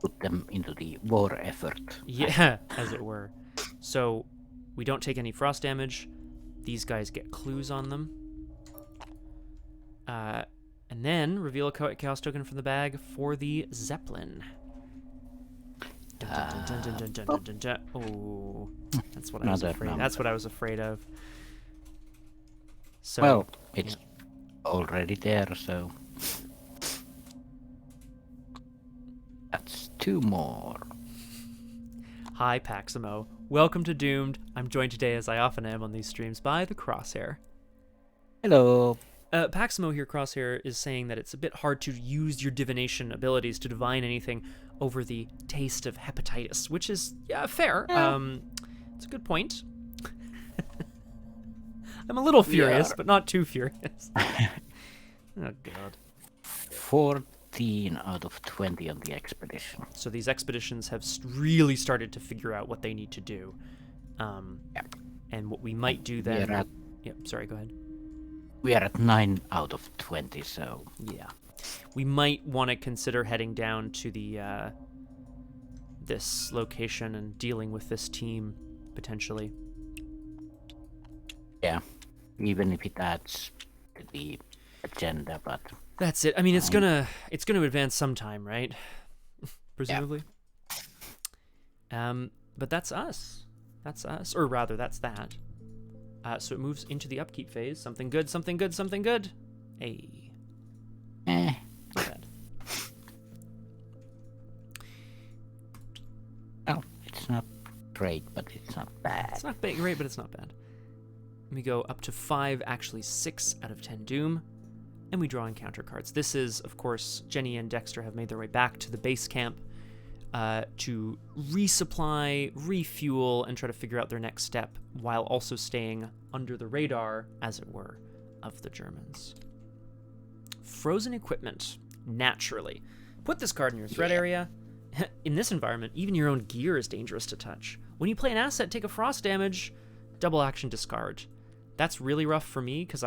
put them into the war effort. Yeah, as it were. So we don't take any frost damage. These guys get clues on them. And then reveal a chaos token from the bag for the Zeppelin. Oh, that's what I was Another afraid. number. That's what I was afraid of. So, Well, it's already there, so that's 2 more. Hi, Paximo. Welcome to Doomed. I'm joined today, as I often am on these streams, by the Crosshair. Hello. Paximo here, Crosshair, is saying that it's a bit hard to use your divination abilities to divine anything over the taste of hepatitis, which is, fair. Yeah. It's a good point. I'm a little furious, Yeah. but not too furious. Oh, God. 14 out of 20 on the expedition. So these expeditions have really started to figure out what they need to do. And what we might do then... sorry, go ahead. We are at 9 out of 20, so... Yeah. We might want to consider heading down to the this location and dealing with this team, potentially. Yeah, even if it adds to the agenda, but... That's it. I mean, it's gonna advance sometime, right? Presumably. Yeah. But that's us. That's us. Or rather, that's that. So it moves into the upkeep phase. Something good, something good, something good. Hey. Not bad. Oh, it's not great, but it's not bad. It's not great, but it's not bad. We go up to 5, actually 6 out of 10 Doom, and we draw encounter cards. This is, of course, Jenny and Dexter have made their way back to the base camp to resupply, refuel, and try to figure out their next step, while also staying under the radar, as it were, of the Germans. Frozen equipment, naturally. Put this card in your threat area. In this environment, even your own gear is dangerous to touch. When you play an asset, take a frost damage, double action discard. That's really rough for me, because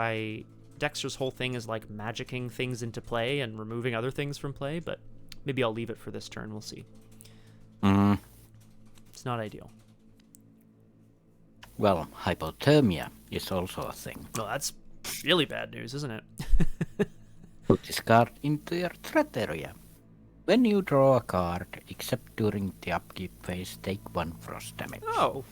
Dexter's whole thing is like magicking things into play and removing other things from play, but maybe I'll leave it for this turn, we'll see. It's not ideal. Well, hypothermia is also a thing. Well, that's really bad news, isn't it? Put this card into your threat area. When you draw a card, except during the upkeep phase, take 1 frost damage. Oh.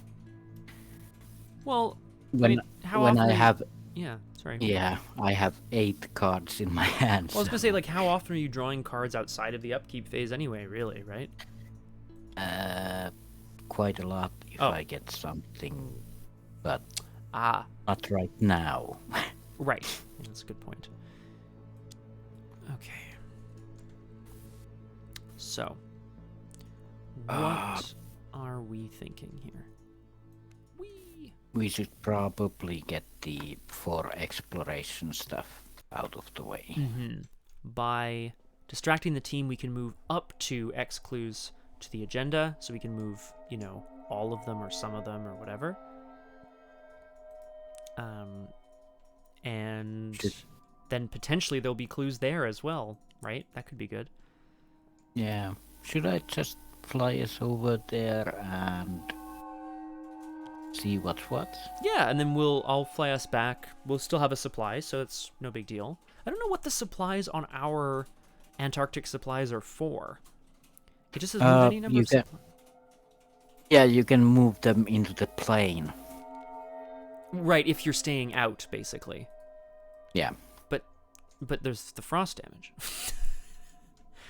Well, When how often... I have... Yeah, sorry. Yeah, I have 8 cards in my hands. Well, I was going to say, like, how often are you drawing cards outside of the upkeep phase anyway, really, right? Quite a lot if I get something, but not right now. Right. Yeah, that's a good point. Okay. So, what are we thinking here? We should probably get the 4 exploration stuff out of the way. Mm-hmm. By distracting the team, we can move up to X clues to the agenda, so we can move, all of them or some of them or whatever. And then potentially there'll be clues there as well, right? That could be good. Yeah. Should I just fly us over there and see what's what? Yeah, and then I'll fly us back. We'll still have a supply, so it's no big deal. I don't know what the supplies on our Antarctic supplies are for. It just says move any number of supplies. Yeah, you can move them into the plane. Right, if you're staying out, basically. Yeah. But there's the frost damage.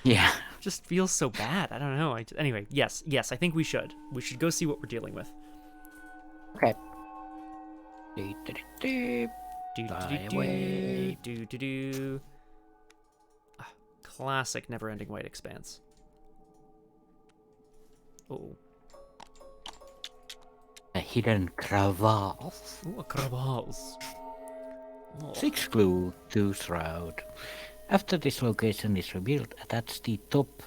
Yeah. It just feels so bad. I don't know. Anyway, yes, I think we should. We should go see what we're dealing with. Okay. Classic never-ending white expanse. Oh. A hidden crevasse. Ooh, a crevasse. Oh. 6 clue, 2 shroud. After this location is revealed, attach the top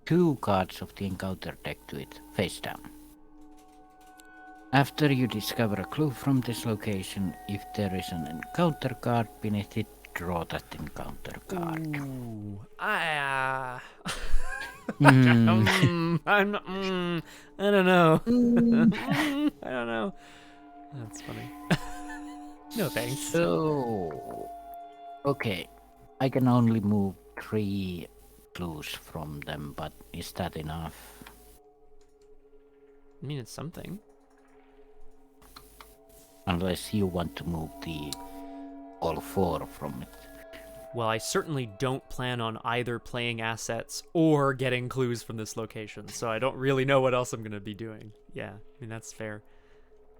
2 cards of the encounter deck to it, face down. After you discover a clue from this location, if there is an encounter card beneath it, draw that encounter card. Ooh. I don't know. I don't know. That's funny. No thanks. So, okay, I can only move 3 clues from them, but is that enough? I mean, it's something. Unless you want to move the all 4 from it. Well, I certainly don't plan on either playing assets or getting clues from this location, so I don't really know what else I'm going to be doing. Yeah, I mean, that's fair.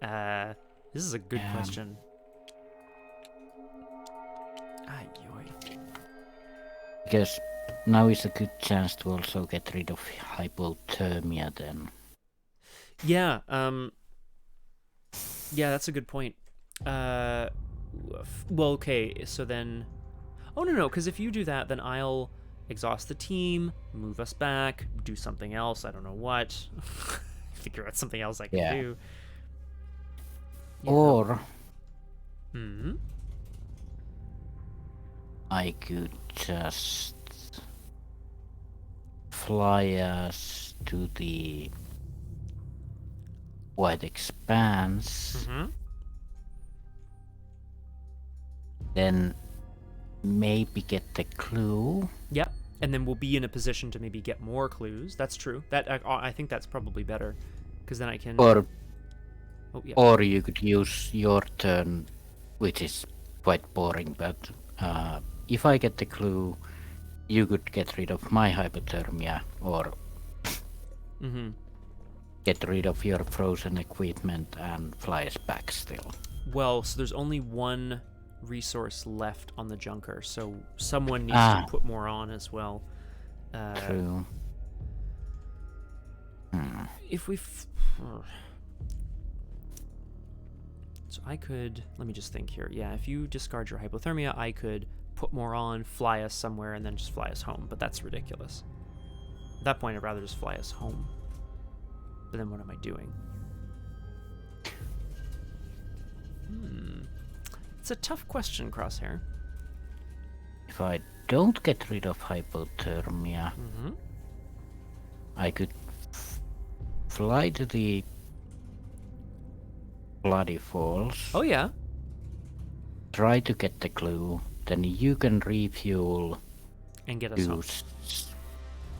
This is a good question. Because now is a good chance to also get rid of hypothermia then. Yeah, yeah, that's a good point. Well, okay, so then... Oh, no, because if you do that, then I'll exhaust the team, move us back, do something else, I don't know what. Figure out something else I can do. Yeah. Or... Mm-hmm. I could just fly us to the White Expanse, then maybe get the clue. Yep, and then we'll be in a position to maybe get more clues. That's true. That I think that's probably better, because then I can... Or you could use your turn, which is quite boring, but if I get the clue, you could get rid of my hypothermia, or get rid of your frozen equipment and fly us back still. Well, so there's only one resource left on the junker, so someone needs to put more on as well. True. If we... So I could... Let me just think here. Yeah, if you discard your hypothermia, I could put more on, fly us somewhere, and then just fly us home, but that's ridiculous. At that point, I'd rather just fly us home. But then what am I doing? It's a tough question, Crosshair. If I don't get rid of hypothermia, I could fly to the Bloody Falls. Oh, yeah. Try to get the clue, then you can refuel and get us home.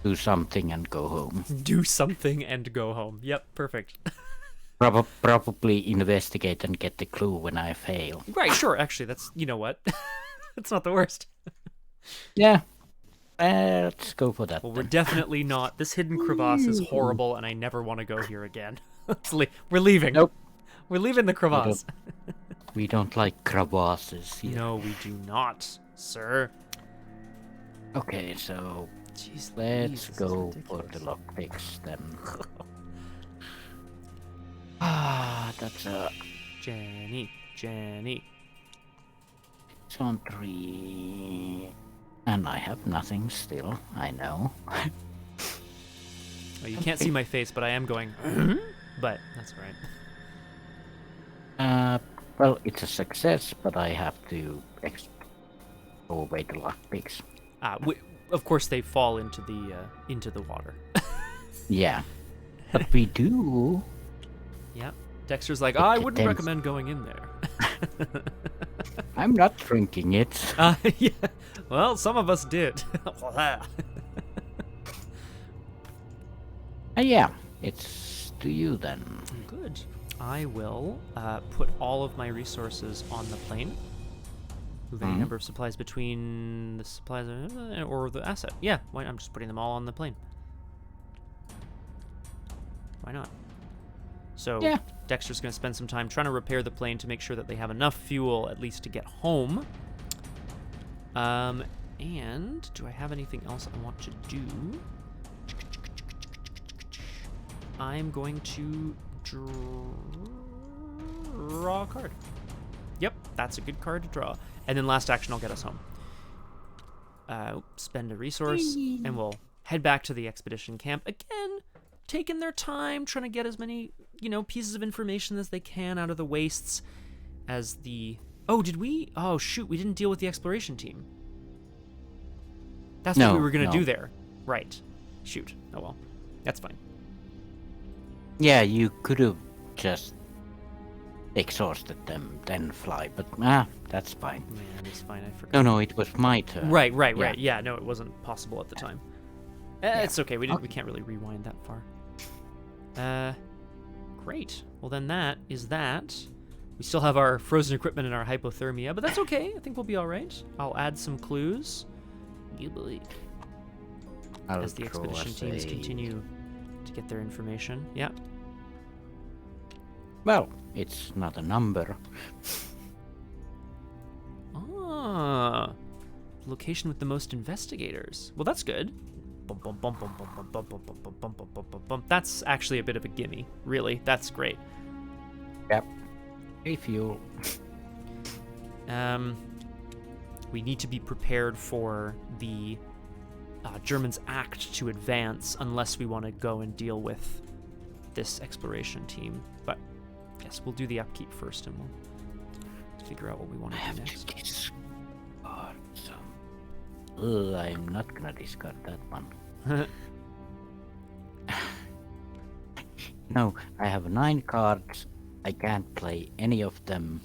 Do something and go home. Do something and go home. Yep, perfect. Probably investigate and get the clue when I fail. Right, sure. Actually, that's... You know what? That's not the worst. Yeah. Let's go for that. Well, we're definitely not... This hidden crevasse is horrible, and I never want to go here again. We're leaving. Nope. We're leaving the crevasse. We don't like crevasses here. No, we do not, sir. Okay, so... Jeez, let's go for the lockpicks then. That's a... Jenny. It's on 3... And I have nothing still, I know. Oh, you can't see my face, but I am going... But that's right. Well, it's a success, but I have to go away the lockpicks. Of course, they fall into the water. Yeah, but we do. Yeah, Dexter's like, I wouldn't recommend going in there. I'm not drinking it. Yeah. Well, some of us did. Yeah, it's to you then. Good. I will put all of my resources on the plane. Move any number of supplies between the supplies or the asset. Yeah, I'm just putting them all on the plane. Why not? So yeah. Dexter's going to spend some time trying to repair the plane to make sure that they have enough fuel at least to get home. And do I have anything else I want to do? I'm going to draw a card. Yep, that's a good card to draw. And then last action, I'll get us home. Spend a resource, and we'll head back to the expedition camp. Again, taking their time, trying to get as many, pieces of information as they can out of the wastes as the... Oh, did we? Oh, shoot, we didn't deal with the exploration team. That's what we were going to do there. Right. Shoot. Oh, well. That's fine. Yeah, you could have just exhausted them, then fly, but that's fine. Man, it's fine. I forgot. No, it was my turn. Right. Yeah, no, it wasn't possible at the time. It's okay. We can't really rewind that far. Great. Well, then that is that. We still have our frozen equipment and our hypothermia, but that's okay. I think we'll be all right. I'll add some clues. You believe. As the expedition teams continue to get their information. Yeah. Well, it's not a number. Ah. Location with the most investigators. Well, that's good. Bum, bum, bum, bum, bum, bum, bum, bum, bum, bum, bum, bum, bum, bum. That's actually a bit of a gimme. Really, that's great. Yep. Refuel. We need to be prepared for the Germans' act to advance unless we want to go and deal with this exploration team. But yes, we'll do the upkeep first, and we'll figure out what we want to do next. I'm not gonna discard that one. No, I have 9 cards. I can't play any of them,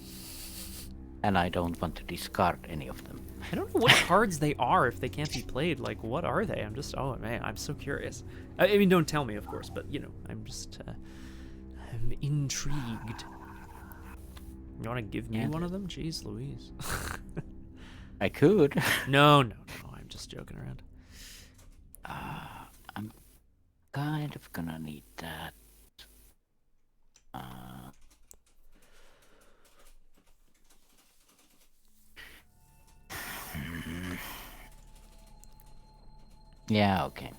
and I don't want to discard any of them. I don't know what cards they are if they can't be played. Like, what are they? Oh man, I'm so curious. I mean, don't tell me, of course, but I'm just, I'm intrigued. You want to give me one of them? Jeez Louise. I could. No, I'm just joking around. I'm kind of gonna need that. Yeah, okay.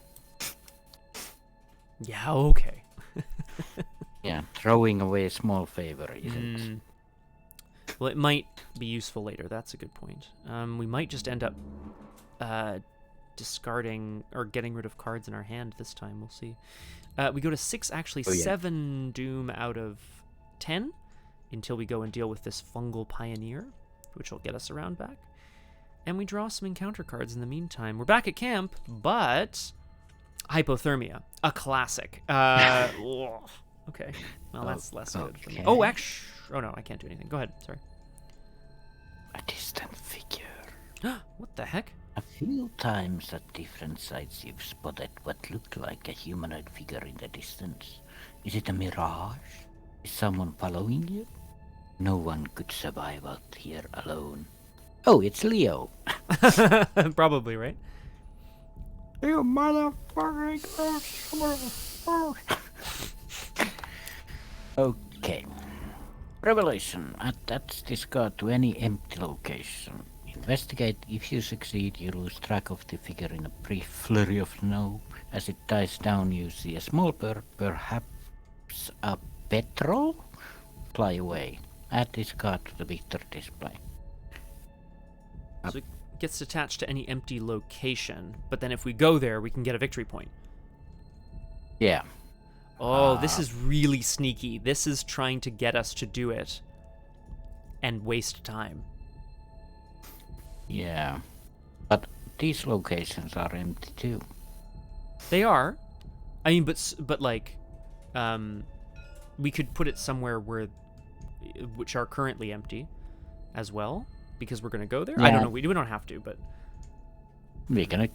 Yeah, okay. Yeah, throwing away a small favor isn't. Well, it might be useful later. That's a good point. We might just end up discarding or getting rid of cards in our hand this time. We'll see. We go to 6, actually 7 Doom out of 10 until we go and deal with this Fungal Pioneer, which will get us around back. And we draw some encounter cards in the meantime. We're back at camp, but Hypothermia, a classic. Okay, well, that's less good for me. Oh, actually, oh no, I can't do anything. Go ahead, sorry. A distant figure. What the heck? A few times at different sites you've spotted what looked like a humanoid figure in the distance. Is it a mirage? Is someone following you? No one could survive out here alone. Oh, it's Leo. Probably, right? You motherfucking... Okay. Revelation. Add that discard to any empty location. Investigate. If you succeed, you lose track of the figure in a brief flurry of snow. As it dies down, you see a small bird, perhaps a petrel, fly away. Add discard to the victor display. So it gets attached to any empty location, but then if we go there, we can get a victory point. Yeah. Oh, this is really sneaky. This is trying to get us to do it and waste time. Yeah. But these locations are empty too. They are. I mean, but like, we could put it somewhere which are currently empty as well. Because we're gonna go there. Yeah. I don't know. We don't have to, but we're gonna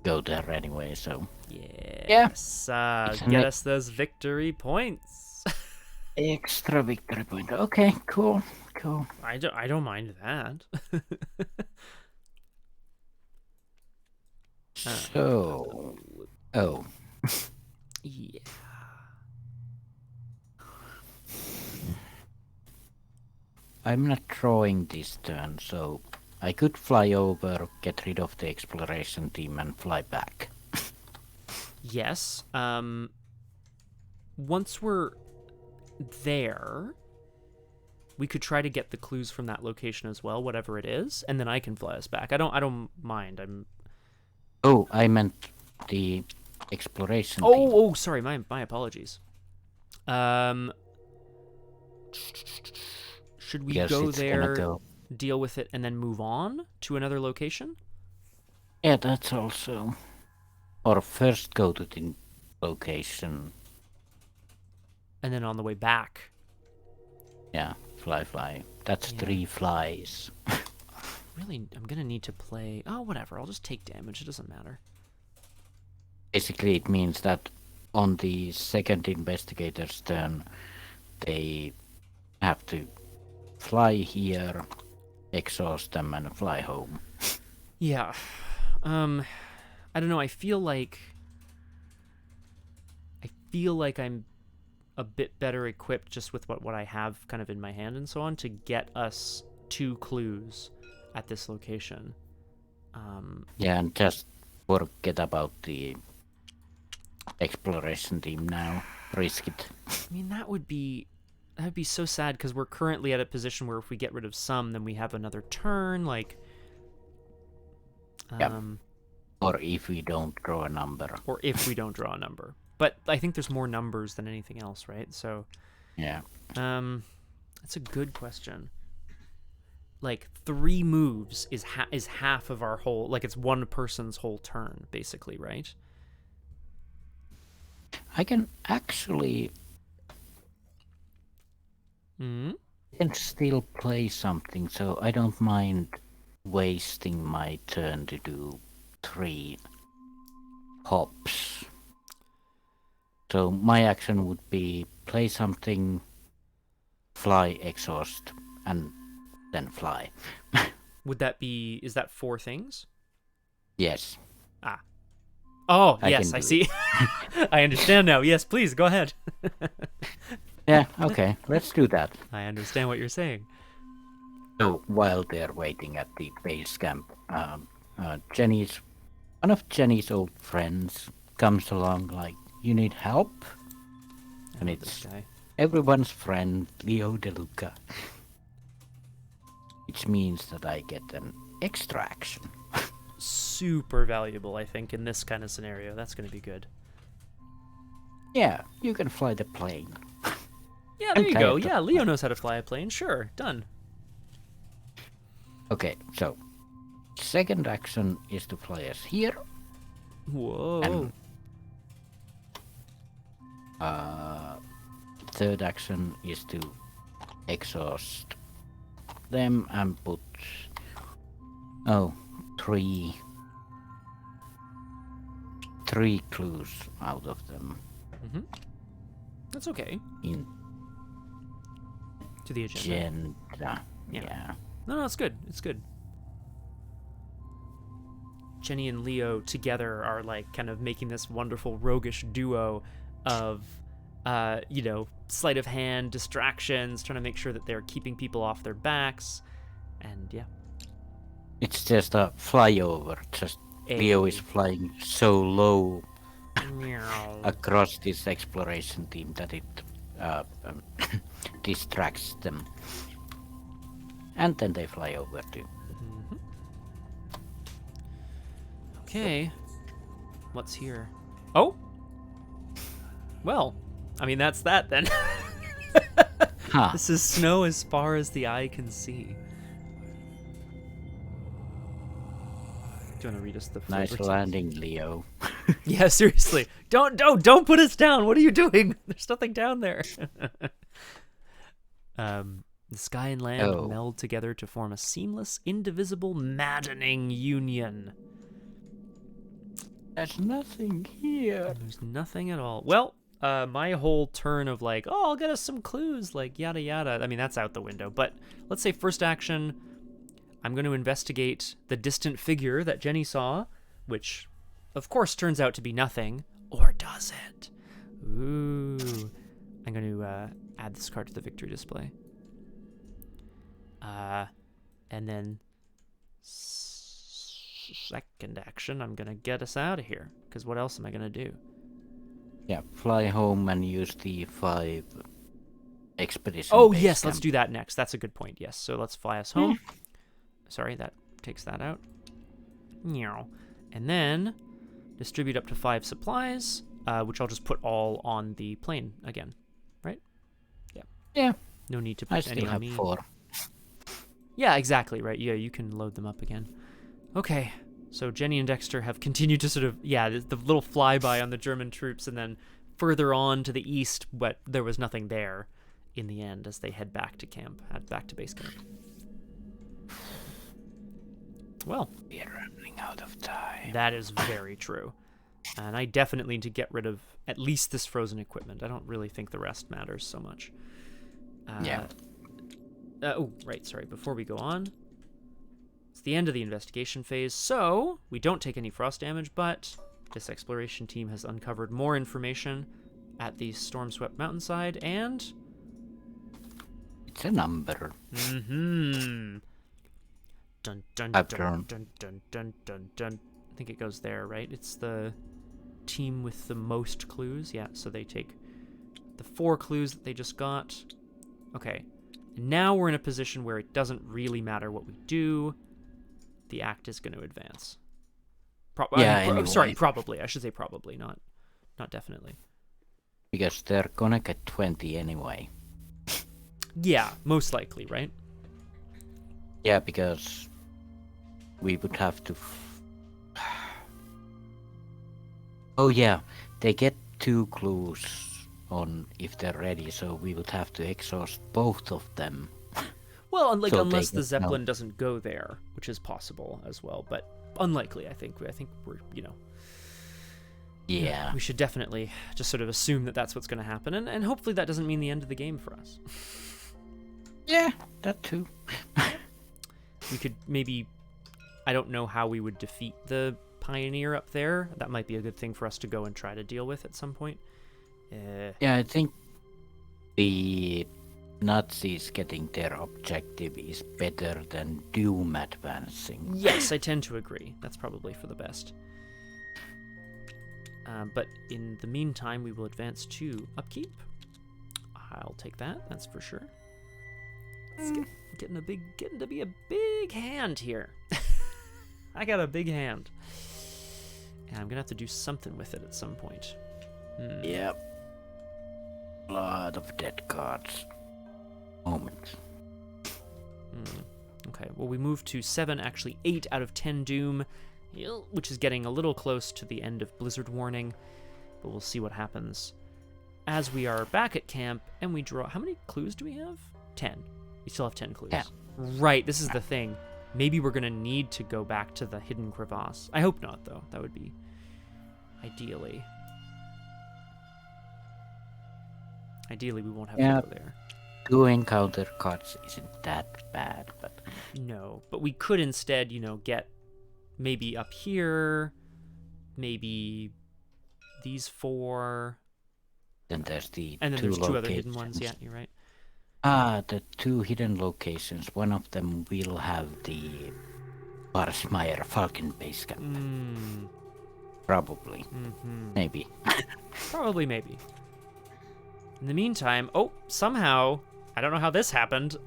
go there anyway. So yes, get us those victory points. Extra victory point. Okay, cool. I don't mind that. Yeah. I'm not drawing this turn, so I could fly over, get rid of the exploration team, and fly back. Yes. Once we're there, we could try to get the clues from that location as well, whatever it is, and then I can fly us back. I don't mind. Oh, I meant the exploration team. Oh, sorry. My apologies. Should we go there, deal with it, and then move on to another location? Yeah, that's also... Or first go to the location. And then on the way back. Yeah, fly. That's 3 flies. Really, I'm going to need to play... Oh, whatever. I'll just take damage. It doesn't matter. Basically, it means that on the second investigator's turn, they have to fly here, exhaust them, and fly home. Yeah. I don't know. I feel like I'm a bit better equipped just with what I have kind of in my hand and so on to get us 2 clues at this location. Yeah, and just forget about the exploration team now. Risk it. I mean, that would be so sad because we're currently at a position where if we get rid of some, then we have another turn. Like, Yeah. Or if we don't draw a number. But I think there's more numbers than anything else, right? So, yeah. That's a good question. Like 3 moves is half of our whole, like it's one person's whole turn, basically, right? I can actually can still play something, so I don't mind wasting my turn to do 3 hops. So my action would be play something, fly, exhaust, and then fly. Is that 4 things? Yes. Oh, yes, I see. I understand now. Yes, please, go ahead. Yeah, okay, let's do that. I understand what you're saying. So while they're waiting at the base camp, one of Jenny's old friends comes along like, you need help? And it's everyone's friend, Leo DeLuca. Which means that I get an extra action. Super valuable, I think, in this kind of scenario. That's going to be good. Yeah, you can fly the plane. Yeah, there you go. Yeah, Leo knows how to fly a plane. Sure, done. Okay, so second action is to fly us here. Whoa. And third action is to exhaust them and put 3 clues out of them. That's okay. In to the agenda. Yeah. No, it's good. It's good. Jenny and Leo together are like kind of making this wonderful roguish duo of sleight of hand, distractions, trying to make sure that they're keeping people off their backs. And yeah. It's just a flyover. Leo is flying so low across this exploration team that it distracts them. And then they fly over too. Okay. What's here? Oh! Well, I mean, that's that then. This is snow as far as the eye can see. Do you want to read us the nice landing, Leo? Yeah, seriously. Don't put us down. What are you doing? There's nothing down there. The sky and land meld together to form a seamless, indivisible, maddening union. There's nothing here. There's nothing at all. Well, my whole turn of like, I'll get us some clues, like yada yada. I mean, that's out the window. But let's say first action, I'm going to investigate the distant figure that Jenny saw, which, of course, turns out to be nothing. Or does it? Ooh. I'm going to add this card to the victory display. And then second action, I'm going to get us out of here. Because what else am I going to do? Yeah, fly home and use the 5 expedition. Oh, yes, let's do that next. That's a good point, yes. So let's fly us home. Sorry, that takes that out. And then distribute up to 5 supplies, which I'll just put all on the plane again, right? Yeah. Yeah. No need to put any on me. I still have 4. Yeah, exactly, right. Yeah, you can load them up again. Okay, so Jenny and Dexter have continued to sort of, the little flyby on the German troops, and then further on to the east, but there was nothing there in the end as they head back to base camp. Well, we are running out of time. That is very true. And I definitely need to get rid of at least this frozen equipment. I don't really think the rest matters so much. Yeah. right, sorry, before we go on, it's the end of the investigation phase, so we don't take any frost damage, but this exploration team has uncovered more information at the storm-swept mountainside, and... It's a number. Mm-hmm. Dun, dun, I've dun, drawn. dun, dun, dun, dun, dun. I think it goes there, right? It's the team with the most clues. Yeah, so they take the 4 clues that they just got. Okay. And now we're in a position where it doesn't really matter what we do. The act is going to advance. Anyway. Sorry, probably. I should say probably, not definitely. Because they're gonna get 20 anyway. Yeah, most likely, right? Yeah, because we would have to... Oh yeah, they get 2 clues on if they're ready, so we would have to exhaust both of them. Well, like, So unless they the get Zeppelin doesn't go there, which is possible as well, but unlikely, I think. I think we're, Yeah. we should definitely just sort of assume that that's what's going to happen, and hopefully that doesn't mean the end of the game for us. Yeah, that too. We could maybe... I don't know how we would defeat the Pioneer up there. That might be a good thing for us to go and try to deal with at some point. Yeah, I think the Nazis getting their objective is better than Doom advancing. Yes, I tend to agree. That's probably for the best. But in the meantime, we will advance to Upkeep. I'll take that, that's for sure. It's getting to be a big hand here. I got a big hand. And I'm gonna have to do something with it at some point. Yep. Lot of dead cards. Moment. Okay, well, we move to 7, actually 8 out of 10 Doom, which is getting a little close to the end of Blizzard Warning, but we'll see what happens as we are back at camp and we draw... How many clues do we have? 10. We still have 10 clues. Yeah. Right, this is the thing. Maybe we're going to need to go back to the hidden crevasse. I hope not, though. That would be ideally. Ideally, we won't have to go there. 2 encounter cards isn't that bad, but... No, but we could instead, get maybe up here, maybe these 4. Then there's the and then 2 there's 2 other hidden locations. ones. Yeah, you're right. The 2 hidden locations. One of them will have the Barsmeyer Falcon base camp. Probably. Maybe. Probably, maybe. In the meantime, somehow, I don't know how this happened.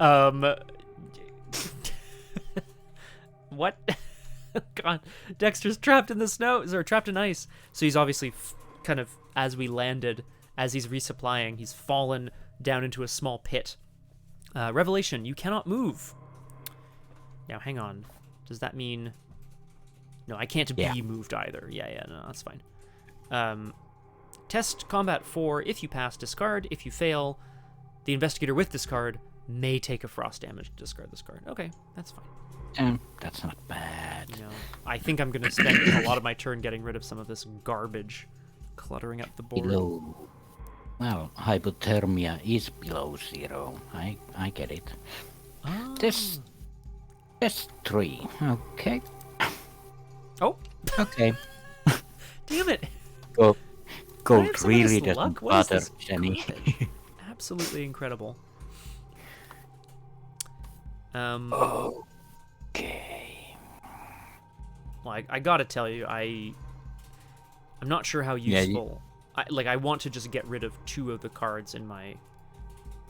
What? God, Dexter's trapped in the snow, or trapped in ice. So he's obviously kind of, as we landed, as he's resupplying, he's fallen down into a small pit. Revelation, you cannot move. Now, hang on. Does that mean... No, I can't be moved either. Yeah, no, that's fine. Test combat 4. If you pass, discard. If you fail, the investigator with discard may take a frost damage to discard this card. Okay, that's fine. That's not bad. No, I think I'm going to spend a lot of my turn getting rid of some of this garbage cluttering up the board. Below. Well, hypothermia is below 0. I get it. Oh. This 3. Okay. Oh. Okay. Damn it. Gold really luck? doesn't What is bother this Jenny. garbage? Absolutely incredible. Okay. Well, I gotta tell you, I'm not sure how useful. I want to just get rid of 2 of the cards in my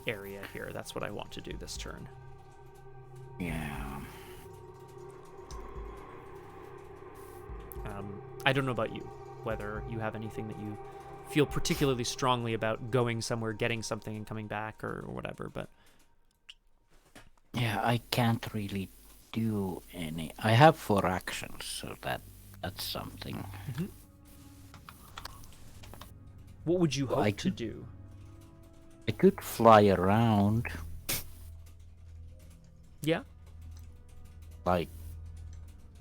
area here. That's what I want to do this turn. Yeah. I don't know about you, whether you have anything that you feel particularly strongly about going somewhere, getting something, and coming back, or whatever, but... Yeah, I can't really do any... I have 4 actions, so that's something. Mm-hmm. What would you hope to do? I could fly around. Yeah? Like,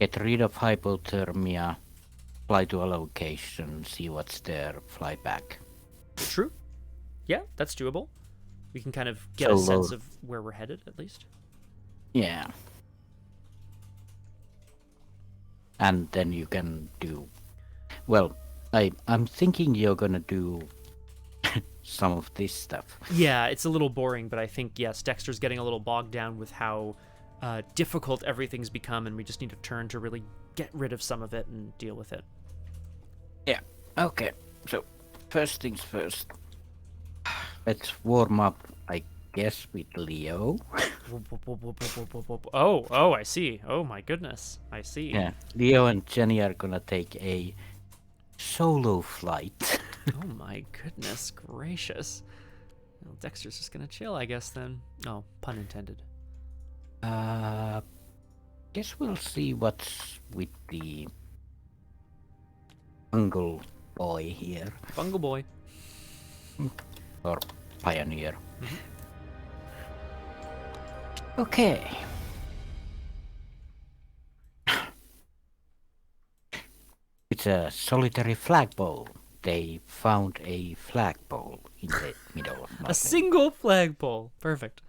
get rid of hypothermia, fly to a location, see what's there, fly back. True. Yeah, that's doable. We can kind of get a Solo. sense of where we're headed, at least. Yeah. And then you can do... Well, I'm thinking you're gonna do some of this stuff. Yeah, it's a little boring, but I think, yes, Dexter's getting a little bogged down with how difficult everything's become, and we just need a turn to really get rid of some of it and deal with it. Yeah. Okay. So, first things first. Let's warm up, I guess, with Leo. Oh, I see. Oh my goodness, I see. Yeah. Leo and Jenny are gonna take a solo flight. Oh my goodness gracious. Well, Dexter's just gonna chill, I guess, then. Oh, pun intended. Guess we'll see what's with the fungal boy here. Fungal boy. Or pioneer. Okay. It's a solitary flagpole. They found a flagpole in the middle of nothing. A single flagpole. Perfect.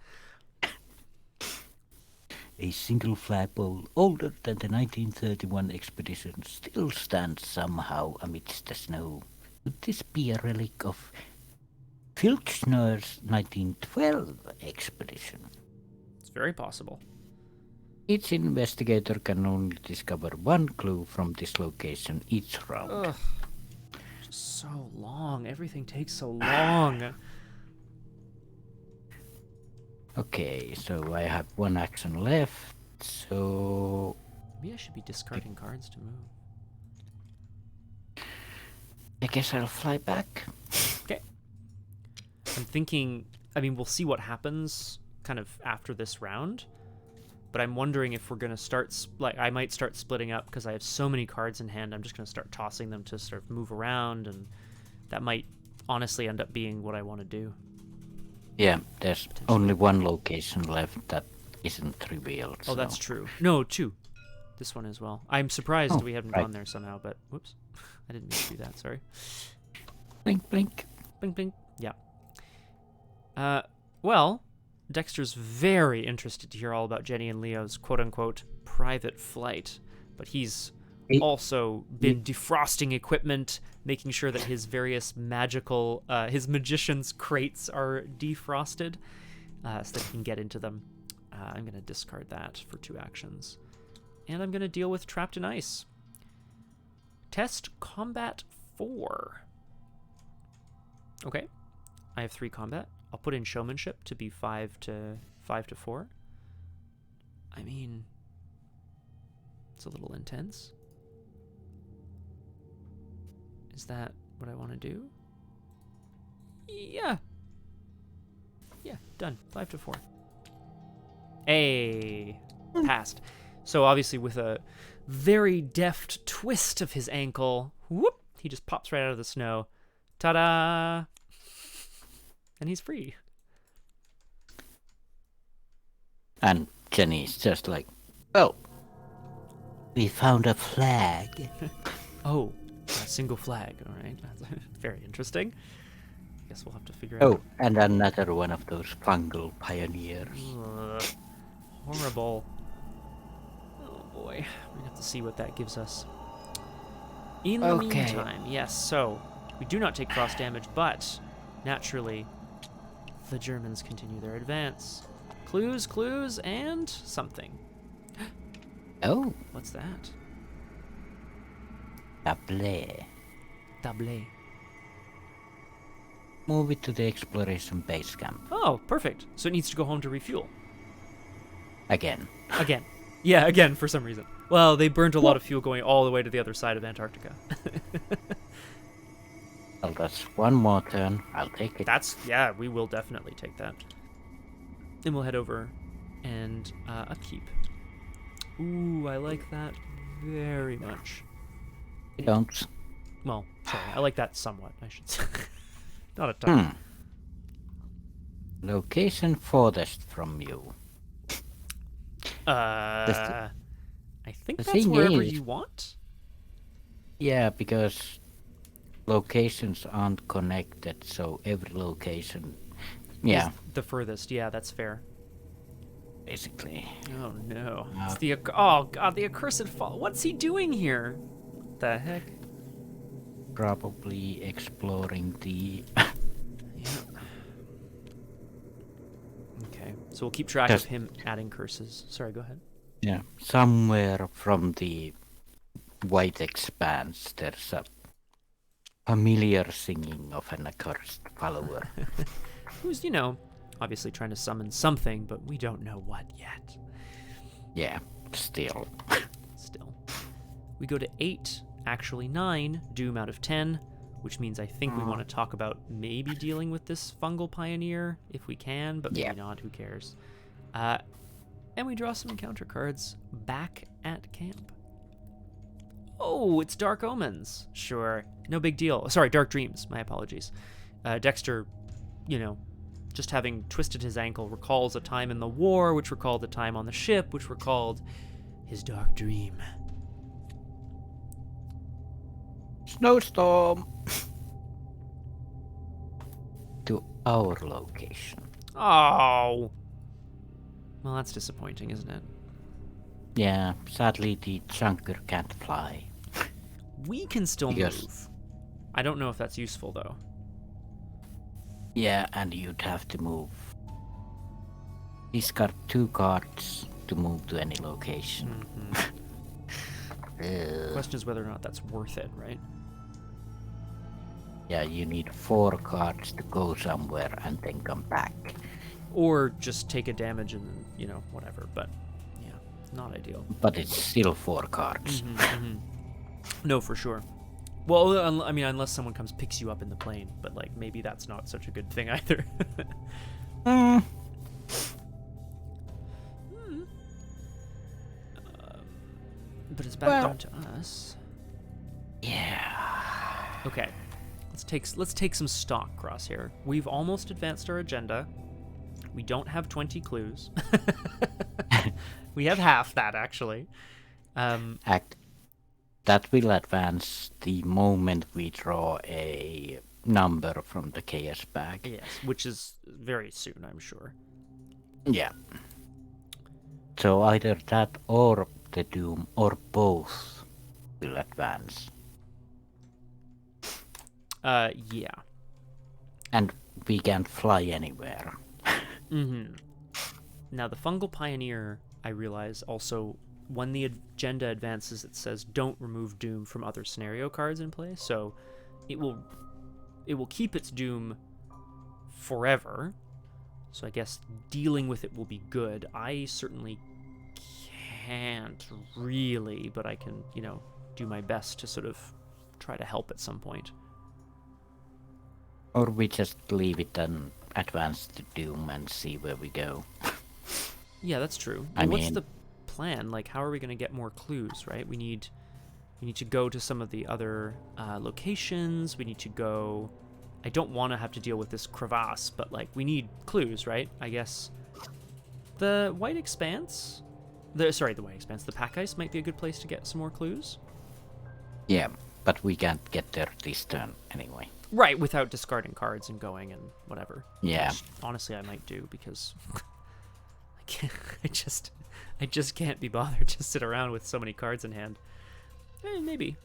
A single flagpole older than the 1931 expedition still stands somehow amidst the snow. Could this be a relic of Filchner's 1912 expedition? It's very possible. Each investigator can only discover one clue from this location each round. Ugh. Just so long. Everything takes so long. Okay, so I have one action left, so Maybe I should be discarding cards to move. I guess I'll fly back. Okay. I'm thinking, I mean, we'll see what happens kind of after this round, but I'm wondering if we're going to start, I might start splitting up because I have so many cards in hand. I'm just going to start tossing them to sort of move around, and that might honestly end up being what I want to do. Yeah, there's only one location left that isn't revealed. Oh, that's true. No, two. This one as well. I'm surprised we haven't right. gone there somehow, but whoops. I didn't mean to do that, sorry. Blink, blink. Blink, blink. Yeah. Well, Dexter's very interested to hear all about Jenny and Leo's quote-unquote private flight, but he's also been defrosting equipment, making sure that his various magical, his magician's crates are defrosted, so that he can get into them. I'm going to discard that for 2 actions. And I'm going to deal with Trapped in Ice. Test Combat 4. Okay. I have 3 combat. I'll put in Showmanship to be 5 to 4. I mean, it's a little intense. Is that what I want to do? Yeah. Yeah, done. 5 to 4. Hey, passed. So obviously with a very deft twist of his ankle, whoop, he just pops right out of the snow. Ta-da! And he's free. And Jenny's just like, well, we found a flag. Oh, a single flag, all right. That's very interesting. I guess we'll have to figure Oh, out. and another one of those fungal pioneers. Ugh, horrible. Oh boy, we're gonna have to see what that gives us. In the meantime, yes, so we do not take frost damage, but naturally the Germans continue their advance. Clues, clues, and something. Oh, What's that? Table. Table. Move it to the exploration base camp. Oh, perfect. So it needs to go home to refuel. Again. Again. Yeah, again, for some reason. Well, they burnt a lot of fuel going all the way to the other side of Antarctica. Well, that's one more turn. I'll take it. Yeah, we will definitely take that. Then we'll head over and upkeep. Ooh, I like that very much. You don't. Well, sorry, I like that somewhat, I should say. Not a ton. Location furthest from you. I think the that's thing wherever is- you want. Yeah, because locations aren't connected, so every location Yeah. Is the furthest. Yeah, that's fair. Basically. Oh no. It's the oh god, the accursed fall. What's he doing here? The heck? Probably exploring the... Yeah. Okay, so we'll keep track of him adding curses. Sorry, go ahead. Yeah, somewhere from the white expanse, there's a familiar singing of an accursed follower. Who's, you know, obviously trying to summon something, but we don't know what yet. Yeah, still. Still. We go to 8, actually 9, Doom out of 10, which means I think we want to talk about maybe dealing with this fungal pioneer, if we can, but maybe not, who cares. And we draw some encounter cards back at camp. Oh, it's Dark Omens. Sure, no big deal. Sorry, Dark Dreams, my apologies. Dexter, you know, just having twisted his ankle, recalls a time in the war, which recalled a time on the ship, which recalled his dark dream. Snowstorm! To our location. Oh! Well, that's disappointing, isn't it? Yeah, sadly the chunker can't fly. We can still move. I don't know if that's useful, though. Yeah, and you'd have to move. He's got 2 cards to move to any location. The question is whether or not that's worth it, right? Yeah, you need 4 cards to go somewhere and then come back. Or just take a damage and, you know, whatever, but yeah, not ideal. But it's still 4 cards. No, for sure. Well, I mean, unless someone comes picks you up in the plane, but like maybe that's not such a good thing either. But it's back down to us. Yeah. Okay, let's take some stock, Crosshair. We've almost advanced our agenda. We don't have 20 clues. We have half that, actually. That will advance the moment we draw a number from the chaos bag. Yes, which is very soon, I'm sure. Yeah. So either that or the Doom or both will advance. Yeah. And we can't fly anywhere. Now, the Fungal Pioneer, I realize, also, when the agenda advances, it says don't remove Doom from other scenario cards in play, so it will keep its Doom forever. So I guess dealing with it will be good. I certainly can't really, but I can, you know, do my best to sort of try to help at some point. Or we just leave it and advance to Doom and see where we go. Yeah, that's true. I what's mean, the plan? Like, how are we going to get more clues, right? We need to go to some of the other locations. We need to go... I don't want to have to deal with this crevasse, but, like, we need clues, right? I guess the White Expanse... the White Expanse. The Pack Ice might be a good place to get some more clues. Yeah, but we can't get there this turn anyway. Right, without discarding cards and going and whatever. Yeah. Which, honestly, I might do, because I just can't be bothered to sit around with so many cards in hand. Maybe.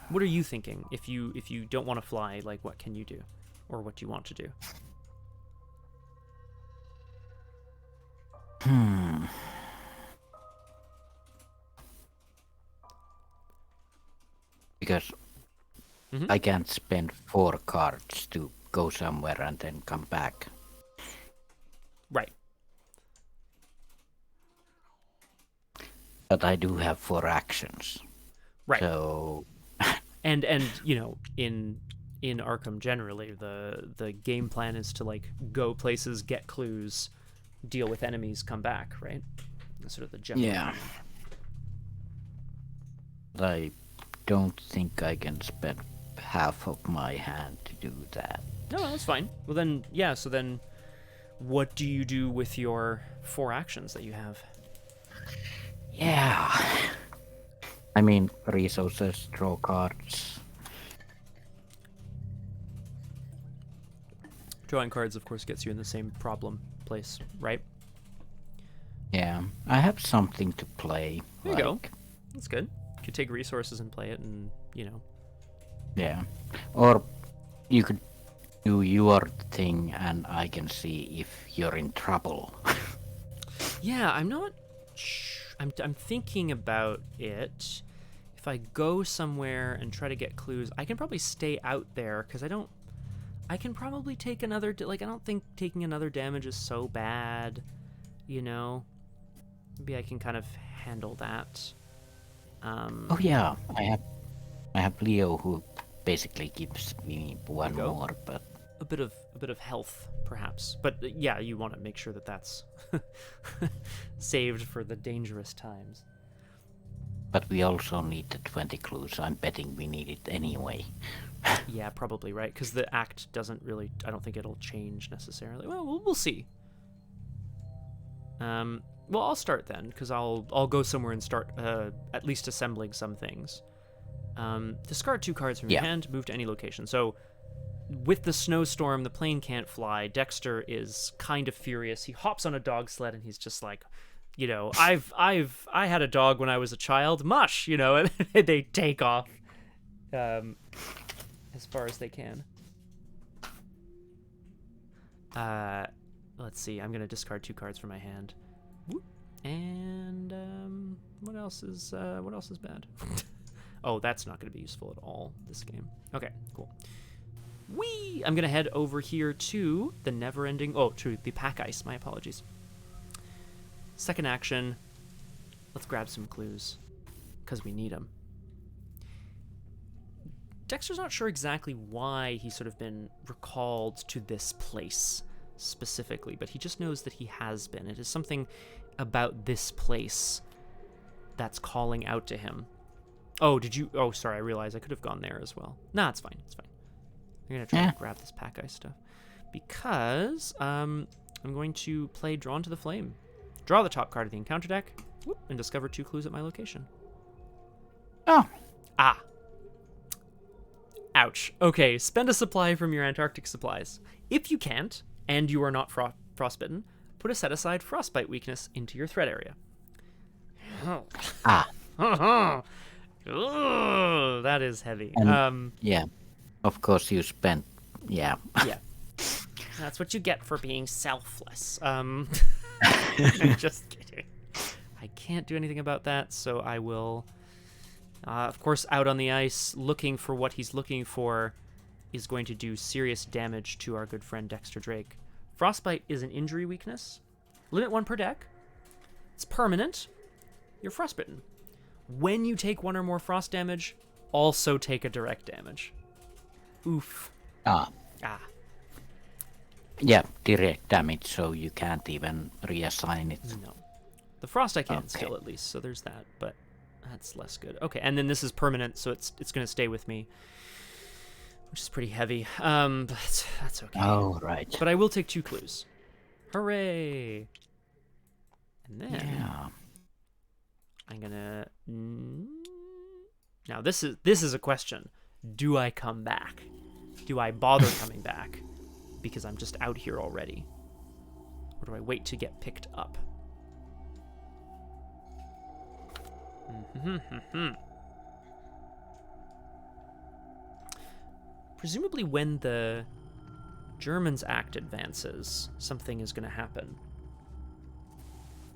What are you thinking? If you don't want to fly, like, what can you do? Or what do you want to do? Because I can't spend 4 cards to go somewhere and then come back. Right. But I do have 4 actions. Right. So and you know, in Arkham generally, the game plan is to, like, go places, get clues, deal with enemies, come back, right? That's sort of the general. Yeah. I don't think I can spend half of my hand to do that. No, that's fine. Well then, yeah, so then what do you do with your 4 actions that you have? Yeah. I mean, resources, draw cards. Drawing cards, of course, gets you in the same problem place, right? Yeah, I have something to play. There you go. That's good. You could take resources and play it, and Yeah, or you could do your thing, and I can see if you're in trouble. Yeah, I'm not. I'm thinking about it. If I go somewhere and try to get clues, I can probably stay out there because I can probably take another. I don't think taking another damage is so bad. Maybe I can kind of handle that. Oh yeah, I have Leo who basically gives me one more, but a bit of health perhaps. But yeah, you want to make sure that that's saved for the dangerous times. But we also need the 20 clues. I'm betting we need it anyway. Yeah, probably, right? Because the act doesn't really. I don't think it'll change necessarily. Well, we'll see. Well, I'll start then, because I'll go somewhere and start at least assembling some things. Discard 2 cards from your hand, move to any location. So, with the snowstorm, the plane can't fly. Dexter is kind of furious. He hops on a dog sled and he's just like, I had a dog when I was a child. Mush, and they take off as far as they can. Let's see. I'm gonna discard 2 cards from my hand. And what else is bad? Oh, that's not going to be useful at all this game. Okay, cool. I'm going to head over here to the to the pack ice. My apologies. Second action. Let's grab some clues because we need them. Dexter's not sure exactly why he's sort of been recalled to this place specifically, but he just knows that he has been. It is something about this place that's calling out to him. Oh, sorry, I realized I could have gone there as well. Nah, it's fine. I'm gonna try to grab this pack ice stuff because I'm going to play Drawn to the Flame. Draw the top card of the encounter deck and discover 2 clues at my location. Ouch. Okay, spend a supply from your Antarctic supplies. If you can't, and you are not frostbitten, put a set-aside frostbite weakness into your threat area. That is heavy. Yeah, of course you spent. Yeah. That's what you get for being selfless. Just kidding. I can't do anything about that, so I will, of course, out on the ice, looking for what he's looking for, is going to do serious damage to our good friend Dexter Drake. Frostbite is an injury weakness. Limit 1 per deck. It's permanent. You're frostbitten. When you take 1 or more frost damage, also take a direct damage. Oof. Yeah, direct damage, so you can't even reassign it. No. The frost I can still at least, so there's that, but that's less good. Okay, and then this is permanent, so it's going to stay with me, which is pretty heavy. But that's okay. Oh, right. But I will take 2 clues. Hooray! And then I'm gonna. Now this is a question. Do I come back? Do I bother coming back? Because I'm just out here already. Or do I wait to get picked up? Presumably when the Germans' act advances, something is going to happen.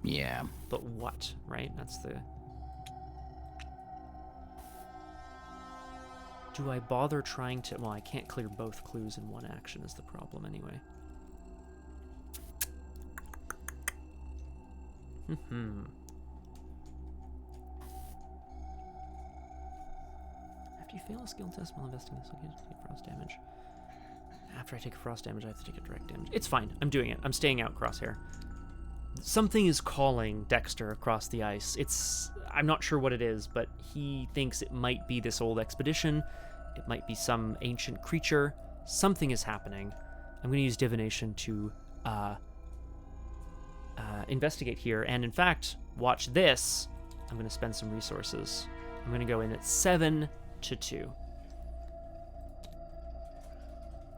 Yeah. But what, right? That's the... Do I bother trying to... Well, I can't clear both clues in one action is the problem anyway. After you fail a skill test while investing this, okay, just take frost damage. After I take a frost damage, I have to take a direct damage. It's fine. I'm doing it. I'm staying out, Crosshair. Something is calling Dexter across the ice. I'm not sure what it is, but he thinks it might be this old expedition. It might be some ancient creature. Something is happening. I'm going to use divination to investigate here. And in fact, watch this. I'm going to spend some resources. I'm going to go in at 7 to 2.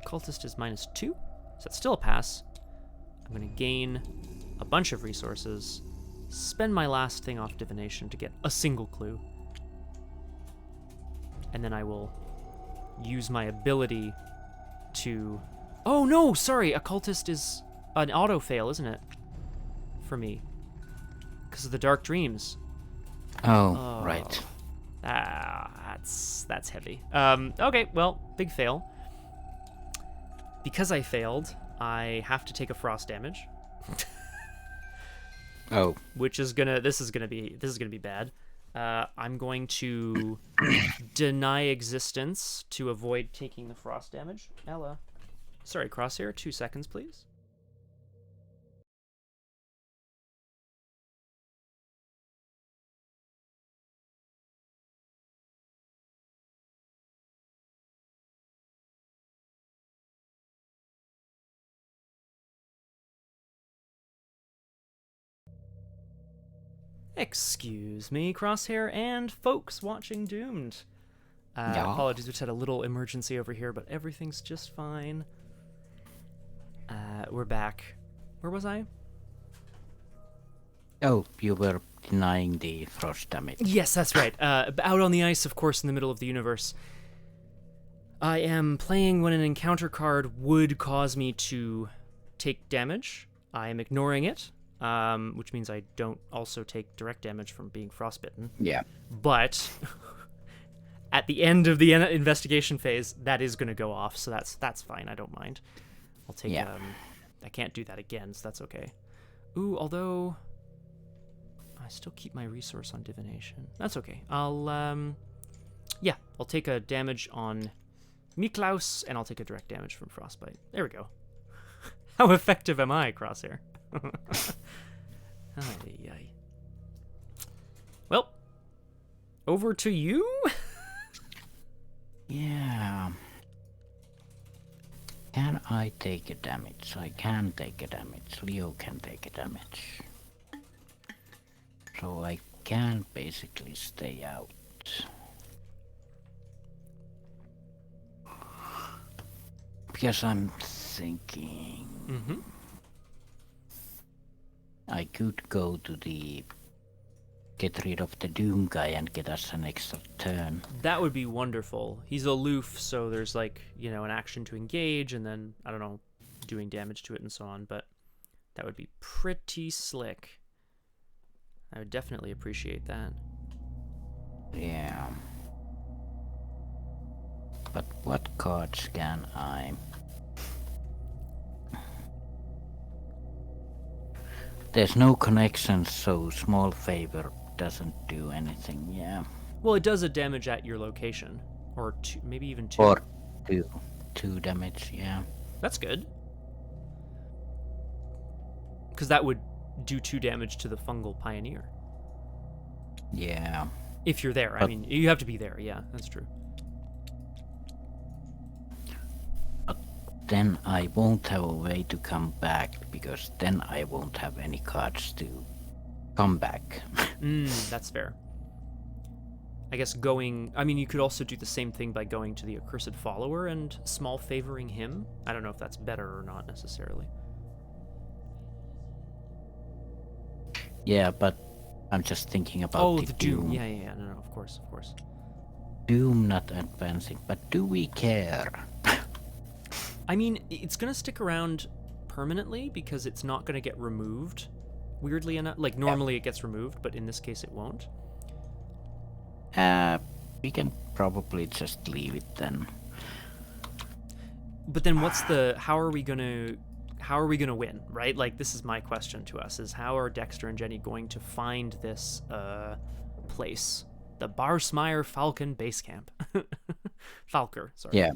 Cultist is -2. So that's still a pass. I'm going to gain a bunch of resources, spend my last thing off divination to get a single clue, and then I will use my ability to... Oh no, sorry, occultist is an auto fail, isn't it? For me. Because of the dark dreams. Oh, right. That's heavy. Okay, well, big fail. Because I failed, I have to take a frost damage. Oh. Which is this is gonna be bad. I'm going to deny existence to avoid taking the frost damage. Ella. Sorry, Crosshair, 2 seconds, please. Excuse me, Crosshair, and folks watching Doomed. Yeah. Apologies, we just had a little emergency over here, but everything's just fine. We're back. Where was I? Oh, you were denying the frost damage. Yes, that's right. Out on the ice, of course, in the middle of the universe. I am playing when an encounter card would cause me to take damage. I am ignoring it. Which means I don't also take direct damage from being frostbitten. Yeah. But at the end of the investigation phase, that is going to go off, so that's fine. I don't mind. I'll take. Yeah. I can't do that again, so that's okay. Ooh, although I still keep my resource on divination. That's okay. I'll take a damage on Miklaus, and I'll take a direct damage from frostbite. There we go. How effective am I, Crosshair? Ay. Well, over to you. Yeah. Can I take a damage? I can take a damage. Leo can take a damage. So I can basically stay out. Because I'm thinking... Mm-hmm. I could go to get rid of the Doom guy and get us an extra turn. That would be wonderful. He's aloof, so there's like, an action to engage and then, I don't know, doing damage to it and so on, but that would be pretty slick. I would definitely appreciate that. Yeah. But what cards can I... There's no connection, so small favor doesn't do anything, yeah. Well, it does a damage at your location. Or two, maybe even 2. Or 2 damage, yeah. That's good. Because that would do 2 damage to the fungal pioneer. Yeah. If you're there. I mean, you have to be there, yeah, that's true. Then I won't have a way to come back, because then I won't have any cards to come back. That's fair. I guess you could also do the same thing by going to the Accursed Follower and small favoring him. I don't know if that's better or not necessarily. Yeah, but I'm just thinking about the Doom. Yeah, no, of course. Doom not advancing, but do we care? I mean, it's going to stick around permanently because it's not going to get removed, weirdly enough. Like, normally it gets removed, but in this case it won't. We can probably just leave it then. But then how are we going to win, right? Like, this is my question to us, is how are Dexter and Jenny going to find this place? The Barsmeyer Falcon Base Camp. Falker, sorry. Yeah.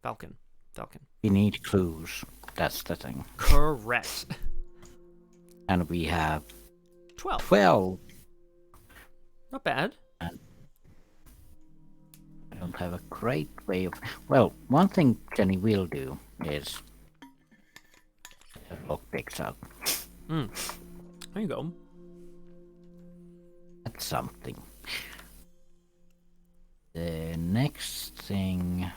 Falcon. We need clues. That's the thing. Correct. And we have 12. Not bad. And I don't have a great way of... Well, one thing Jenny will do is... lock picks out. There you go. That's something. The next thing...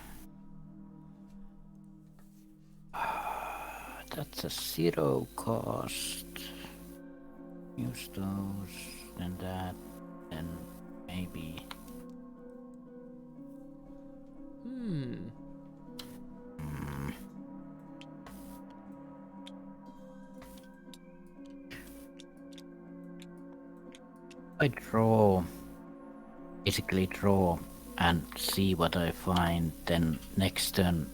that's a 0 cost. Use those, and that, and maybe. I basically draw and see what I find, then next turn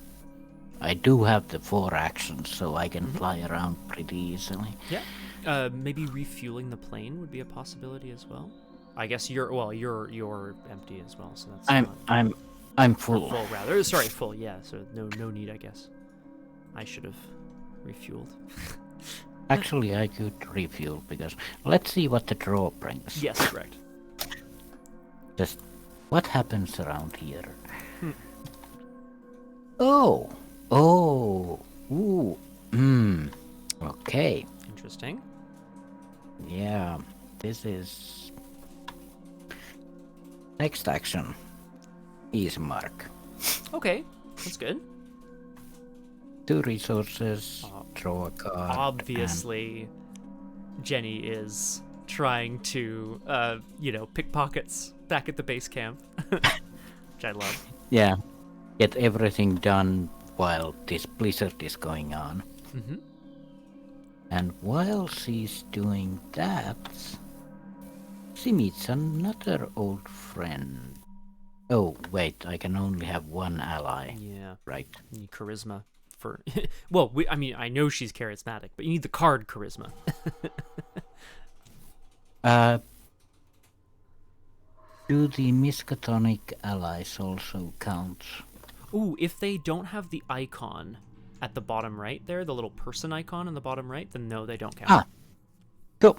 I do have the 4 actions, so I can fly around pretty easily. Yeah. Maybe refueling the plane would be a possibility as well. I guess you're empty as well, so that's I'm full. Or full rather. Sorry, full. Yeah. So no need, I guess. I should have refueled. Actually, I could refuel because let's see what the draw brings. Yes, correct. Just what happens around here? Oh, ooh, okay. Interesting. Yeah, this is next action. Easy mark. Okay, that's good. 2 resources, draw a card. Obviously, Jenny is trying to, pick pockets back at the base camp, which I love. Yeah, get everything done while this blizzard is going on. Mm-hmm. And while she's doing that, she meets another old friend. Oh, wait, I can only have 1 ally. Yeah. Right. You need charisma for... well, I know she's charismatic, but you need the card charisma. Do the Miskatonic allies also count? Ooh, if they don't have the icon at the bottom right there, the little person icon in the bottom right, then no, they don't count. Ah, cool.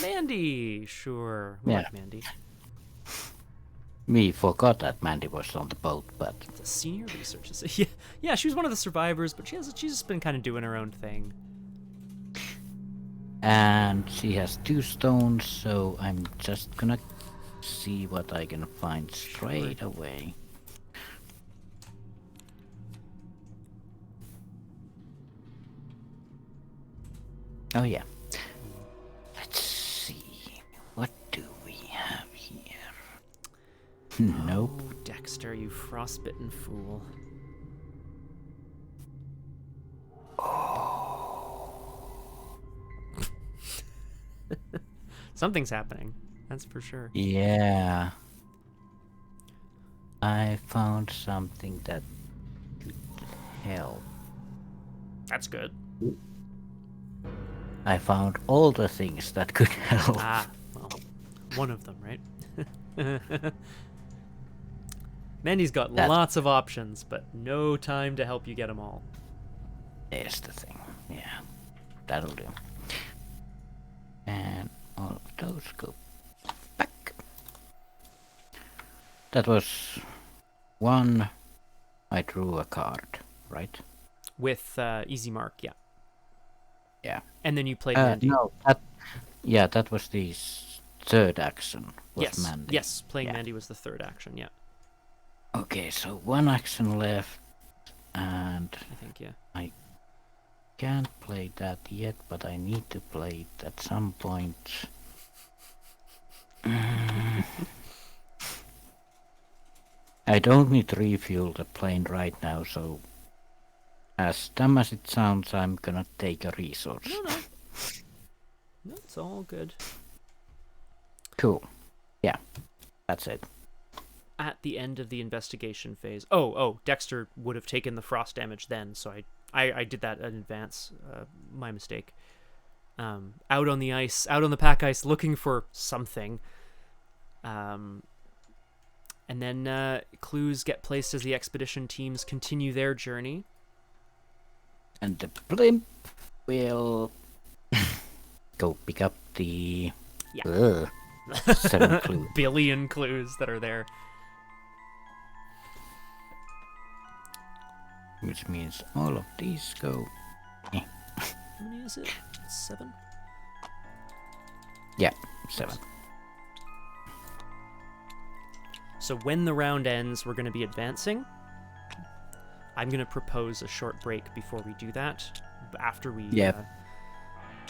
Mandy! Sure. We like Mandy. We forgot that Mandy was on the boat, but... The senior researcher. Yeah, she was one of the survivors, but she's just been kind of doing her own thing. And she has 2 stones, so I'm just gonna see what I can find straight away. Oh yeah. Let's see. What do we have here? Nope. Oh, Dexter, you frostbitten fool. Something's happening. That's for sure. Yeah. I found something that could help. That's good. I found all the things that could help. Well, one of them, right? Mandy's got lots of options, but no time to help you get them all. There's the thing. Yeah, that'll do. And all of those go back. That was 1. I drew a card, right? With easy mark, yeah. Yeah. And then you played Mandy. No, that was the 3rd action. Was Mandy. Yes, playing Mandy was the 3rd action, yeah. Okay, so 1 action left, and I think, yeah. I can't play that yet, but I need to play it at some point. I don't need to refuel the plane right now, so as dumb as it sounds, I'm gonna take a resource. No, it's all good. Cool. Yeah, that's it. At the end of the investigation phase... Oh, Dexter would have taken the frost damage then, so I did that in advance. My mistake. Out on the ice, out on the pack ice, looking for something. And then clues get placed as the expedition teams continue their journey. And the blimp will go pick up the 7 clues. Billion clues that are there. Which means all of these go. How many is it? 7? Yeah, 7. So when the round ends, we're going to be advancing. I'm going to propose a short break before we do that. after we... Yep. In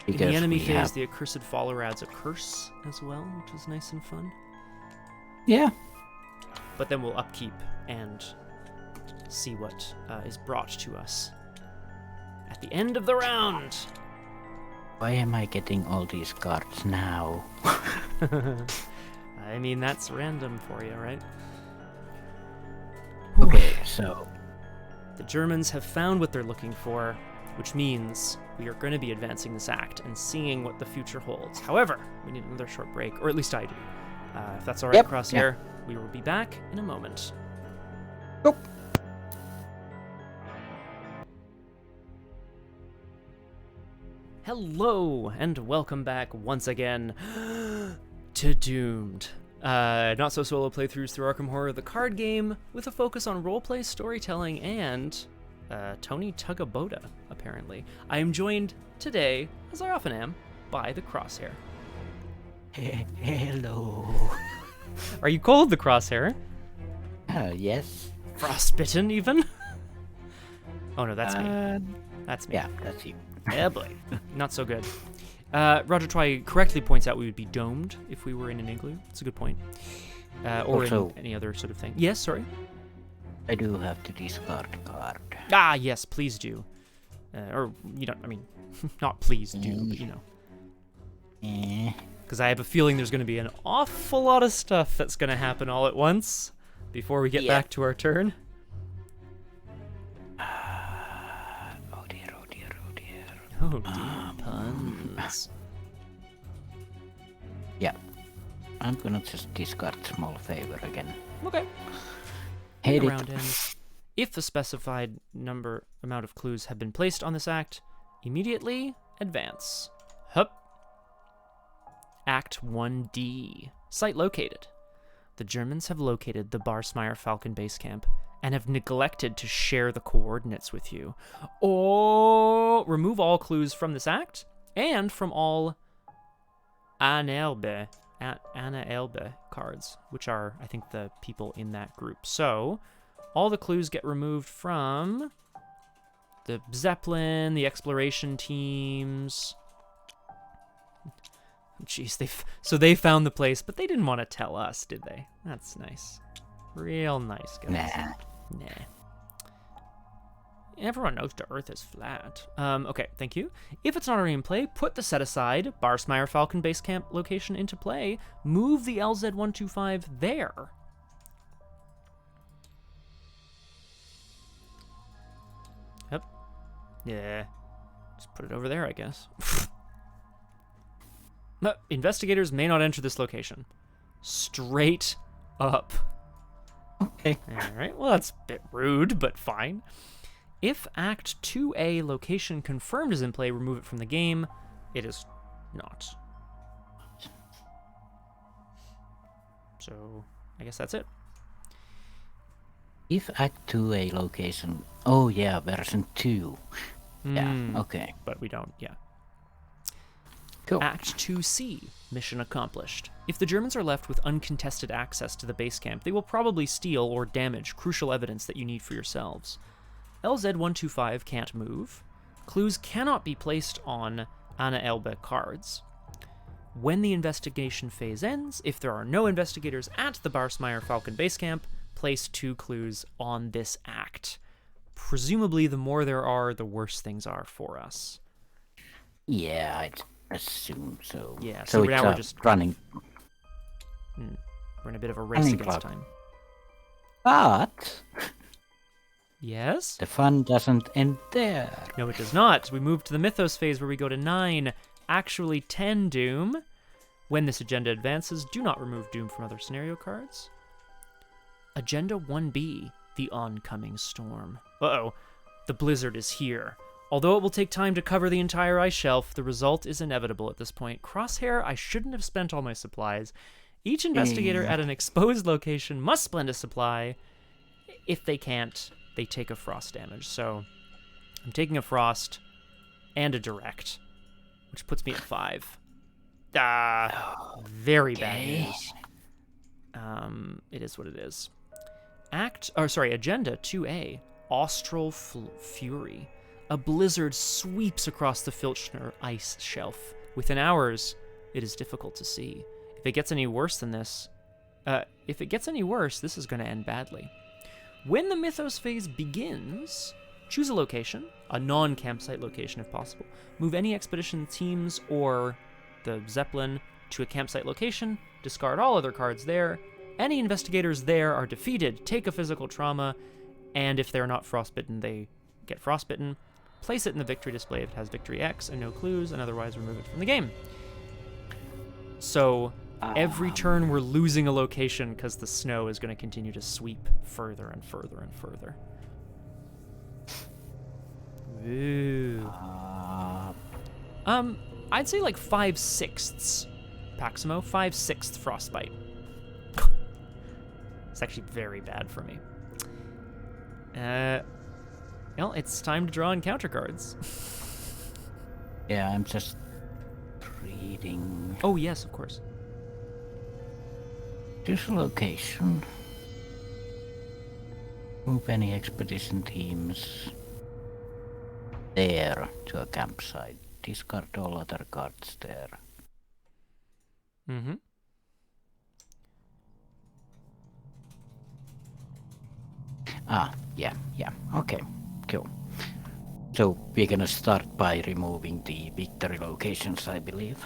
the Because enemy we phase, have- the Accursed Follower adds a curse as well, which is nice and fun. Yeah. But then we'll upkeep and see what is brought to us at the end of the round. Why am I getting all these cards now? I mean, that's random for you, right? Okay, so The Germans have found what they're looking for, which means we are going to be advancing this act and seeing what the future holds. However, we need another short break, or at least I do. If that's all right, Yep, Crosshair, we will be back in a moment. Nope. Hello, and welcome back once again to Doomed. Not so solo playthroughs through Arkham Horror, the card game, with a focus on roleplay, storytelling, and Tony Tugaboda, apparently. I am joined today, as I often am, by the Crosshair. hello. Are you cold, the Crosshair? Yes. Frostbitten, even? Oh no, that's me. That's me. Yeah, that's you. Yeah, boy. Not so good. Roger Twy correctly points out we would be domed if we were in an igloo. It's a good point. Or Also- in any other sort of thing. Yes, sorry. I do have to discard a card. Ah, yes, please do. Or, you don't, I mean, not please do, but you know. Eh. Because I have a feeling there's going to be an awful lot of stuff that's going to happen all at once before we get Yeah. back to our turn. Oh dear, oh dear, oh dear. Oh, dear puns. Yeah. I'm gonna just discard small favor again. Okay. Hate The it. round ends. If the specified amount of clues have been placed on this act, immediately advance. Hup. Act 1D. Site located. The Germans have located the Barsmeyer Falcon base camp and have neglected to share the coordinates with you. Or remove all clues from this act and from all Anna Elbe cards, which are, I think, the people in that group. So, all the clues get removed from the Zeppelin, the exploration teams. Jeez, they found the place, but they didn't want to tell us, did they? That's nice. Real nice, guys. Nah. Everyone knows the Earth is flat. Okay, thank you. If it's not already in play, put the set-aside Barsmeyer Falcon base camp location into play. Move the LZ-125 there. Yep. Yeah. Just put it over there, I guess. No, investigators may not enter this location. Straight up. Okay. Alright, well that's a bit rude, but fine. If Act 2A location confirmed is in play, remove it from the game. It is not. So, I guess that's it. If Act 2A location... Oh yeah, version 2. Yeah, Hmm, okay. But we don't, yeah. Cool. Act 2C, mission accomplished. If the Germans are left with uncontested access to the base camp, they will probably steal or damage crucial evidence that you need for yourselves. LZ-125 can't move. Clues cannot be placed on Anna Elbe cards. When the investigation phase ends, if there are no investigators at the Barsmeyer Falcon base camp, place 2 clues on this act. Presumably, the more there are, the worse things are for us. Yeah, I'd assume so. Yeah, so now it's we're just running. We're in a bit of a race Running against clock. time. But Yes? the fun doesn't end there. No, it does not. We move to the Mythos phase where we go to 9, actually 10 Doom. When this agenda advances, do not remove Doom from other scenario cards. Agenda 1B, the oncoming storm. Uh-oh, the blizzard is here. Although it will take time to cover the entire ice shelf, the result is inevitable at this point. Crosshair, I shouldn't have spent all my supplies. Each investigator at an exposed location must spend a supply. If they can't, they take a frost damage. So I'm taking a frost and a direct, which puts me at 5. Very bad news. It is what it is. Agenda 2A, Austral Fury. a blizzard sweeps across the Filchner Ice Shelf. Within hours, it is difficult to see. If it gets any worse, this is going to end badly. When the Mythos Phase begins, choose a location, a non-campsite location if possible. Move any expedition teams or the Zeppelin to a campsite location, discard all other cards there. Any investigators there are defeated, take a physical trauma, and if they're not frostbitten, they get frostbitten. Place it in the victory display if it has victory X and no clues, and otherwise remove it from the game. So every turn we're losing a location because the snow is going to continue to sweep further and further and further. Ooh. I'd say like 5/6 Paximo, 5/6 Frostbite. It's actually very bad for me. Well, it's time to draw encounter cards. Yeah, I'm just reading. Oh, yes, of course. Choose a location. Move any expedition teams there to a campsite. Discard all other cards there. Mm-hmm. Yeah. Okay, cool. So we're gonna start by removing the victory locations, I believe.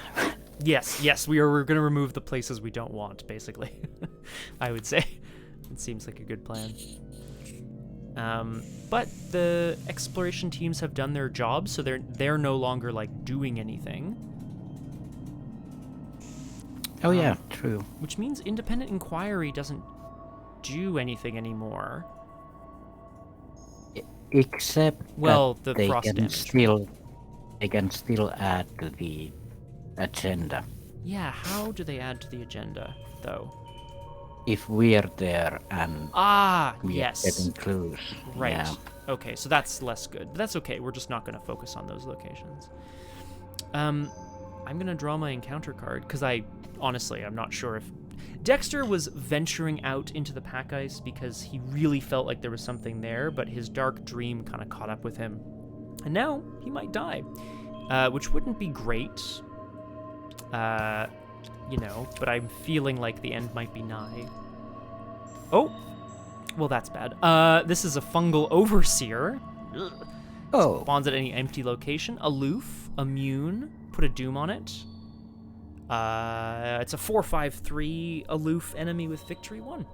Yes, we're going to remove the places we don't want, basically. I would say. It seems like a good plan. But the exploration teams have done their job, so they're no longer like doing anything. Oh yeah, true. Which means independent inquiry doesn't do anything anymore. Except the they frost can damage. they can still add to the agenda. Yeah, how do they add to the agenda, though? If we're there and we are getting clues. Right. Yeah. Okay, so that's less good. But that's okay. We're just not going to focus on those locations. I'm going to draw my encounter card because I'm not sure if Dexter was venturing out into the pack ice because he really felt like there was something there, but his dark dream kind of caught up with him. And now he might die, which wouldn't be great, but I'm feeling like the end might be nigh. Oh, well, that's bad. This is a fungal overseer. Ugh. Oh. Spawns at any empty location. Aloof, immune, put a doom on it. It's a 4/5/3 aloof enemy with victory 1.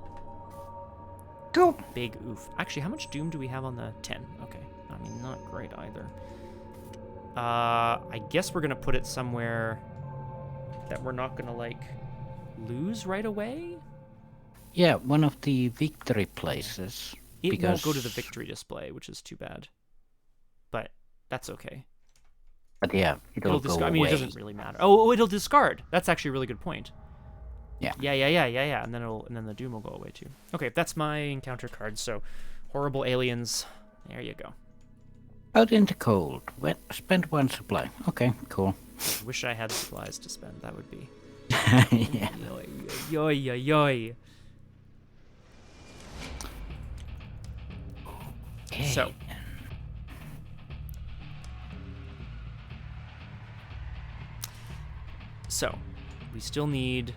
Cool. Big oof. Actually, how much doom do we have on the 10? Okay. I mean, not great either. I guess we're going to put it somewhere that we're not going to, lose right away? Yeah, one of the victory places. It won't go to the victory display, which is too bad. But that's okay. But yeah, it'll go away. I mean, it doesn't really matter. Oh, it'll discard. That's actually a really good point. Yeah. Yeah. And then the doom will go away too. Okay, that's my encounter card. So, horrible aliens. There you go. Out in the cold. Spend 1 supply. Okay, cool. I wish I had supplies to spend. That would be. Yeah. Yoy. Okay. So, we still need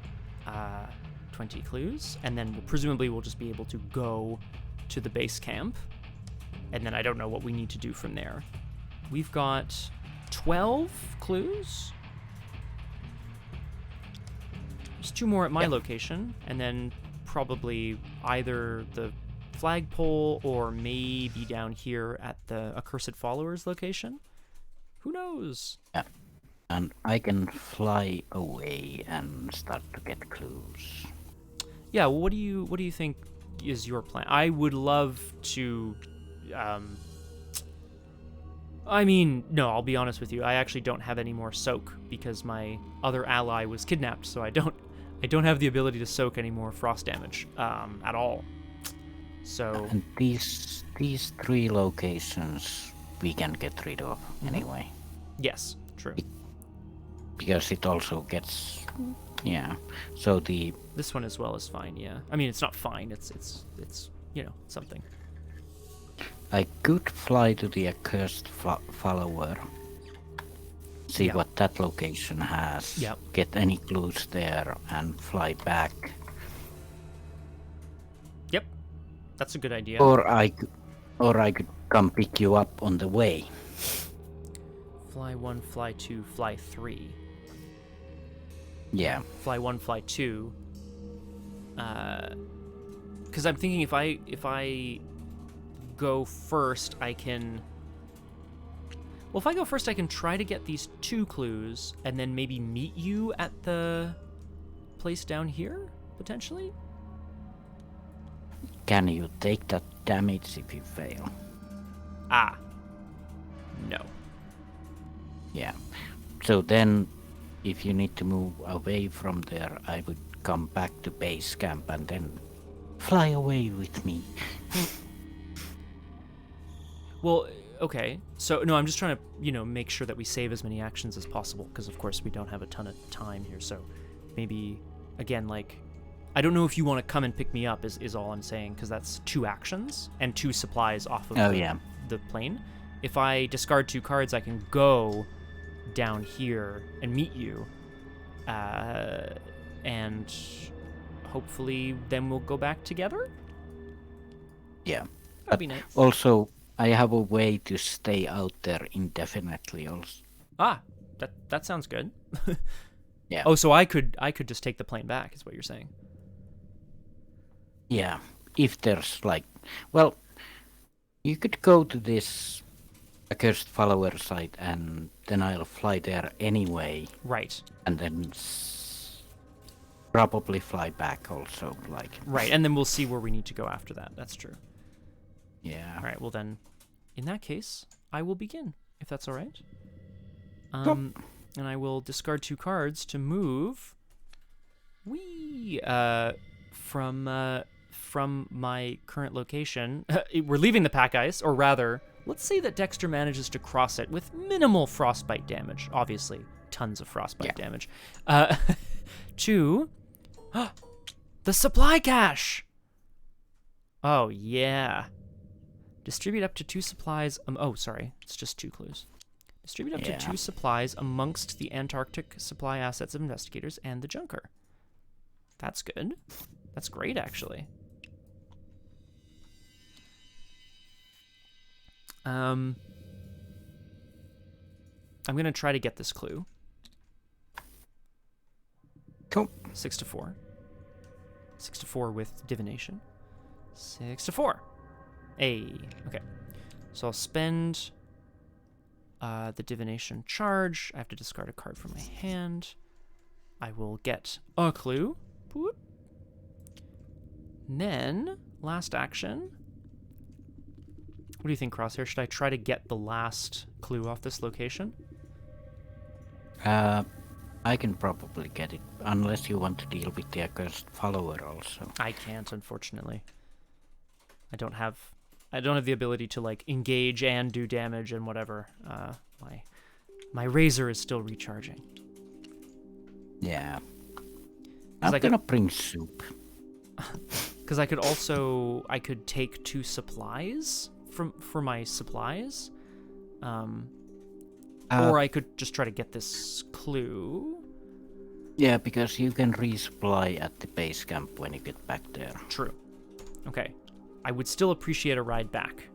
20 clues, and then presumably we'll just be able to go to the base camp, and then I don't know what we need to do from there. We've got 12 clues. There's 2 more at my location, and then probably either the flagpole or maybe down here at the Accursed Followers location. Who knows? Yeah. And I can fly away and start to get clues. Yeah, well, what do you think is your plan? I would love to no, I'll be honest with you. I actually don't have any more soak because my other ally was kidnapped, so I don't have the ability to soak any more frost damage at all. So and these 3 locations we can get rid of anyway. Yes, true. Because it also gets so this one as well is fine, yeah. I mean, it's not fine, it's something. I could fly to the accursed follower. See Yeah. what that location has. Yep. Get any clues there and fly back. Yep. That's a good idea. Or I could come pick you up on the way. Fly 1, fly 2, fly 3. Yeah. Fly 1, fly 2. Because I'm thinking if I go first, I can... Well, if I go first, I can try to get these 2 clues, and then maybe meet you at the place down here, potentially? Can you take that damage if you fail? Ah. No. Yeah. So then, if you need to move away from there, I would come back to base camp and then fly away with me. Well, okay. So, no, I'm just trying to, make sure that we save as many actions as possible, because, of course, we don't have a ton of time here. So, maybe, again, I don't know if you want to come and pick me up, is all I'm saying, because that's 2 actions and 2 supplies off of the plane. If I discard 2 cards, I can go down here and meet you, and hopefully then we'll go back together? Yeah. That'd be nice. Also, I have a way to stay out there indefinitely also. Ah, that sounds good. Yeah. Oh, so I could just take the plane back, is what you're saying. Yeah. If there's well, you could go to this accursed follower site and then I'll fly there anyway. Right. And then probably fly back also. Right, and then we'll see where we need to go after that. That's true. Yeah. All right, well then, in that case, I will begin, if that's all right. Yep. And I will discard 2 cards to move from my current location. We're leaving the pack ice, or rather, let's say that Dexter manages to cross it with minimal frostbite damage. Obviously, tons of frostbite damage. To the supply cache. Oh, yeah. Distribute up to 2 supplies. Oh, sorry. It's just 2 clues. Distribute up to 2 supplies amongst the Antarctic supply assets of investigators and the Junker. That's good. That's great, actually. I'm going to try to get this clue. Cool. 6 to 4. 6 to 4 with divination. 6 to 4. Hey, okay. So I'll spend the divination charge. I have to discard a card from my hand. I will get a clue. Boop. Then, last action. What do you think, Crosshair? Should I try to get the last clue off this location? I can probably get it, unless you want to deal with the accursed follower also. I can't, unfortunately. I don't have the ability to engage and do damage and whatever. My razor is still recharging. Yeah. I'm gonna bring soup. Because I could take 2 supplies for my supplies. Or I could just try to get this clue. Yeah, because you can resupply at the base camp when you get back there. True. Okay. I would still appreciate a ride back.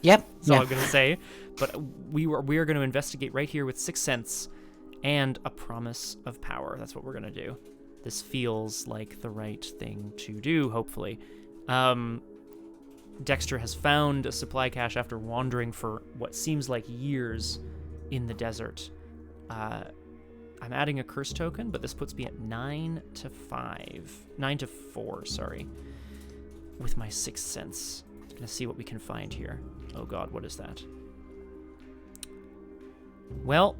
Yep. That's all I'm going to say. But we are going to investigate right here with 6 cents and a promise of power. That's what we're going to do. This feels like the right thing to do, hopefully. Dexter has found a supply cache after wandering for what seems like years in the desert. I'm adding a curse token, but this puts me at 9 to 4, sorry, with my 6 cents. Gonna see what we can find here. Oh god, what is that? Well,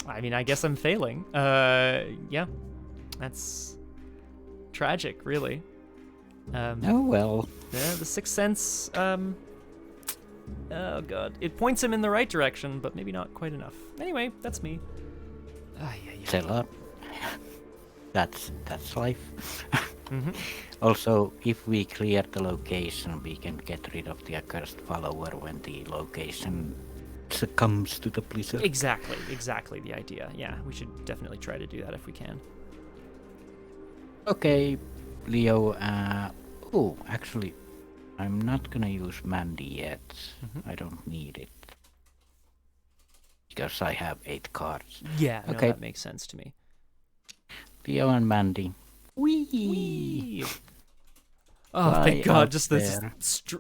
I mean, I guess I'm failing. Yeah, that's tragic, really. Oh well. Yeah, the 6 cents, oh god. It points him in the right direction, but maybe not quite enough. Anyway, that's me. Sell up. That's life. Mhm. Also, if we clear the location, we can get rid of the accursed follower when the location succumbs to the blizzard. Exactly the idea. Yeah, we should definitely try to do that if we can. Okay, Leo. Oh, actually, I'm not gonna use Mandy yet. I don't need it. Because I have 8 cards. Yeah, no, Okay. that makes sense to me. Leo and Mandy. Whee! Oh, Fly thank God, out just this there.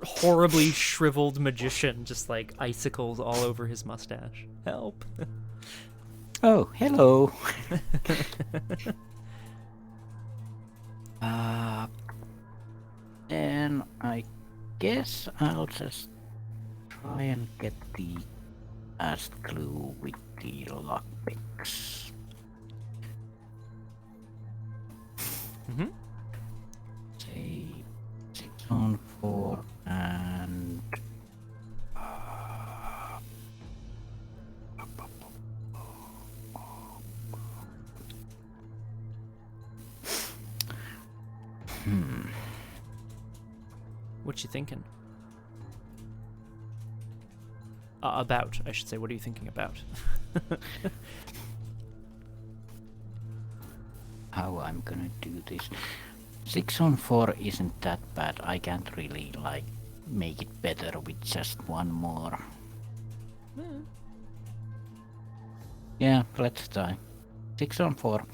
horribly shriveled magician, just like icicles all over his mustache. Help. Oh, hello. Then I guess I'll just try and get the last clue with the lockpicks. Mm-hmm. Say 6 on 4 and What you thinking? About, I should say. What are you thinking about? how I'm gonna do this. 6 on 4 isn't that bad. I can't really like make it better with just one more. Yeah, let's try. 6 on 4.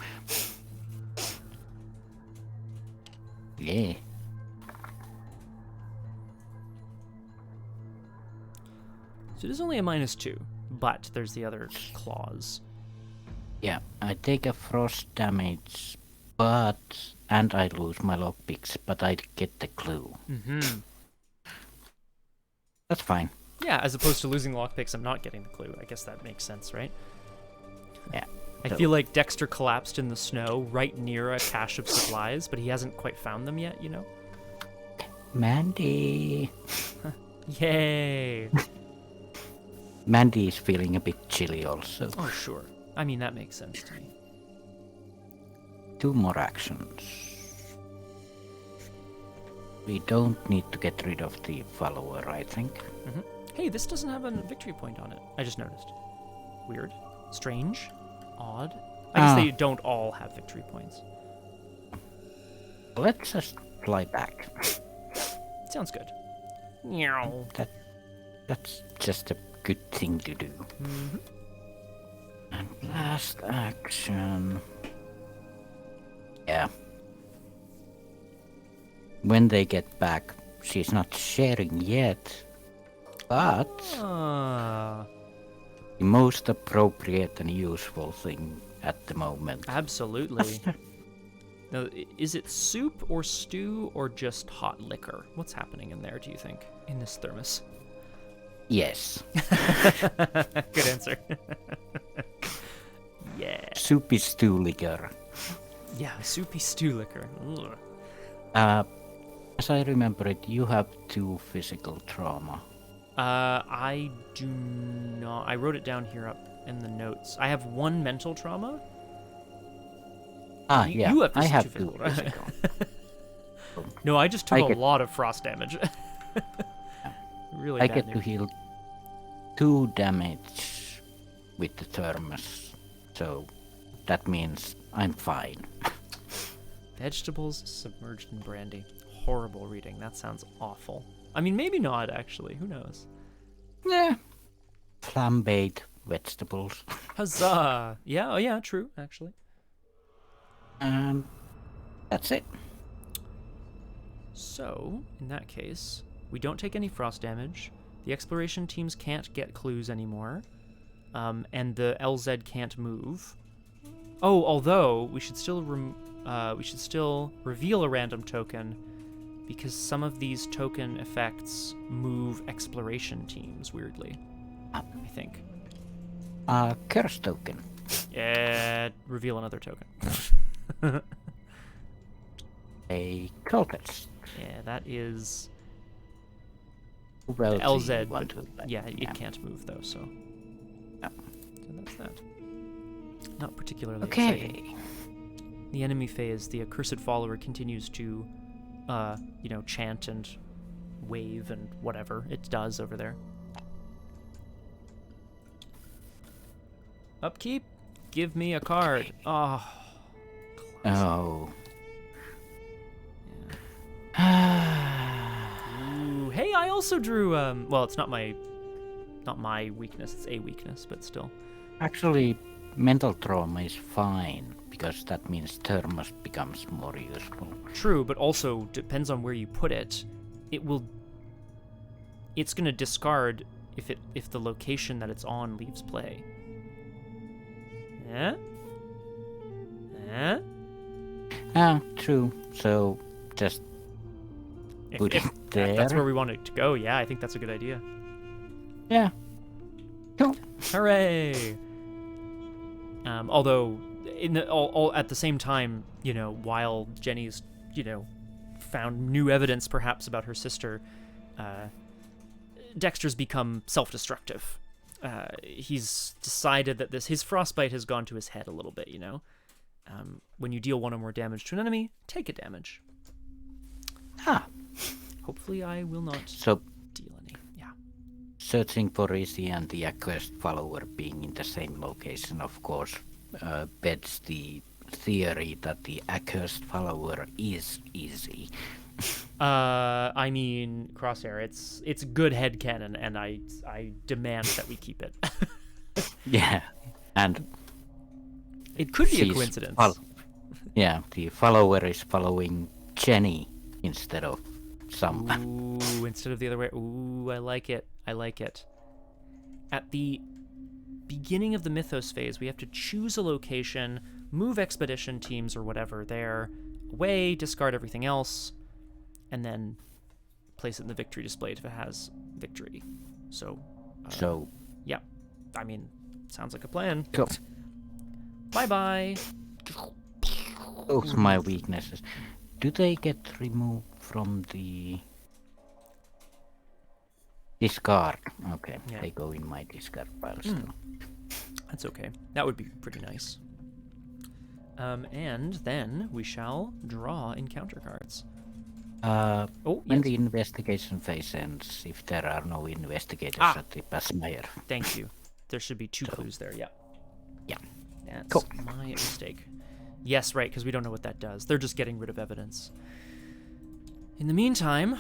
Yeah. So it is only a -2, but there's the other clause. Yeah, I take a frost damage, and I lose my lockpicks, but I get the clue. Mm-hmm. That's fine. Yeah, as opposed to losing lockpicks and not getting the clue. I guess that makes sense, right? Yeah. I feel like Dexter collapsed in the snow right near a cache of supplies, but he hasn't quite found them yet, you know? Mandy. Yay! Mandy is feeling a bit chilly also. Oh, sure. I mean, that makes sense to me. 2 more actions. We don't need to get rid of the follower, I think. Mm-hmm. Hey, this doesn't have a victory point on it. I just noticed. Weird. Strange. Odd. I guess they don't all have victory points. Let's just fly back. Sounds good. Meow. That's just a good thing to do. Mm-hmm. And last action. Yeah. When they get back, she's not sharing yet, but the most appropriate and useful thing at the moment. Absolutely. Now, is it soup or stew or just hot liquor? What's happening in there, do you think, in this thermos? Yes. Good answer. Yeah. Soupy stew liquor. Yeah, soupy stew liquor. Ugh. As I remember it, you have 2 physical trauma. I do not. I wrote it down here up in the notes. I have 1 mental trauma. Yeah. You have I have 2 2 physical. No, I just took a lot of frost damage. Really I bad get news. to heal 2 damage with the thermos, so that means I'm fine. Vegetables submerged in brandy. Horrible reading. That sounds awful. I mean, maybe not, actually. Who knows? Yeah. Flambéed vegetables. Huzzah! Yeah, oh yeah, true, actually. That's it. So, in that case, we don't take any frost damage. The exploration teams can't get clues anymore. And the LZ can't move. Oh, although we should still reveal a random token because some of these token effects move exploration teams weirdly. I think. Curse token. Yeah, reveal another token. A cultist. Yeah, that is Well, the LZ. but, Yeah, it can't move though, so. Yeah. So that's that. Not particularly exciting. Okay. the enemy phase, the accursed follower continues to, chant and wave and whatever it does over there. Upkeep, give me a card. Oh. Oh. Ooh, hey, I also drew. Well, it's not my weakness. It's a weakness, but still. Actually, mental trauma is fine because that means thermos becomes more useful. True, but also depends on where you put it. It's gonna discard if the location that it's on leaves play. Eh? True. So just put it there. If that's where we want it to go, yeah, I think that's a good idea. Yeah. Cool. Hooray! Although, all at the same time, while Jenny's, found new evidence perhaps about her sister, Dexter's become self-destructive. He's decided that his frostbite has gone to his head a little bit, when you deal one or more damage to an enemy, take a damage. Hopefully I will not deal any. Yeah. Searching for Izzy and the accursed follower being in the same location, of course, beds the theory that the accursed follower is Izzy. I mean, Crosshare, it's good headcanon, and I demand that we keep it. Yeah, and it could be a coincidence. The follower is following Jenny instead of someone. Ooh, instead of the other way. Ooh, I like it. At the beginning of the Mythos phase, we have to choose a location, move expedition teams or whatever there, away, discard everything else, and then place it in the victory display if it has victory. So, yeah. I mean, sounds like a plan. Cool. Bye-bye. Those are my weaknesses. Do they get removed from the discard? Okay, Yeah. they go in my discard pile still. That's okay. That would be pretty nice. And then we shall draw encounter cards. When the investigation phase ends, if there are no investigators at the Pasmeyer. Thank you. There should be 2 clues there, yeah. Yeah. That's Cool. my mistake. Yes, right, because we don't know what that does. They're just getting rid of evidence. In the meantime,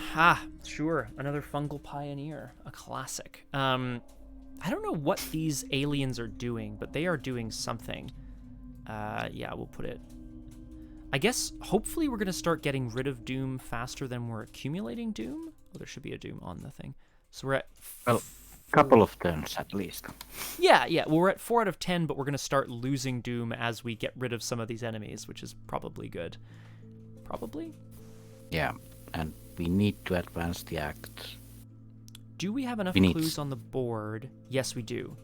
sure, another fungal pioneer, a classic. I don't know what these aliens are doing, but they are doing something. Yeah, we'll put it. I guess, hopefully we're going to start getting rid of Doom faster than we're accumulating Doom. Oh, there should be a Doom on the thing. So we're at... Well, couple of turns at least. Yeah. Well, we're at 4 out of 10, but we're going to start losing Doom as we get rid of some of these enemies, which is probably good. Probably? Yeah, and we need to advance the act. Do we have enough clues on the board? Yes, we do.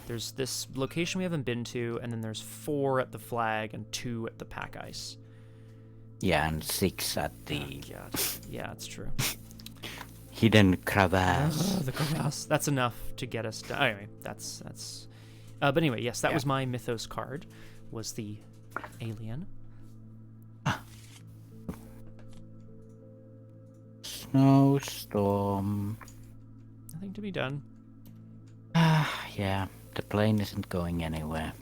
There's this location we haven't been to, and then there's 4 at the flag and 2 at the pack ice. Yeah, and 6 at the... Oh, God. Yeah, it's true. Hidden crevasse. The crevasse. That's enough to get us done. Anyway, that's... but anyway, yes, that was my Mythos card, was the alien. Snowstorm. Nothing to be done. Yeah, the plane isn't going anywhere.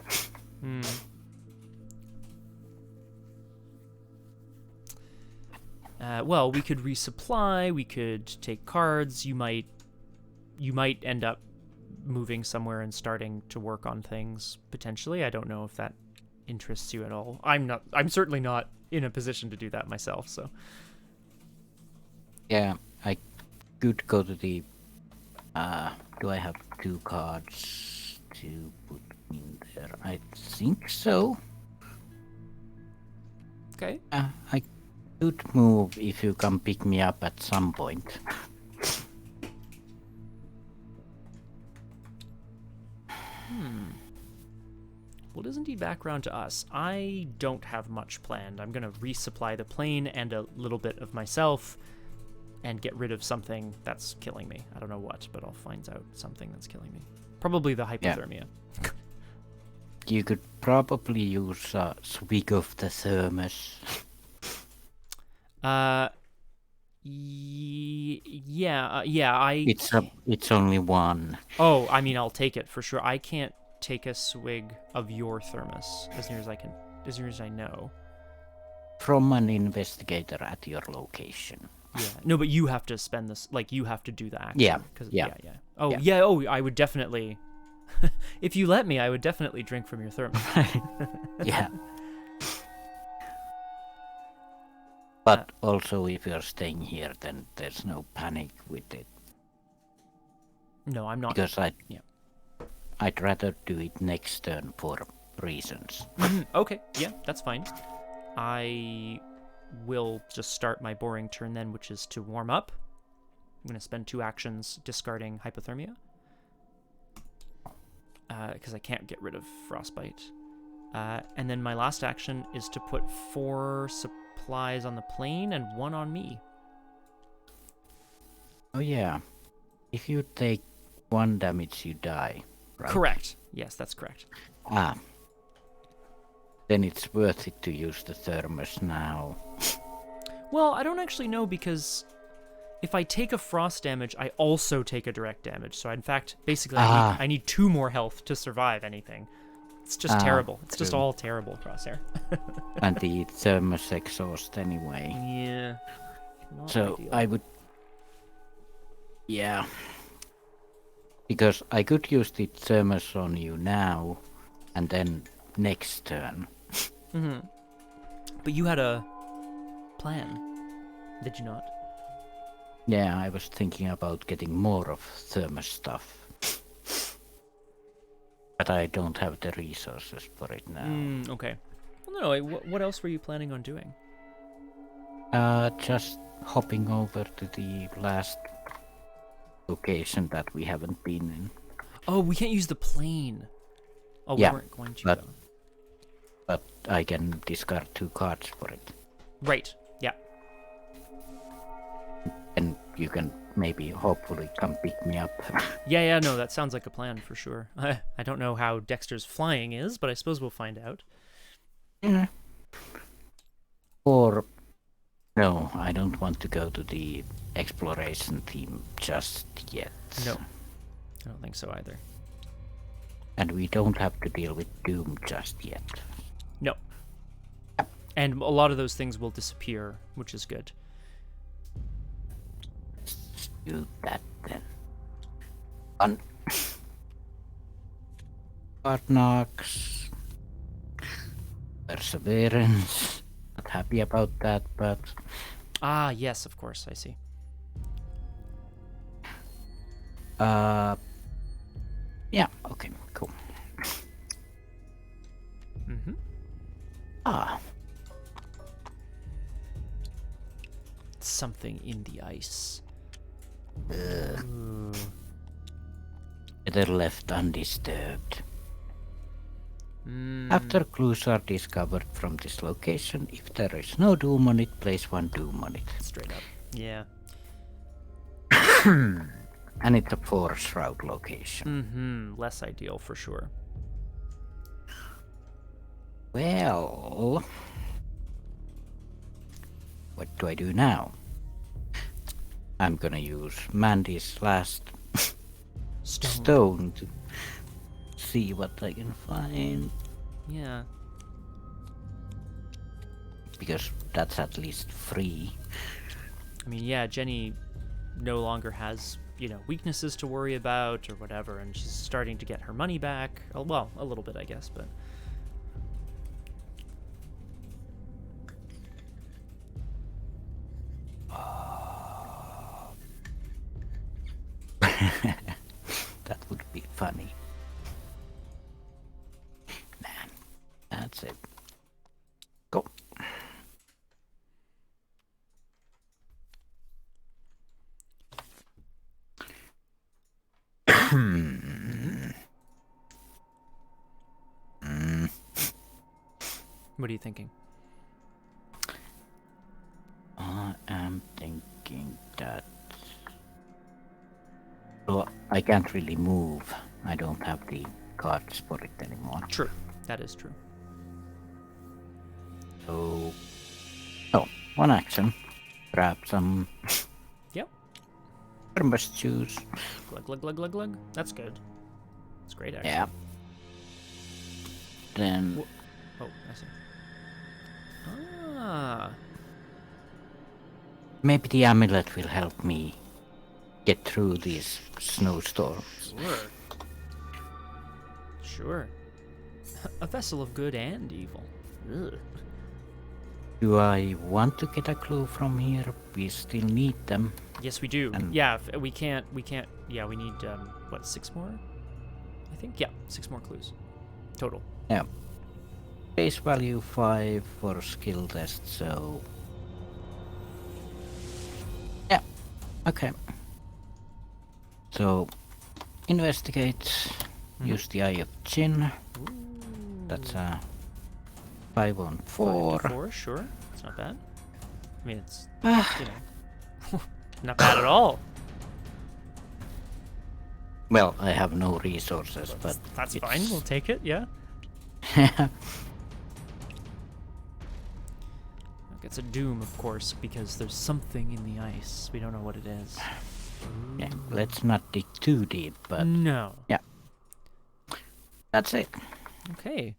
Well, we could resupply, we could take cards, you might end up moving somewhere and starting to work on things, potentially. I don't know if that interests you at all. I'm certainly not in a position to do that myself, so. Yeah, I could go to the... do I have 2 cards to put in there? I think so. Okay. I could move if you come pick me up at some point. Well, it is indeed back around to us. I don't have much planned. I'm going to resupply the plane and a little bit of myself and get rid of something that's killing me. I don't know what, but I'll find out something that's killing me. Probably the hypothermia. You could probably use a swig of the thermos. It's only one. Oh, I mean, I'll take it for sure. I can't take a swig of your thermos as near as I know. From an investigator at your location. Yeah. No, but you have to spend this, like, you have to do the action. Yeah. Oh, yeah. Oh, I would definitely, if you let me, I would definitely drink from your thermos. Yeah. But also, if you're staying here, then there's no panic with it. No, I'm not. Because I'd rather do it next turn for reasons. Okay, yeah, that's fine. I will just start my boring turn then, which is to warm up. I'm going to spend 2 actions discarding hypothermia. Because I can't get rid of frostbite. And then my last action is to put 4 supplies on the plane and 1 on me. Oh yeah. If you take 1 damage, you die, right? Correct. Yes, that's correct. Then it's worth it to use the thermos now. Well, I don't actually know, because if I take a frost damage, I also take a direct damage. So in fact, basically, I need 2 more health to survive anything. It's just terrible. It's just all terrible, Crosshair. And the thermos exhaust anyway. Yeah. So ideal. I would... Yeah. Because I could use the thermos on you now, and then next turn. But you had a plan, did you not? Yeah, I was thinking about getting more of thermos stuff. But I don't have the resources for it now. Okay. Well, no, what else were you planning on doing? Just hopping over to the last location that we haven't been in. Oh, we can't use the plane. Oh, yeah, we weren't going to. But I can discard 2 cards for it. Right. Yeah. And you can maybe, hopefully, come pick me up. Yeah, no, that sounds like a plan for sure. I don't know how Dexter's flying is, but I suppose we'll find out. Yeah. Or, no, I don't want to go to the exploration team just yet. No, I don't think so either. And we don't have to deal with Doom just yet. No. And a lot of those things will disappear, which is good. Let's do that then. Hard Knocks. Perseverance. Not happy about that, but... Ah, yes, of course, I see. Yeah, okay, cool. Something in the ice. Better left undisturbed. After clues are discovered from this location, if there is no doom on it, place 1 doom on it. Straight up. Yeah. And it's a 4 shroud location. Less ideal for sure. Well, what do I do now? I'm gonna use Mandy's last stone to see what I can find. Yeah. Because that's at least free. I mean, yeah, Jenny no longer has, weaknesses to worry about or whatever, and she's starting to get her money back. Well, a little bit, I guess, but... That would be funny. Man, that's it. Go. What are you thinking? I am thinking that... Well, I can't really move. I don't have the cards for it anymore. True. That is true. So, one action. Grab some Yep. thermos juice. Glug, glug, glug, glug, glug. That's good. It's great, actually. Yeah. Then Oh, I see. Ah. maybe the amulet will help me get through these snowstorms. Sure. A vessel of good and evil. Ugh. Do I want to get a clue from here? We still need them. Yes, we do. And- Yeah, we can't. Yeah, we need, what, 6 more? I think, yeah, 6 more clues. Total. Yeah. Base value 5 for skill test, so... Yeah, okay. So, investigate, use the Eye of Jinn. That's a 5 on 4. 5 to 4, sure. It's not bad. I mean, it's, you know, not bad at all. Well, I have no resources, but... That's fine, we'll take it, yeah. It's a doom, of course, because there's something in the ice. We don't know what it is. Yeah, let's not dig too deep, but No. yeah. That's it. Okay.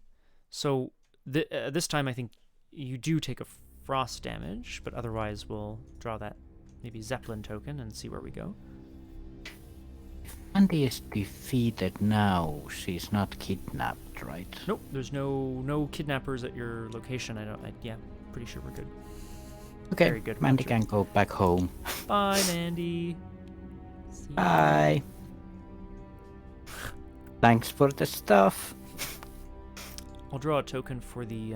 So, this time I think you do take a frost damage, but otherwise we'll draw that maybe Zeppelin token and see where we go. Andy is defeated now. She's not kidnapped, right? Nope, there's no kidnappers at your location. Yeah, pretty sure we're good. Okay, Very good, Mandy Roger. can go back home. Bye, Mandy. See ya. Bye. Thanks for the stuff. I'll draw a token for the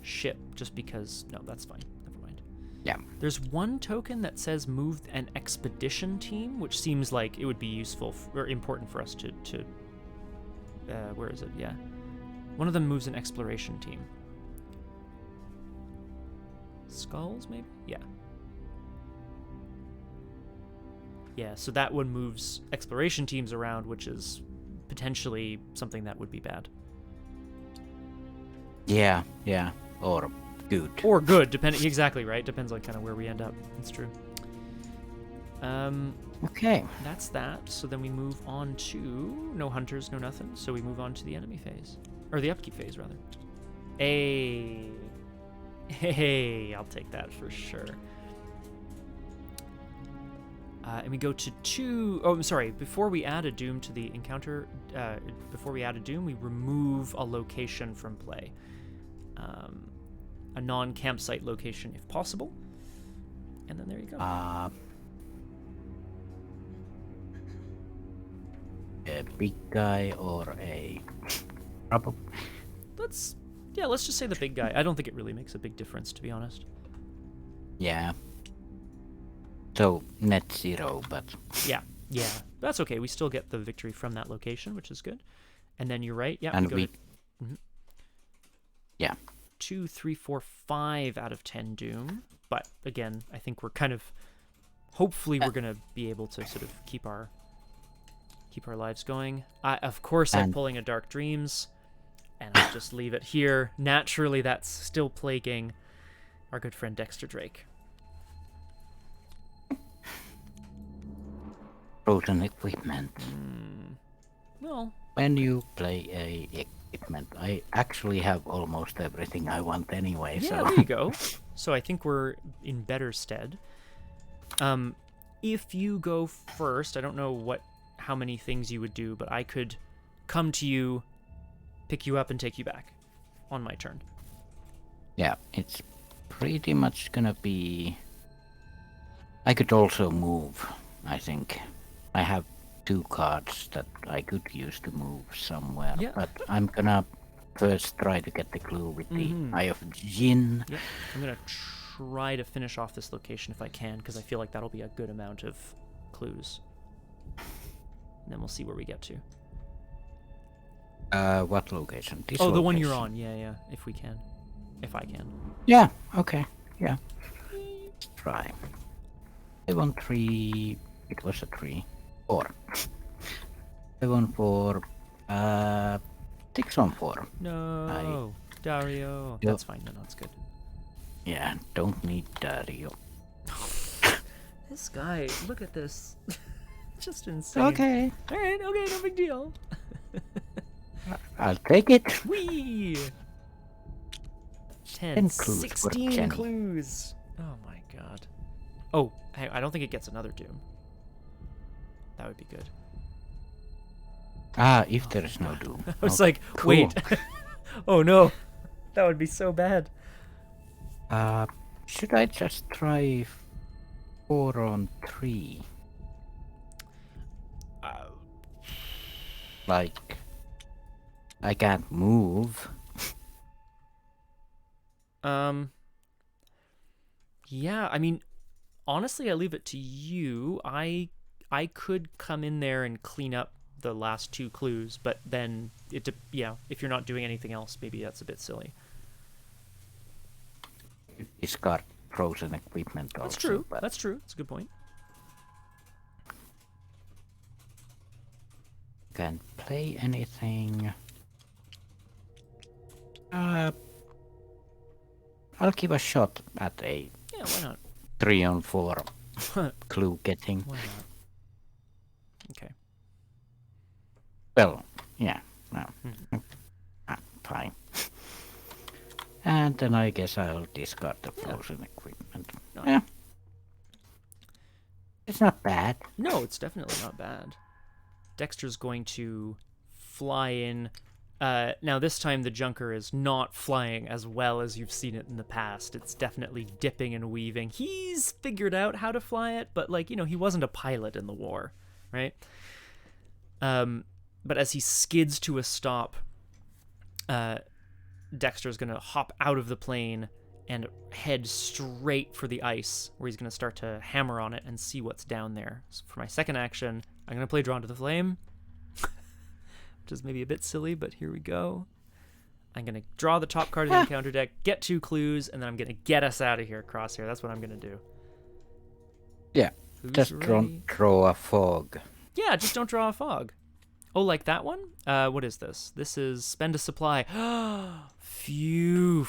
ship, just because... No, that's fine. Never mind. Yeah. There's one token that says move an expedition team, which seems like it would be useful or important for us to where is it? Yeah. One of them moves an exploration team. Skulls, maybe? Yeah. Yeah, so that one moves exploration teams around, which is potentially something that would be bad. Yeah, or good. Or good, depending... Exactly, right? Depends on kind of where we end up. That's true. Okay. That's that. So then we move on to... No hunters, no nothing. So we move on to the enemy phase. Or the upkeep phase, rather. Hey, I'll take that for sure. And we go to 2... Oh, I'm sorry. Before we add a doom to the encounter... before we add a doom, we remove a location from play. A non-campsite location, if possible. And then there you go. A big guy or a... Probably. Let's just say the big guy. I don't think it really makes a big difference, to be honest. Yeah. So, net 0, but... Yeah. That's okay. We still get the victory from that location, which is good. And then you're right. Yeah. And we... Yeah. 2, 3, 4, 5 out of 10 doom. But again, I think we're kind of... Hopefully we're going to be able to sort of keep our lives going. Of course, I'm pulling a Dark Dreams. And I'll just leave it here. Naturally, that's still plaguing our good friend Dexter Drake. Frozen equipment. Well... When you play a equipment, I actually have almost everything I want anyway, Yeah, so... there you go. So I think we're in better stead. If you go first, I don't know how many things you would do, but I could come to you, pick you up, and take you back on my turn. Yeah, it's pretty much gonna be... I could also move, I think. I have 2 cards that I could use to move somewhere, Yeah. but I'm gonna first try to get the clue with the Eye of Jinn. Yep. I'm going to try to finish off this location if I can, because I feel like that'll be a good amount of clues. And then we'll see where we get to. What location? This the one you're location. on. Yeah, if we can. If I can. Yeah, okay, yeah. Let's try. I want 3... It was a 3. 4. I want 4... 6 on 4. No, Dario. Yep. That's fine. No, that's good. Yeah, don't need Dario. This guy, look at this. Just insane. Okay. All right, okay, no big deal. I'll take it. Whee! 10, 10 clues for 16 Jenny. clues. Oh my god. Oh, hey, I don't think it gets another Doom. That would be good. If there's no Doom. I was Oh, like, cool. wait. Oh no. That would be so bad. Should I just try 4 on 3? Like, I can't move. Yeah, I mean, honestly, I leave it to you. I could come in there and clean up the last 2 clues, but then if you're not doing anything else, maybe that's a bit silly. Discard frozen equipment also. That's true. But That's true. That's a good point. can't play anything. I'll give a shot at a Yeah, why not? 3 on 4 clue getting. Why not? Okay. Well, yeah, no. Fine. And then I guess I'll discard the frozen equipment. No. Yeah. It's not bad. No, it's definitely not bad. Dexter's going to fly in. Now, this time the Junker is not flying as well as you've seen it in the past. It's definitely dipping and weaving. He's figured out how to fly it, but, like, you know, he wasn't a pilot in the war, right? But as he skids to a stop, Dexter's going to hop out of the plane and head straight for the ice, where he's going to start to hammer on it and see what's down there. So for my second action, I'm going to play Drawn to the Flame, which is maybe a bit silly, but here we go. I'm going to draw the top card of the encounter deck, get 2 clues, and then I'm going to get us out of here, Crosshair. That's what I'm going to do. Yeah, Who's just ready? draw a fog. Yeah, just don't draw a fog. Oh, like that one? What is this? This is spend a supply. Phew.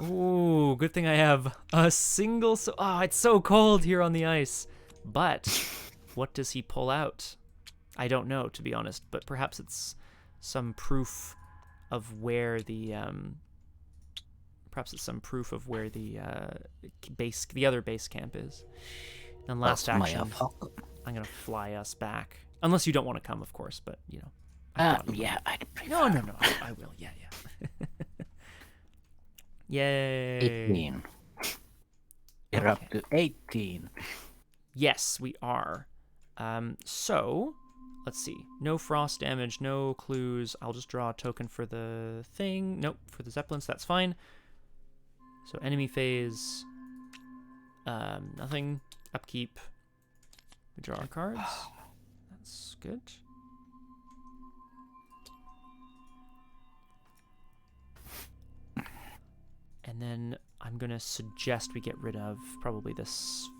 Ooh, good thing I have a single... it's so cold here on the ice. But what does he pull out? I don't know, to be honest, but perhaps it's some proof of where the... perhaps it's some proof of where the other base camp is. And last action, I'm going to fly us back. Unless you don't want to come, of course, but, you know. Yeah, I'd prefer. No, I will. Yeah. Yay. 18. You're up to 18. Yes, we are. So, let's see. No frost damage, no clues. I'll just draw a token for the thing. Nope, for the Zeppelins, that's fine. So, enemy phase. Nothing. Upkeep. We draw our cards. That's good. And then I'm going to suggest we get rid of probably this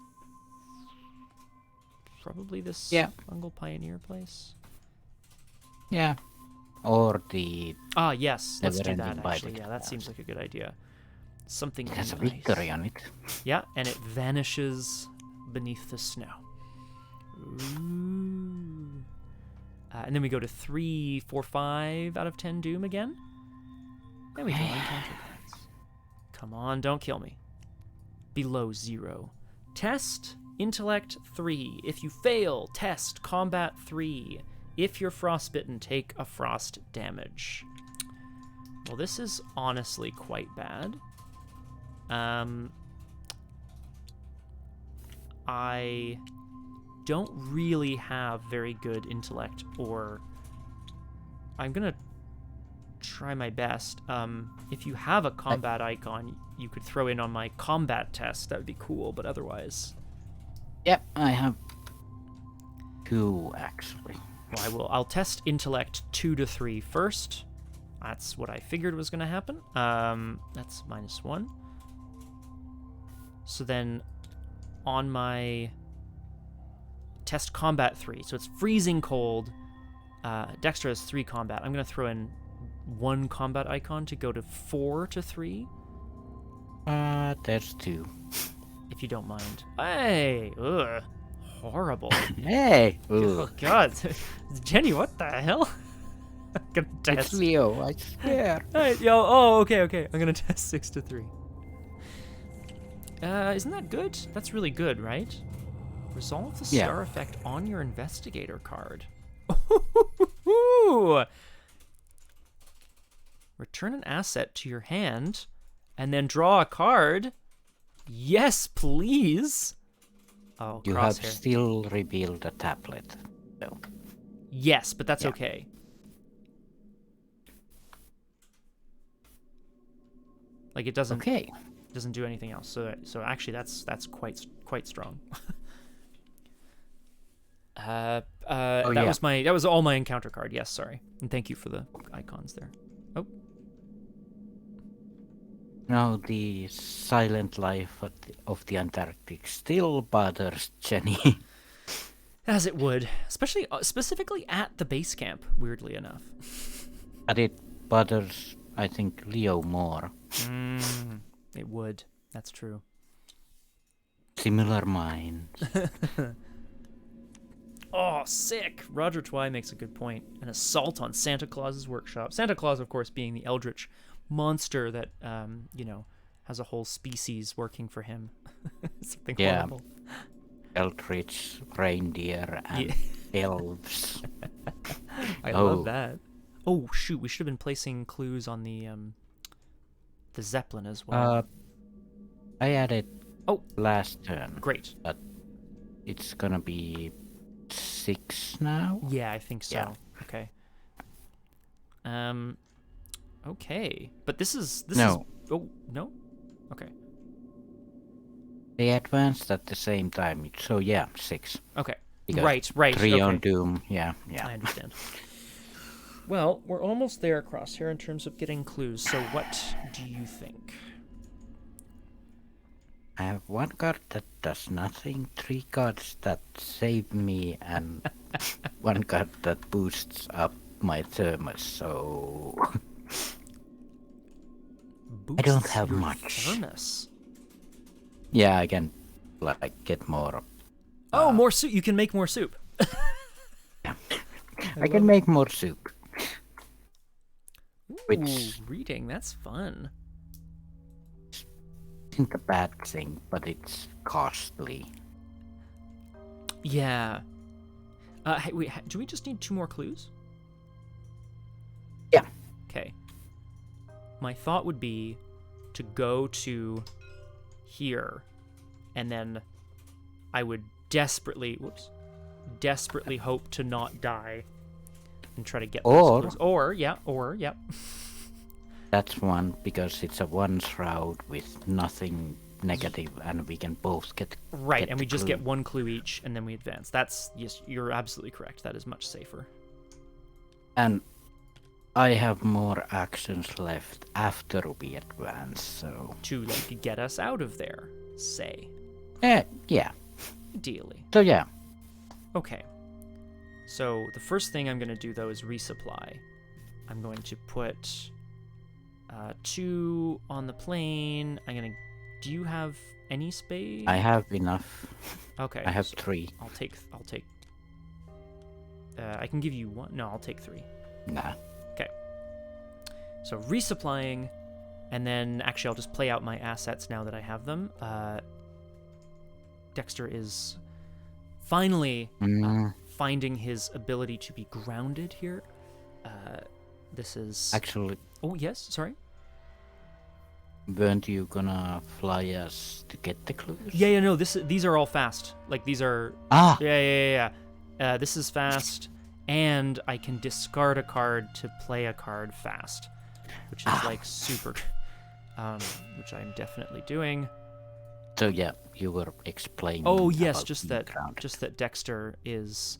Fungal Pioneer place. Yeah. Or the... Yes. Let's do that, Never-ending actually. Bite. Yeah, that seems like a good idea. Something It has a nice. victory on it. Yeah, and it vanishes beneath the snow. Ooh. And then we go to 3, 4, 5 out of 10 Doom again. There we go. Encounter cards. Come on, don't kill me. Below 0. Test Intellect 3. If you fail, test Combat 3. If you're frostbitten, take a frost damage. Well, this is honestly quite bad. I don't really have very good intellect, or I'm gonna try my best. If you have a combat icon, you could throw in on my combat test. That would be cool, but otherwise... Yep, I have 2 actually. Well, I'll test intellect 2 to 3 first. That's what I figured was gonna happen. That's -1. So then on my test combat 3, so it's freezing cold. Dexter has 3 combat. I'm gonna throw in one combat icon to go to 4 to 3, There's 2. if you don't mind. Hey, ugh, horrible. Hey! Oh Ugh. God, Jenny, what the hell? I'm gonna It's test. Leo, I swear. Alright, yo, oh, okay. I'm gonna test 6 to 3. Isn't that good? That's really good, right? Resolve the Yeah. star effect on your investigator card. Return an asset to your hand, and then draw a card. Yes, please. Oh, You have Crosshair. still revealed a tablet. So. Yes, but that's Yeah. okay. Like it doesn't do anything else. So actually that's quite strong. That was all my encounter card. Yes, sorry. And thank you for the icons there. Oh. Now the silent life of the Antarctic still bothers Jenny. As it would, especially specifically at the base camp, weirdly enough. But it bothers, I think, Leo more. It would. That's true. Similar minds. Oh, sick! Roger Twy makes a good point. An assault on Santa Claus's workshop. Santa Claus, of course, being the eldritch monster that, has a whole species working for him. Something horrible. Eldritch, reindeer, and elves. I love that. Oh, shoot, we should have been placing clues on the Zeppelin as well. I added last turn. Great. But it's gonna be 6 now? Yeah, I think so. Yeah. Okay. Okay. But this is... No. Oh, no? Okay. They advanced at the same time, so yeah, 6. Okay. Because Right. 3 okay. on Doom, yeah. I understand. Well, we're almost there, Crosshair, in terms of getting clues. So what do you think? I have 1 card that does nothing, 3 cards that save me, and 1 card that boosts up my thermos, so... I don't have Boosts your much. Thermos. Yeah, I can, get more. More soup. You can make more soup. Yeah. I can make more soup. Ooh, Which reading, that's fun. isn't a bad thing, but it's costly. Yeah. Hey, wait, do we just need 2 more clues? Yeah. Okay. My thought would be to go to here, and then I would desperately hope to not die and try to get those clues. Or, yep. That's one, because it's a 1 shroud with nothing negative, and we can both get Right, and we just get 1 clue each, and then we advance. Yes, you're absolutely correct. That is much safer. And I have more actions left after we advance, so... To, get us out of there, say. Yeah. Ideally. So yeah. Okay. So the first thing I'm going to do, though, is resupply. I'm going to put 2 on the plane. Do you have any space? I have enough. Okay. I have so 3. I'll take. I can give you 1. No, I'll take 3. Nah. Okay. So resupplying, and then actually I'll just play out my assets now that I have them. Dexter is finally finding his ability to be grounded here. This is... Actually... Oh, yes, sorry? Weren't you gonna fly us to get the clues? Yeah, no, these are all fast. These are... Ah! Yeah. This is fast, and I can discard a card to play a card fast, which is, super... which I'm definitely doing. So yeah, you were explaining. Oh yes, about just being that grounded. Dexter is,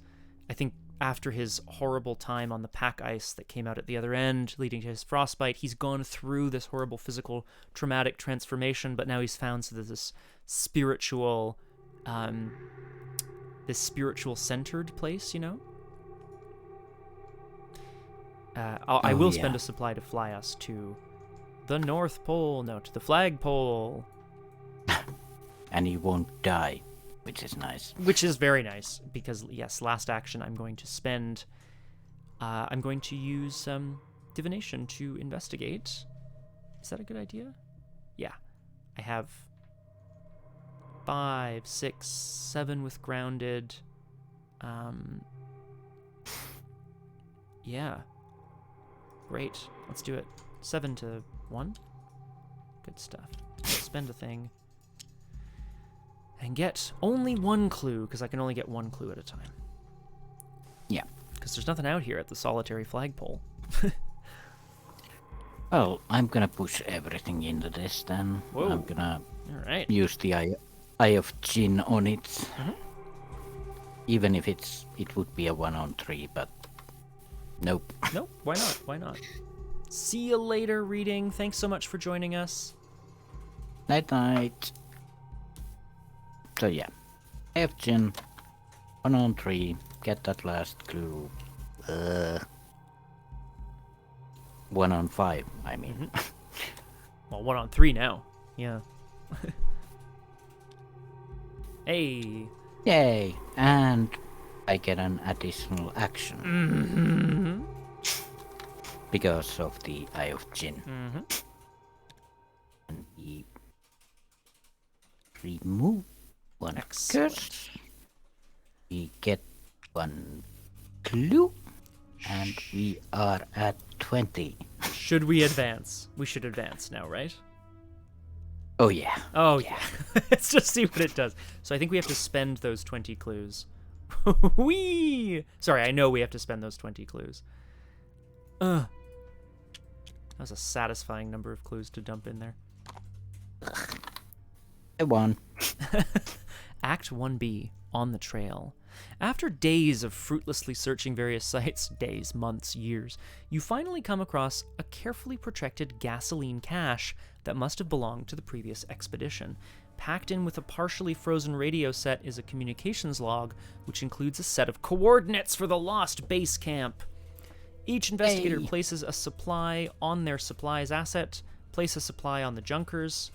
I think, after his horrible time on the pack ice that came out at the other end, leading to his frostbite, he's gone through this horrible physical traumatic transformation, but now he's found this spiritual, centered place, I will spend a supply to fly us to the North Pole. No, to the flagpole. And you won't die, which is nice. Which is very nice, because, yes, last action I'm going to spend... I'm going to use divination to investigate. Is that a good idea? Yeah. I have 5, 6, 7 with grounded. Yeah. Great. Let's do it. 7 to 1. Good stuff. Spend a thing. And get only 1 clue, because I can only get 1 clue at a time. Yeah. Because there's nothing out here at the solitary flagpole. Well, I'm gonna push everything into this then. Whoa. I'm gonna use the Eye of Jinn on it. Mm-hmm. Even if it would be a 1-on-3, but nope. Nope, why not? Why not? See you later, reading. Thanks so much for joining us. Night night. So yeah, Eye of Jinn, 1-on-3, get that last clue. 1-on-5, I mean. Mm-hmm. Well, 1-on-3 now. Yeah. Hey. Yay! And I get an additional action. Because of the Eye of Jinn. And we remove 1 curse. We get 1 clue. And we are at 20. Should we advance? We should advance now, right? Oh yeah. Oh yeah. Let's just see what it does. So I think we have to spend those 20 clues. Whee! Sorry, I know we have to spend those 20 clues. That was a satisfying number of clues to dump in there. I won. Act 1B, On the Trail. After days of fruitlessly searching various sites, days, months, years, you finally come across a carefully protected gasoline cache that must have belonged to the previous expedition. Packed in with a partially frozen radio set is a communications log, which includes a set of coordinates for the lost base camp. Each investigator places a supply on their supplies asset, place a supply on the junkers.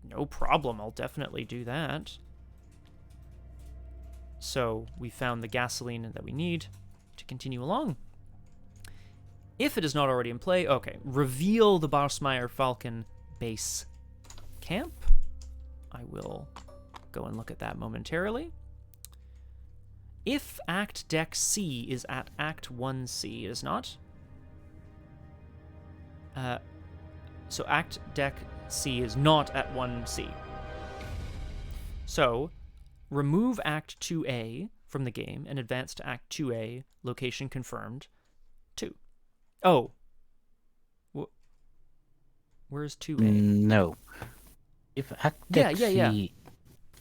No problem, I'll definitely do that. So we found the gasoline that we need to continue along. If it is not already in play, okay, reveal the Barsmeyer Falcon base camp. I will go and look at that momentarily. If Act Deck C is at Act 1C, it is not. So Act Deck C is not at 1C. So remove Act 2A from the game and advance to Act 2A, location confirmed, 2. Oh. Where's 2A? No. If Act Deck C...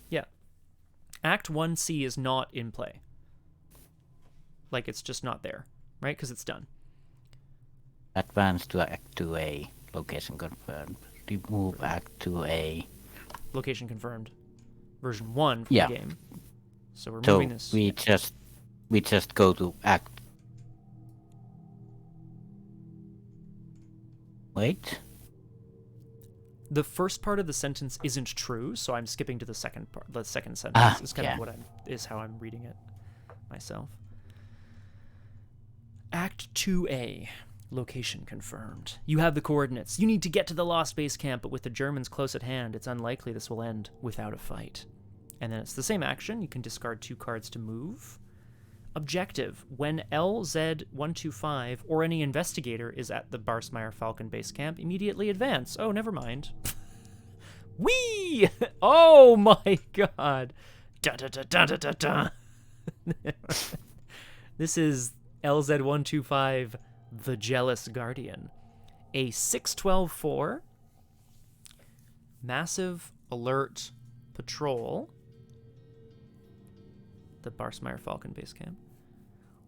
Yeah. Act 1C is not in play. Like, it's just not there, right? Because it's done. Advance to Act 2A, location confirmed. Remove Act 2A. Location confirmed. Version 1 from the game. So we're moving this. We just go to Act. Wait. The first part of the sentence isn't true, so I'm skipping to the second part. The second sentence is kind of is how I'm reading it myself. Act 2A. Location confirmed. You have the coordinates. You need to get to the lost base camp, but with the Germans close at hand, it's unlikely this will end without a fight. And then it's the same action. You can discard 2 cards to move. Objective. When LZ125 or any investigator is at the Barsmeyer Falcon base camp, immediately advance. Oh, never mind. Whee! Oh my god. Dun, dun, dun, dun, dun, dun. This is LZ125, the Jealous Guardian. A 6/12/4 massive alert patrol. The Barsmeyer Falcon base camp.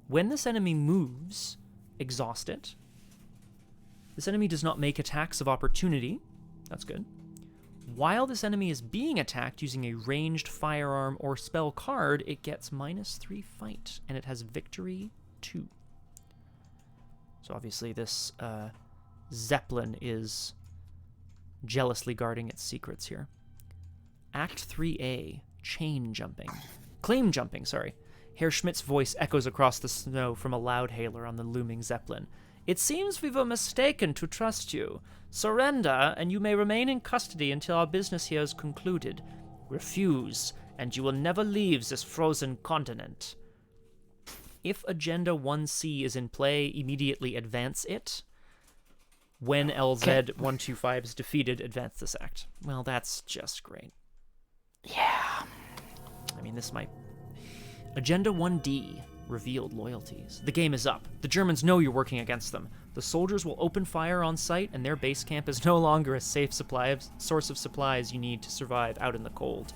When this enemy moves, exhaust it. This enemy does not make attacks of opportunity. That's good. While this enemy is being attacked using a ranged firearm or spell card, it gets -3 fight, and it has victory 2. So obviously this Zeppelin is jealously guarding its secrets here. Act 3A, chain jumping. Claim jumping, sorry. Herr Schmidt's voice echoes across the snow from a loud hailer on the looming Zeppelin. It seems we were mistaken to trust you. Surrender, and you may remain in custody until our business here is concluded. Refuse, and you will never leave this frozen continent. If Agenda 1C is in play, immediately advance it. When LZ125 is defeated, advance this act. Well, that's just great. Yeah. I mean, this might... Agenda 1D, revealed loyalties. The game is up. The Germans know you're working against them. The soldiers will open fire on sight, and their base camp is no longer a safe source of supplies you need to survive out in the cold.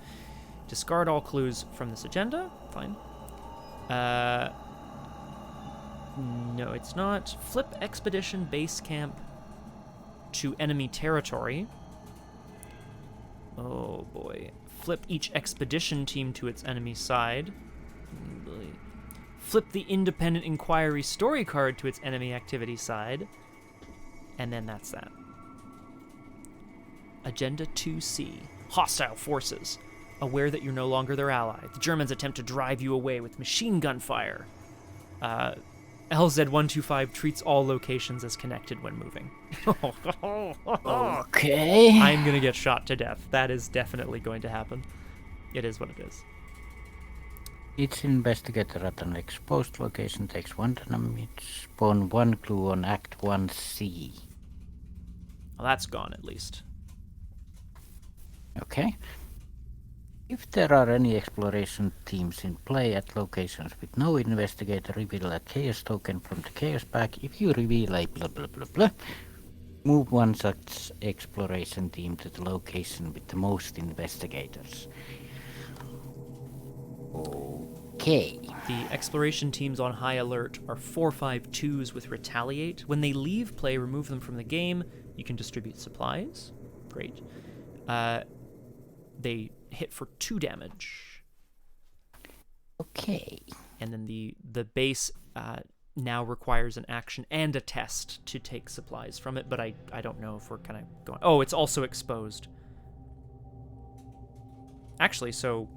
Discard all clues from this agenda. Fine. No, it's not. Flip expedition base camp to enemy territory. Oh boy. Flip each expedition team to its enemy side. Flip the independent inquiry story card to its enemy activity side. And then that's that. Agenda 2C. Hostile forces. Aware that you're no longer their ally. The Germans attempt to drive you away with machine gun fire. LZ125 treats all locations as connected when moving. Okay. I'm gonna get shot to death. That is definitely going to happen. It is what it is. Each investigator at an exposed location takes 1 dynamite. Spawn 1 clue on Act 1C. Well, that's gone at least. Okay. If there are any exploration teams in play at locations with no investigator, reveal a chaos token from the chaos pack. If you reveal a blah blah blah blah, move one such exploration team to the location with the most investigators. Okay. The exploration teams on high alert are 4/5/2s with retaliate. When they leave play, remove them from the game. You can distribute supplies. Great. They hit for 2 damage. Okay. And then the base now requires an action and a test to take supplies from it, but I don't know if we're kind of going... Oh, it's also exposed. Actually, so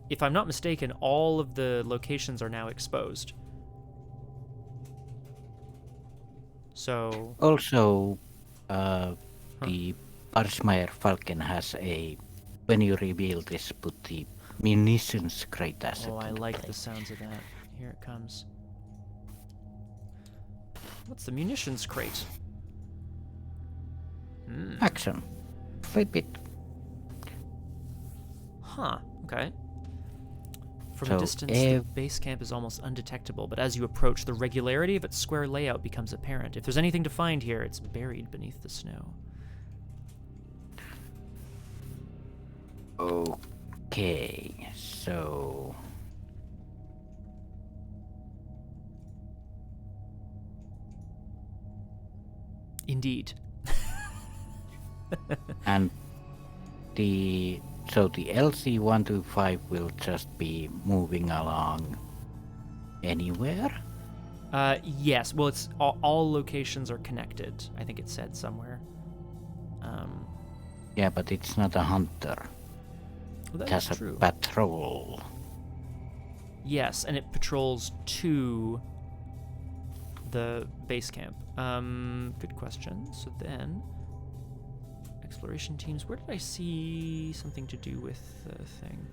if I'm not mistaken, all of the locations are now exposed. So... Also, the Arsmeyer Falcon has a... When you reveal this, put the munitions crate asset. Oh, I like play. the sounds of that. Here it comes. What's the munitions crate? Action. Flip it. Huh, okay. From So, a distance, the base camp is almost undetectable, but as you approach, the regularity of its square layout becomes apparent. If there's anything to find here, it's buried beneath the snow. Okay, so... Indeed. And the LC125 will just be moving along anywhere? Yes. Well, it's all locations are connected. I think it said somewhere. Yeah, but it's not a hunter. Well, It that's has true. a patrol. Yes, and it patrols to the base camp. Good question. So then, exploration teams. Where did I see something to do with the thing?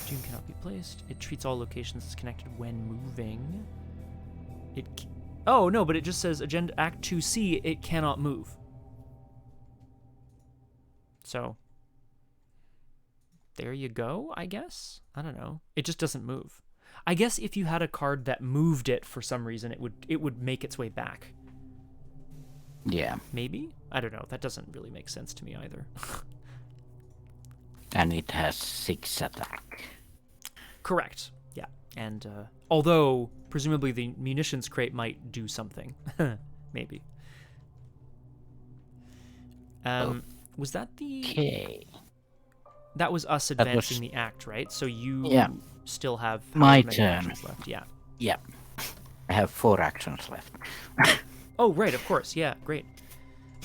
Doom cannot be placed. It treats all locations as connected when moving. Oh no, but it just says Agenda Act 2C. It cannot move. So there you go, I guess. I don't know. It just doesn't move. I guess if you had a card that moved it for some reason, it would make its way back. Yeah. Maybe? I don't know. That doesn't really make sense to me either. And it has 6 attack. Correct. Yeah. And although presumably the munitions crate might do something. Maybe. Was that the... Okay. That was us was- advancing the act, right? So you Yeah. still have My however many turn. actions left. Yeah. Yeah. I have 4 actions left. Oh, right, of course. Yeah, great.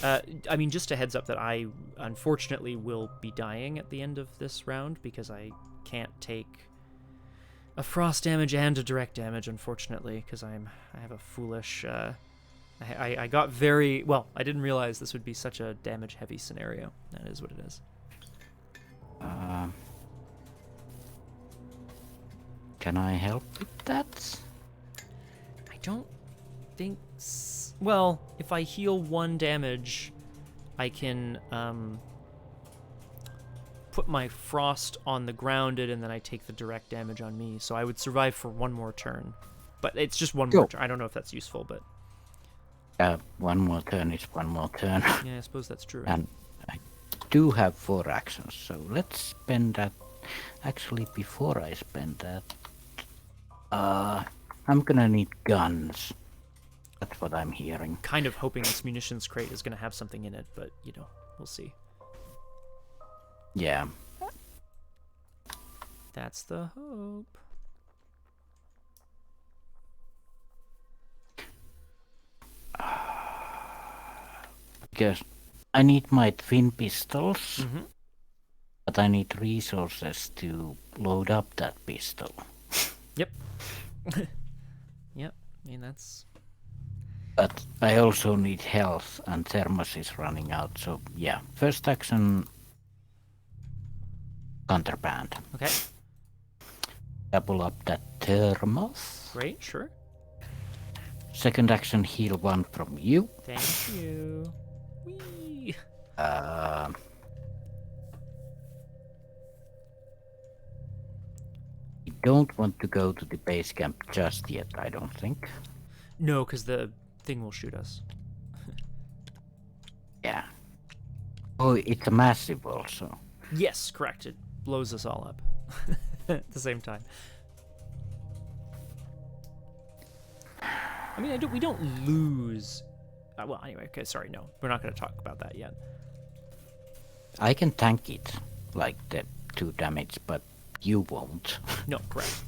I mean, just a heads up that I unfortunately will be dying at the end of this round because I can't take a frost damage and a direct damage, unfortunately, because I have a foolish. I got very well. I didn't realize this would be such a damage-heavy scenario. That is what it is. Can I help with that? I don't think. Well, if I heal 1 damage, I can put my frost on the grounded, and then I take the direct damage on me. So I would survive for 1 more turn. But it's just 1 more Cool. turn. I don't know if that's useful, but 1 more turn is 1 more turn. yeah, I suppose that's true. And I do have 4 actions, so let's spend that. Actually, before I spend that, I'm gonna need guns. That's what I'm hearing. Kind of hoping this munitions crate is going to have something in it, but, you know, we'll see. Yeah. That's the hope. Because I need my twin pistols, Mm-hmm. but I need resources to load up that pistol. Yep. Yep. I mean, that's... But I also need health, and thermos is running out, so yeah. First action, contraband. Okay. Double up that thermos. Great, sure. Second action, heal 1 from you. Thank you. Whee! You don't want to go to the base camp just yet, I don't think. No, because the thing will shoot us. Yeah. Oh, it's a massive also. Yes, correct. It blows us all up at the same time. I mean, we don't lose. Well, anyway, okay, sorry, no. We're not going to talk about that yet. I can tank it, like the 2 damage, but you won't. No, correct.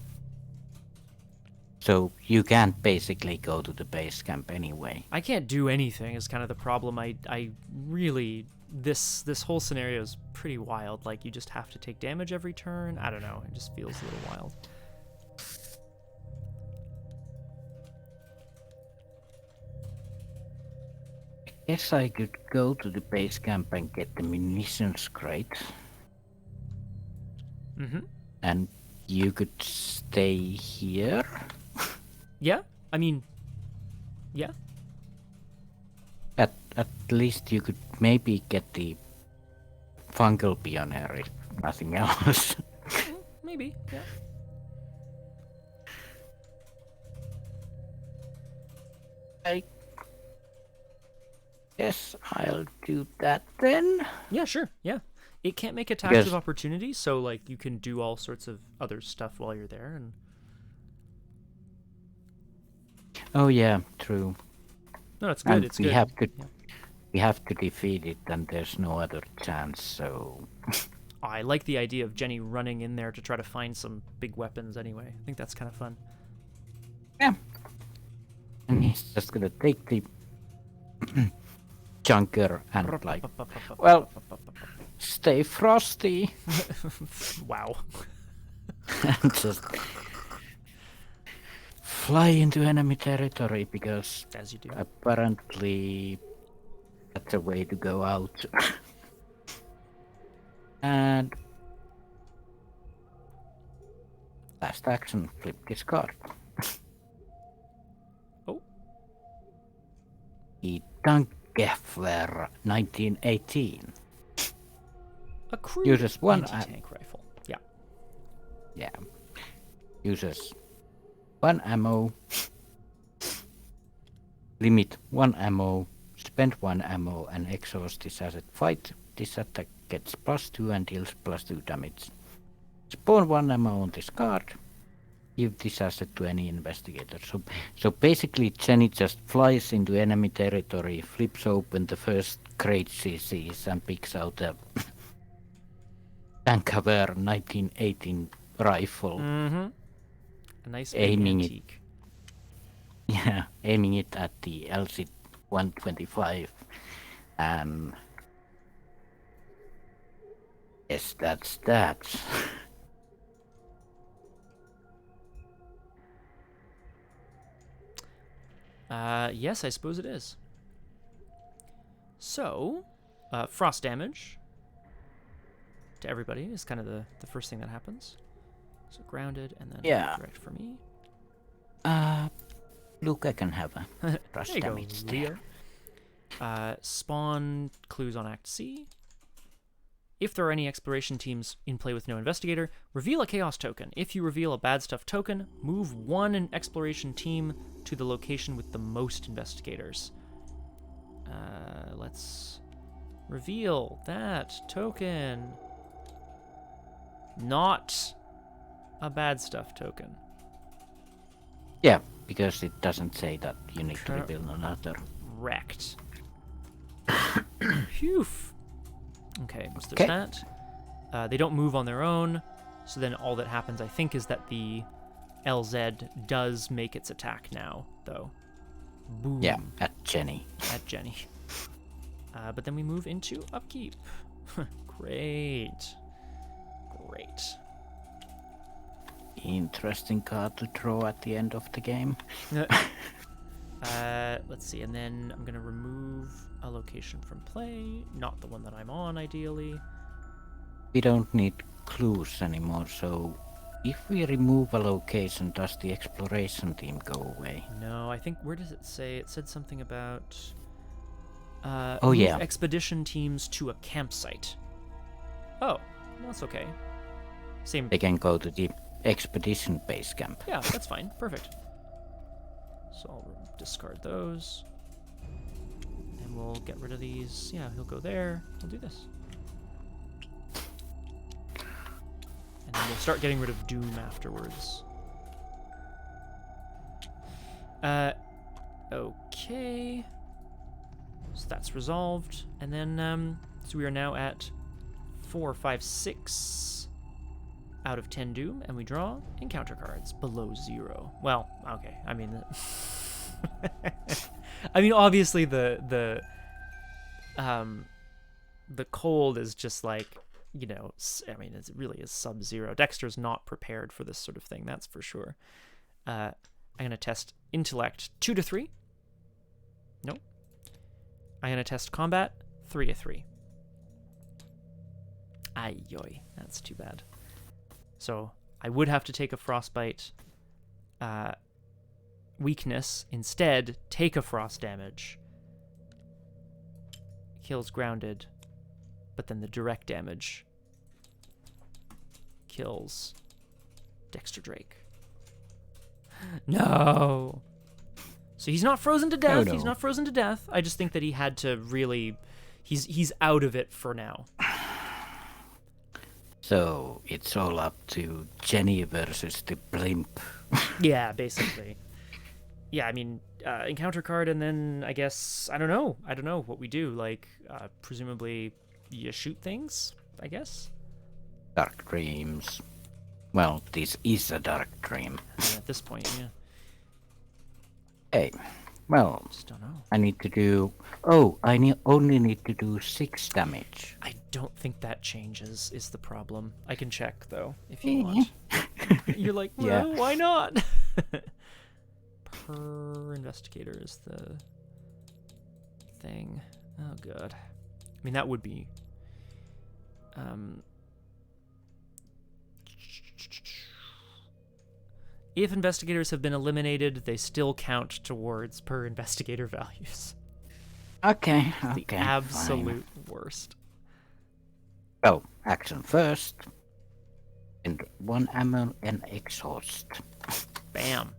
So you can't basically go to the base camp anyway. I can't do anything is kind of the problem. I really... This whole scenario is pretty wild. Like, you just have to take damage every turn. I don't know. It just feels a little wild. Guess I could go to the base camp and get the munitions crate, Mm-hmm. and you could stay here. Yeah? I mean... Yeah? At least you could maybe get the fungal pioneer if nothing else. Maybe, yeah. I guess I'll do that then. Yeah, sure, yeah. It can't make attacks Yes. of opportunity, so, like, you can do all sorts of other stuff while you're there, and... Oh yeah, true. No, it's good, And it's we good. have to Yeah. we have to defeat it, and there's no other chance. So I like the idea of Jenny running in there to try to find some big weapons anyway. I think that's kind of fun. yeah, and he's just gonna take the junker and like, well, stay frosty, Wow. and just fly into enemy territory because As you do. apparently that's a way to go out. And last action, flip this card. Oh. The Tankgefler 1918. A crude Uses one anti-tank rifle. Yeah. Yeah. Uses 1 ammo. Limit 1 ammo. Spend 1 ammo and exhaust this asset. Fight. This attack gets +2 and deals +2 damage. Spawn 1 ammo on this card. Give this asset to any investigator. So basically Jenny just flies into enemy territory, flips open the first crate she sees and picks out a Vancouver 1918 rifle, Mm-hmm. A nice big Aiming it. antique. yeah, aiming it at the LC-125, and yes, that's that. Yes, I suppose it is. So, frost damage to everybody is kind of the first thing that happens. So grounded, and then Yeah. direct for me. Look, I can have a There frost you go, damage Leo. there. Spawn clues on Act C. If there are any exploration teams in play with no investigator, reveal a chaos token. If you reveal a bad stuff token, move one exploration team to the location with the most investigators. Let's reveal that token. Not a bad stuff token. Yeah, because it doesn't say that you need to reveal another. Wrecked. Phew. Okay, so there's that. They don't move on their own, so then all that happens, I think, is that the LZ does make its attack now, though. Boom. Yeah, at Jenny. At Jenny. But then we move into Upkeep. Great. Great. Interesting card to draw at the end of the game. Let's see, and then I'm going to remove a location from play, not the one that I'm on, ideally. We don't need clues anymore, so if we remove a location, does the exploration team go away? No, I think, where does it say? It said something about... Oh, move yeah. expedition teams to a campsite. Oh, that's okay. Same. They can go to the expedition base camp. Yeah, that's fine. Perfect. So I'll discard those. And we'll get rid of these. Yeah, he'll go there. We'll do this. And then we'll start getting rid of Doom afterwards. Okay. So that's resolved. And then, so we are now at 4, 5, 6 out of 10 Doom, and we draw encounter cards below 0. Well, okay. I mean, I mean, obviously the cold is just like, you know, I mean, it really is sub-zero. Dexter's not prepared for this sort of thing, that's for sure. I'm gonna test intellect 2 to 3. Nope. I'm gonna test combat 3 to 3. Ay yoy, that's too bad. So I would have to take a frostbite weakness. Instead, take a frost damage. Kills grounded, but then the direct damage kills Dexter Drake. No. So he's not frozen to death. no. He's not frozen to death. I just think that he had to really... He's out of it for now. So it's all up to Jenny versus the blimp. Yeah, basically. Yeah, I mean, encounter card, and then I guess, I don't know what we do. Like, presumably you shoot things, I guess? Dark dreams. Well, this is a dark dream. I mean, at this point, yeah. Hey, well, Just don't know. I need to do... Oh, I only need to do 6 damage. I don't think that changes, is the problem. I can check, though, if you want. You're like, well, Yeah. why not? Per investigator is the thing. Oh, God. I mean, that would be... If investigators have been eliminated, they still count towards per investigator values. Okay, The absolute worst. So, action first. And 1 ammo and exhaust. Bam.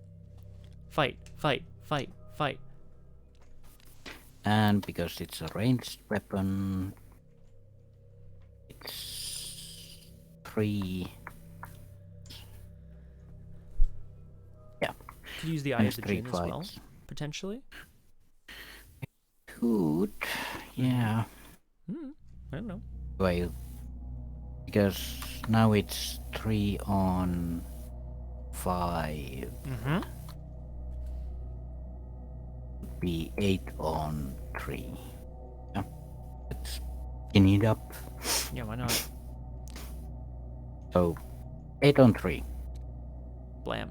Fight, fight, fight, fight. And because it's a ranged weapon, it's 3. Yeah. Could use the Eye of the Three Djinn as well, fights. potentially. Could, yeah. I don't know. Well, Because now it's 3 on 5. Mm-hmm. Be 8 on 3. Yeah. Let's skin it up. Yeah, why not? So 8 on 3. Blam.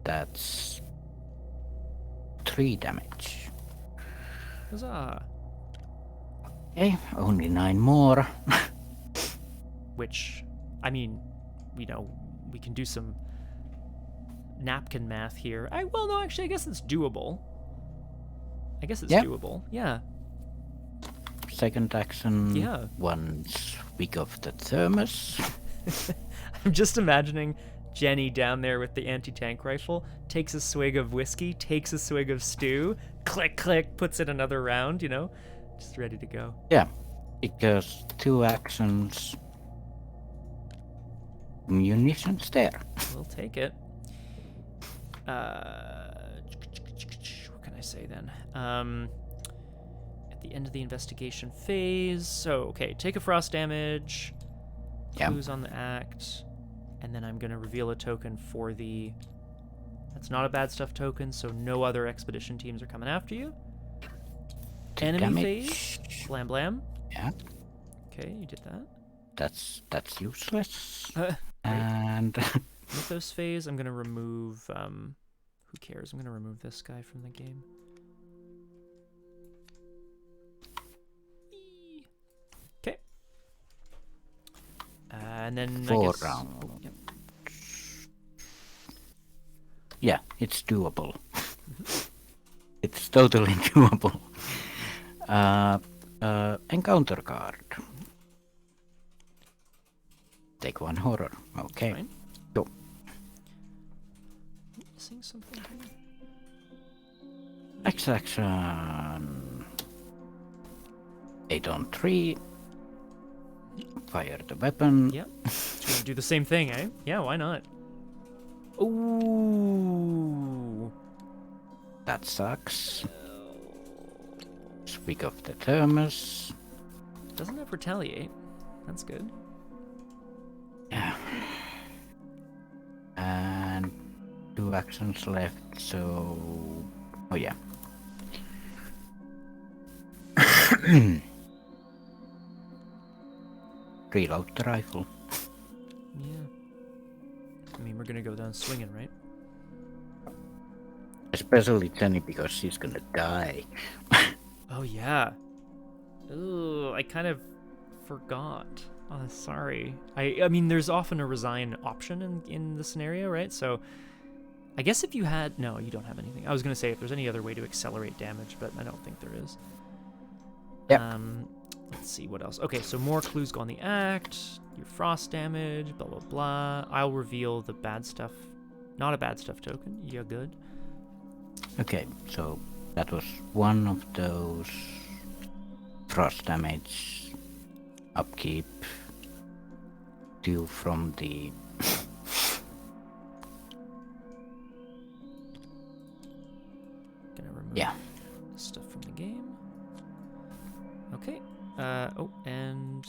That's 3 damage. Huzzah. Okay, only 9 more. Which, I mean, you know, we can do some napkin math here. Well, no, actually, I guess it's doable. Yep. Doable. Yeah. Second action. Yeah. One swig of the thermos. I'm just imagining Jenny down there with the anti-tank rifle, takes a swig of whiskey, takes a swig of stew, click, click, puts in another round, you know? Just ready to go. Yeah, because 2 actions. Munitions there. We'll take it. What can I say then? At the end of the investigation phase. So, okay, take a frost damage. Yeah. Clues on the act. And then I'm going to reveal a token for the... That's not a bad stuff token, so no other expedition teams are coming after you. Enemy Damage. phase. Blam blam. Yeah. Okay, you did that. That's useless. Great. And Mythos phase, I'm going to remove... who cares? I'm going to remove this guy from the game. Okay. And then 4 I guess... rounds. Oh, yep. Yeah, it's doable. It's totally doable. Encounter card. Take 1 horror. Okay. Fine. Go. Missing something here? Next action. 8 on 3. Fire the weapon. Yep. Just gonna do the same thing, eh? Yeah, why not? Ooh. That sucks. Speak of the thermos. Doesn't have retaliate. That's good. Yeah. And 2 actions left, so... Oh yeah. Reload the rifle. Yeah. I mean, we're gonna go down swinging, right? Especially Jenny, because she's gonna die. Oh, yeah. Ooh, I kind of forgot. Oh, sorry. I mean, there's often a resign option in the scenario, right? So, I guess if you had... No, you don't have anything. I was going to say if there's any other way to accelerate damage, but I don't think there is. Yep. Let's see, what else? Okay, so more clues go on the act. Your frost damage, blah, blah, blah. I'll reveal the bad stuff. Not a bad stuff token. You're good. Okay, so that was one of those frost damage, upkeep, due from the Gonna remove yeah. stuff from the game. Okay. Oh, and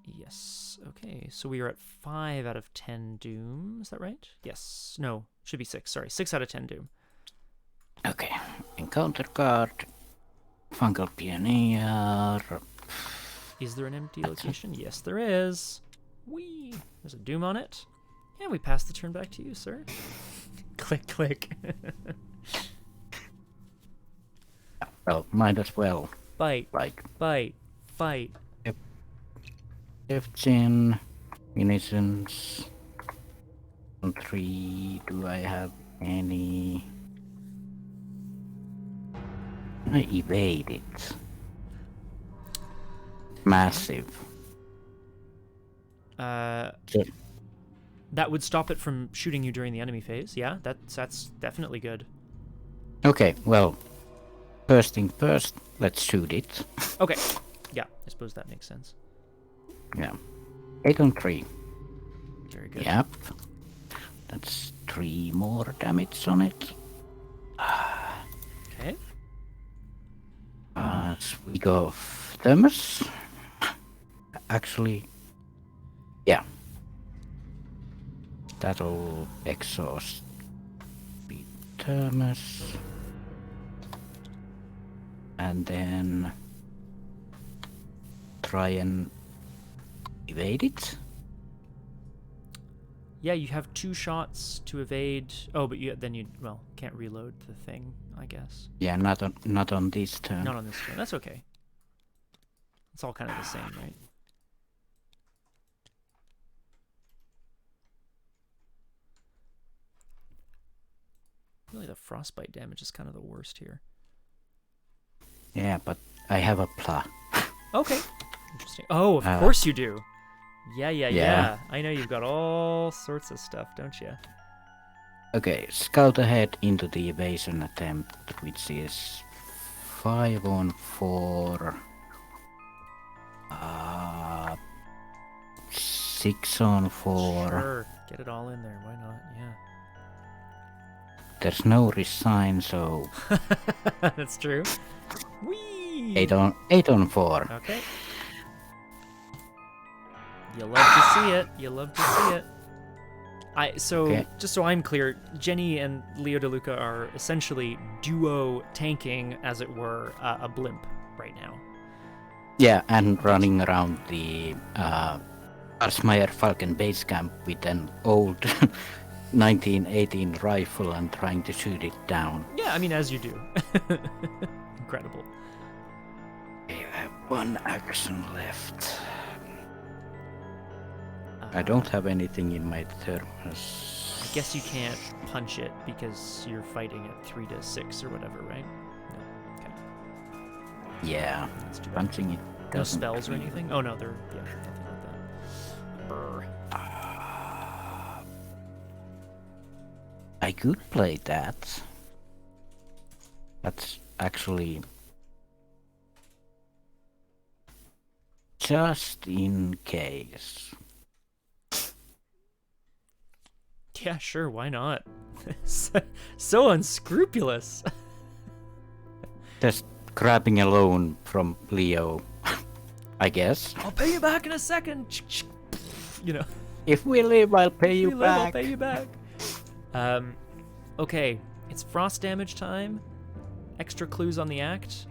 yes. Okay, so we are at 5 out of 10 doom. Is that right? Yes. No, should be 6. Sorry, 6 out of 10 doom. Okay, encounter card, fungal pioneer. Is there an empty location? Yes, there is. Whee! There's a doom on it. And we pass the turn back to you, sir. Click, click. Well, might as well. Bite, Like, bite, fight. F-Gen, munitions. On 3, do I have any? I evade it. Massive. Sure. That would stop it from shooting you during the enemy phase. Yeah, that's definitely good. Okay, well, first thing first, let's shoot it. Okay. Yeah, I suppose that makes sense. Yeah. 8 on 3. Very good. Yep. That's 3 more damage on it. Okay. Swig of thermos. actually, yeah. That'll exhaust the thermos. And then try and evade it. Yeah, you have 2 shots to evade. Oh, but then you can't reload the thing, I guess. Yeah, not on this turn. Not on this turn. That's okay. It's all kind of the same, right? Really, the frostbite damage is kind of the worst here. Yeah, but I have a pla. Okay. Interesting. Oh, of course you do. Yeah. Yeah. I know you've got all sorts of stuff, don't you? Okay, scout ahead into the evasion attempt, which is 5 on 4. 6 on 4. Sure. Get it all in there. Why not? Yeah. There's no resign, so That's true. Whee! 8 on 4. Okay. You love to see it. You love to see it. Okay. Just so I'm clear, Jenny and Leo DeLuca are essentially duo tanking, as it were, a blimp right now. Yeah, and running around the Arsmeyer Falcon base camp with an old 1918 rifle and trying to shoot it down. Yeah, I mean, as you do. Incredible. I have 1 action left. I don't have anything in my thermos. I guess you can't punch it because you're fighting at 3 to 6 or whatever, right? No. Okay. Yeah, That's too bad. punching it No doesn't spells or really- anything? Oh, no, nothing like that. Brr. I could play that. That's actually just in case. Yeah, sure, why not? So unscrupulous. Just grabbing a loan from Leo, I guess. I'll pay you back in a second. You know. If we live, I'll pay you We live, I'll back. pay you back. Okay, it's frost damage time. Extra clues on the act.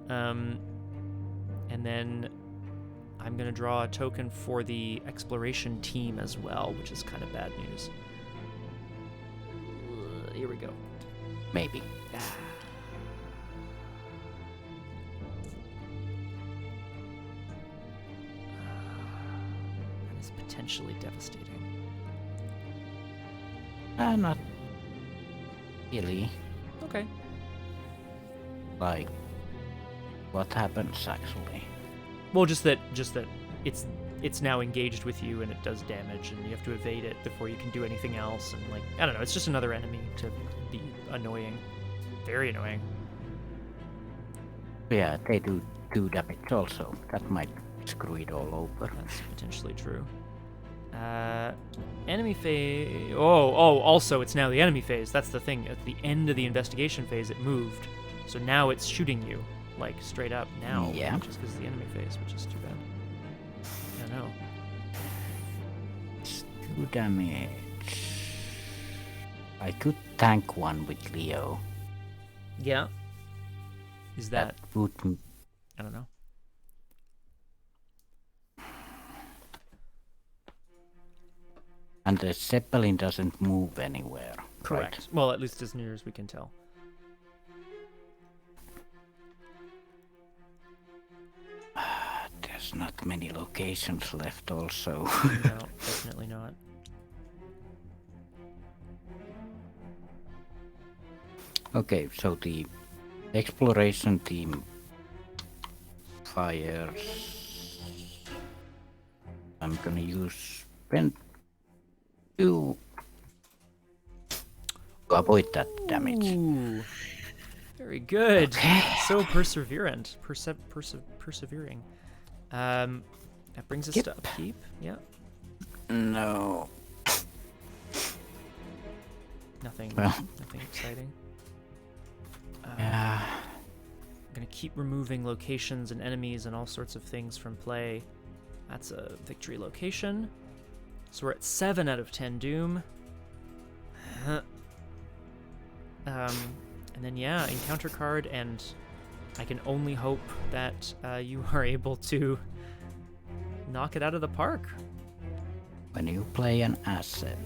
And then I'm gonna draw a token for the exploration team as well, which is kind of bad news. Here we go. Maybe. That is potentially devastating. Not really. Okay. Like, what happens actually? Well, just that it's now engaged with you and it does damage and you have to evade it before you can do anything else, and like, I don't know, it's just another enemy to be annoying. Very annoying. Yeah, they do damage also. That might screw it all over. That's potentially true. Enemy phase. Also, it's now the enemy phase. That's the thing. At the end of the investigation phase, it moved. So now it's shooting you, like, straight up now. Yeah. Just because of the enemy phase, which is too bad. I know. It's 2 damage. I could tank one with Leo. Yeah. Is that... would... I don't know. And the Zeppelin doesn't move anywhere. Correct. Right? Well, at least as near as we can tell. There's not many locations left also. No, definitely not. Okay, so the exploration team fires. I'm gonna use pen to avoid that damage. Ooh. Very good. Okay. So perseverant. Persevering. That brings us Yep. to upkeep. Yeah. No. Nothing. Well. Nothing exciting. Yeah. I'm going to keep removing locations and enemies and all sorts of things from play. That's a victory location. So we're at 7 out of 10 Doom. And then, yeah, encounter card, and I can only hope that you are able to knock it out of the park. When you play an asset,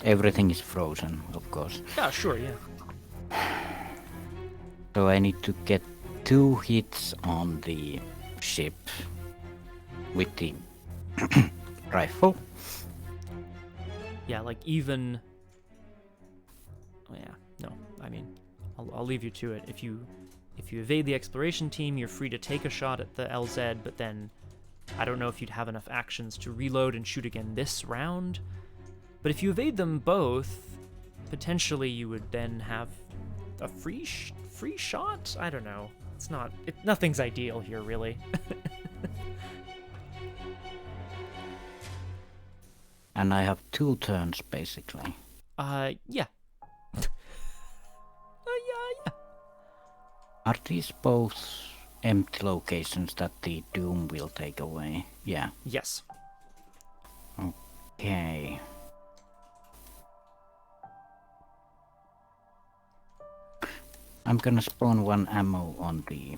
everything is frozen, of course. Yeah, sure, yeah. So I need to get 2 hits on the ship with the rifle. Yeah, like even... Oh, yeah, no, I mean, I'll leave you to it. If you evade the exploration team, you're free to take a shot at the LZ, but then I don't know if you'd have enough actions to reload and shoot again this round. But if you evade them both, potentially you would then have a free shot? I don't know. It's not... nothing's ideal here, really. And I have 2 turns, basically. Yeah. Yeah. Are these both empty locations that the Doom will take away? Yeah. Yes. Okay. I'm gonna spawn 1 ammo on the...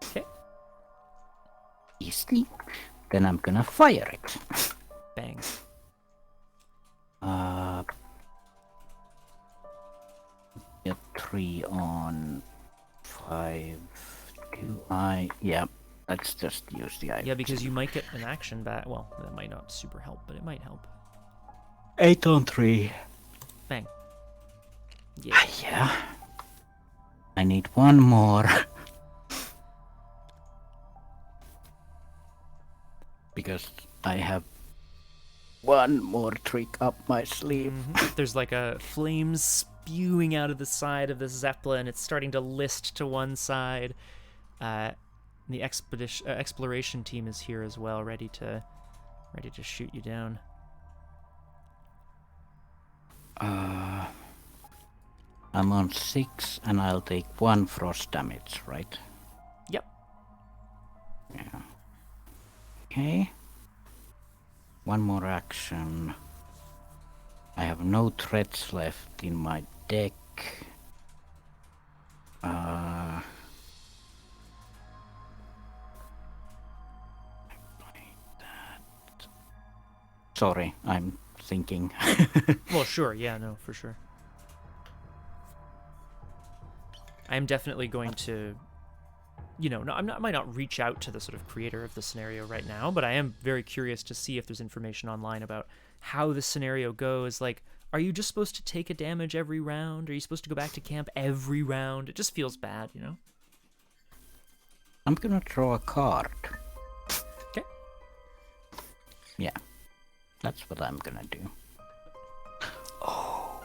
Okay. Easy. Then I'm gonna fire it. Bang. Get 3 on 5. Do I? Yeah. Let's just use the item. Yeah, because you might get an action back. Well, that might not super help, but it might help. 8 on 3. Bang. Yeah. Yeah. I need 1 more. Because I have 1 more trick up my sleeve. Mm-hmm. There's like a flames spewing out of the side of the Zeppelin. It's starting to list to one side. The exploration team is here as well, ready to shoot you down. I'm on 6 and I'll take 1 frost damage, right? Yep. Yeah. Okay. 1 more action. I have no threats left in my deck. Sorry, I'm thinking. Well, sure, yeah, no, for sure. I'm definitely going to, I might not reach out to the sort of creator of the scenario right now, but I am very curious to see if there's information online about how the scenario goes. Like, are you just supposed to take a damage every round? Are you supposed to go back to camp every round? It just feels bad, I'm gonna draw a card. Okay. Yeah, that's what I'm gonna do. Oh,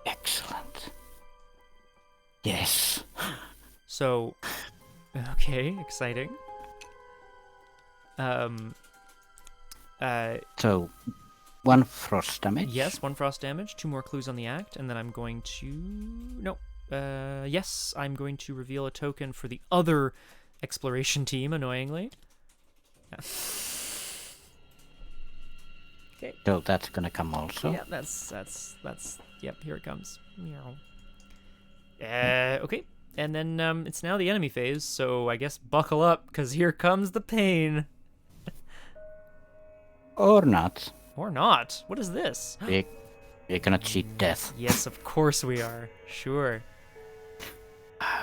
excellent. Yes. So, okay, exciting. So, 1 frost damage. Yes, 1 frost damage, 2 more clues on the act, and then I'm going to... No. Yes, I'm going to reveal a token for the other exploration team, annoyingly. Okay. So that's gonna come also. Yeah, that's... Yep, here it comes. Okay. And then it's now the enemy phase, so I guess buckle up, because here comes the pain. Or not. Or not. What is this? We're gonna cheat death. Yes, of course we are. Sure.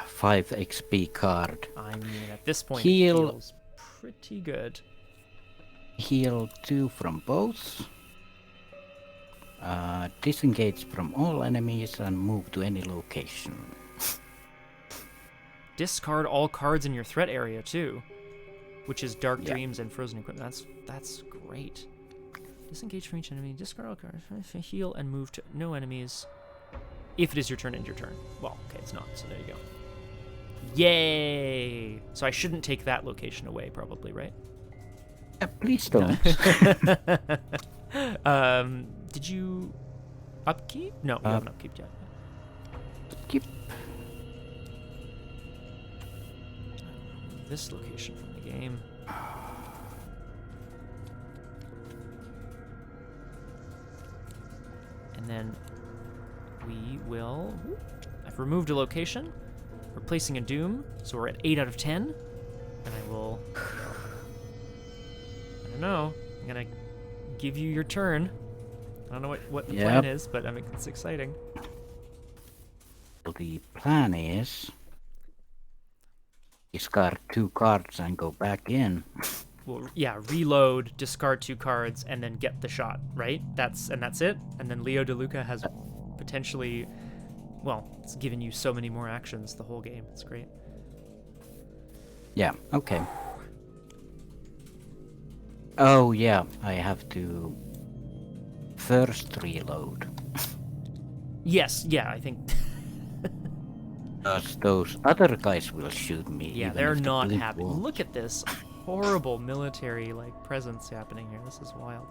5 XP card. I mean, at this point, Heal. it feels pretty good. Heal 2 from both. Disengage from all enemies and move to any location. Discard all cards in your threat area too, which is Dark Yeah. Dreams and Frozen Equipment. That's great. Disengage from each enemy. Discard all cards. Heal and move to no enemies. If it is your turn, end your turn. Well, okay, it's not. So there you go. Yay! So I shouldn't take that location away, probably, right? Please don't. Did you upkeep? No, you haven't upkeep yet. Keep. this location from the game. And then we will... I've removed a location, replacing a doom, so we're at 8 out of 10. And I will... I don't know. I'm gonna give you your turn. I don't know what the plan is, but I mean, it's exciting. The plan is discard 2 cards and go back in. Well, yeah, reload, discard 2 cards, and then get the shot, right? That's it. And then Leo DeLuca has potentially, well, it's given you so many more actions the whole game. It's great. Yeah, okay. Oh yeah, I have to first reload. Yes, yeah, I think. Because those other guys will shoot me. Yeah, even they're if the not blink happy. won't. Look at this horrible military presence happening here. This is wild.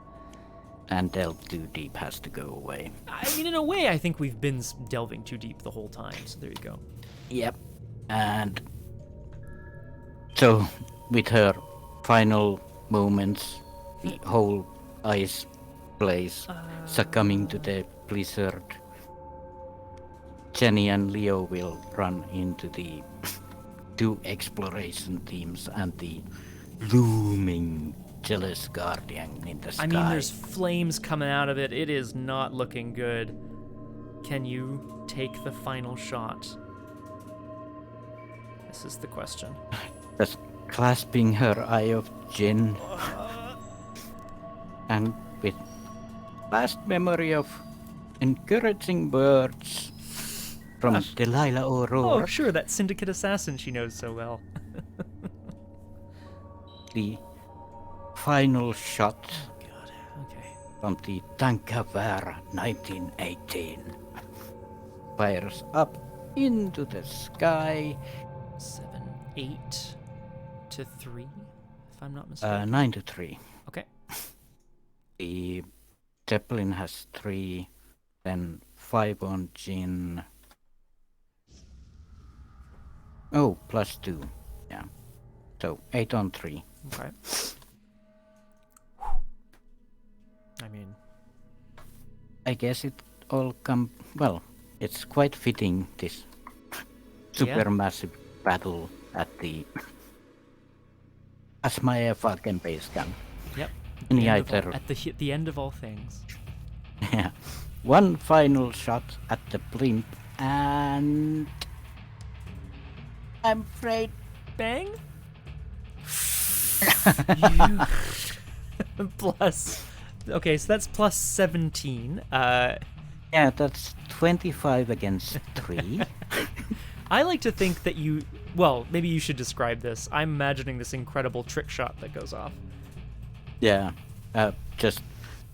And delve too deep has to go away. I mean, in a way, I think we've been delving too deep the whole time. So there you go. Yep. And so with her final moments, the whole ice place succumbing to the blizzard, Jenny and Leo will run into the 2 exploration teams and the looming jealous guardian in the sky. I mean, there's flames coming out of it. It is not looking good. Can you take the final shot? This is the question. Just clasping her eye of Jin. And with last memory of encouraging words from Delilah Aurora. Oh, sure, that syndicate assassin she knows so well. The final shot God, okay. from the Tankavar 1918 fires up into the sky. 7, 8 to 3, if I'm not mistaken. 9 to 3. Okay. The Zeppelin has 3, then 5 on Jin. Oh, plus 2. Yeah. So 8 on 3. Okay. I mean, I guess it all well, it's quite fitting, this supermassive battle at the Asmaya Falcon base camp. yep. At At the end of all things. Yeah. One final shot at the blimp, and I'm afraid Bang? Plus. Okay, so that's plus 17. yeah, that's 25 against 3. I like to think that you... Well, maybe you should describe this. I'm imagining this incredible trick shot that goes off. Yeah, just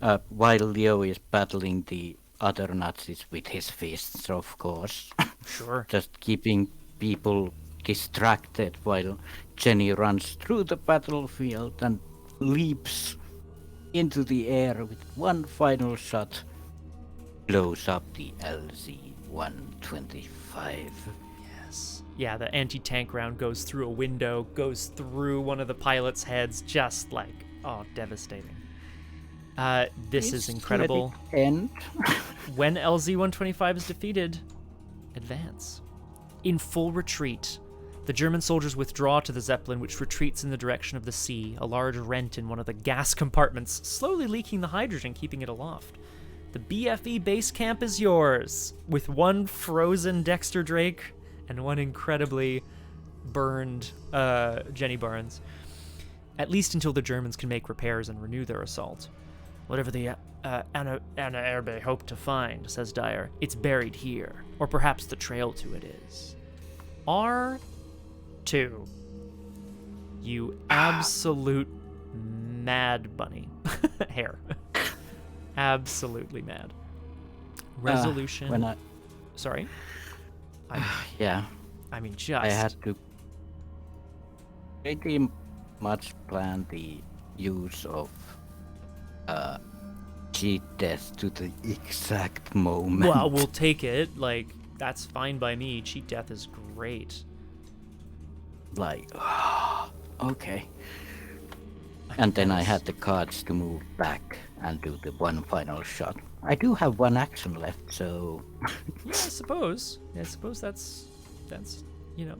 while Leo is battling the other Nazis with his fists, of course. Sure. Just keeping people distracted while Jenny runs through the battlefield and leaps into the air with one final shot, blows up the LZ-125. Yes. Yeah, the anti-tank round goes through a window, goes through one of the pilot's heads, just like, oh, devastating. This is incredible. End. When LZ-125 is defeated, advance. In full retreat, the German soldiers withdraw to the Zeppelin, which retreats in the direction of the sea, a large rent in one of the gas compartments, slowly leaking the hydrogen, keeping it aloft. The BFE base camp is yours, with one frozen Dexter Drake and one incredibly burned Jenny Barnes. At least until the Germans can make repairs and renew their assault. Whatever the Anna Erbe hoped to find, says Dyer, it's buried here, or perhaps the trail to it is. R2. You absolute mad bunny. Hair. Absolutely mad. Resolution. Sorry? Yeah. I mean, just... I had to pretty much plan the use of cheat death to the exact moment. Well, we'll take it. Like, that's fine by me. Cheat death is great. Like, Okay. And then I had the cards to move back and do the one final shot. I do have one action left, so... Yeah, I suppose. That's you know.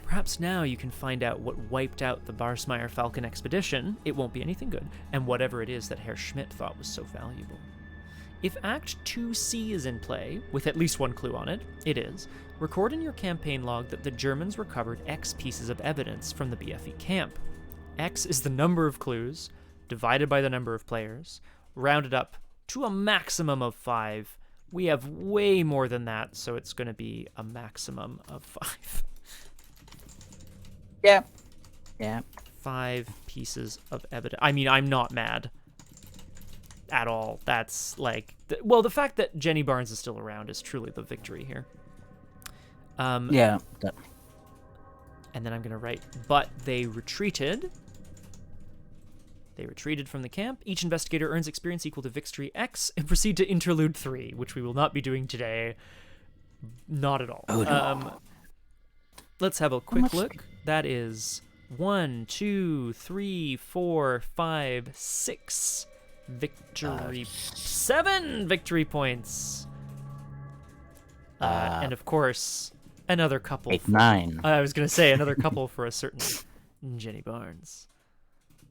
Perhaps now you can find out what wiped out the Barsmeyer Falcon expedition. It won't be anything good, and whatever it is that Herr Schmidt thought was so valuable. If Act 2C is in play, with at least one clue on it, it is, record in your campaign log that the Germans recovered X pieces of evidence from the BFE camp. X is the number of clues, divided by the number of players, rounded up to a maximum of 5. We have way more than that, so it's going to be a maximum of 5. Yeah. 5 pieces of evidence. I mean, I'm not mad at all. That's like... the fact that Jenny Barnes is still around is truly the victory here. Yeah. And then I'm going to write, but they retreated. They retreated from the camp. Each investigator earns experience equal to Victory X and proceed to Interlude 3, which we will not be doing today. Not at all. Oh, no. Let's have a quick look. That is 1, 2, 3, 4, 5, 6 victory... 7 victory points! And of course, another couple... 8, 9. I was going to say, another couple for a certain Jenny Barnes.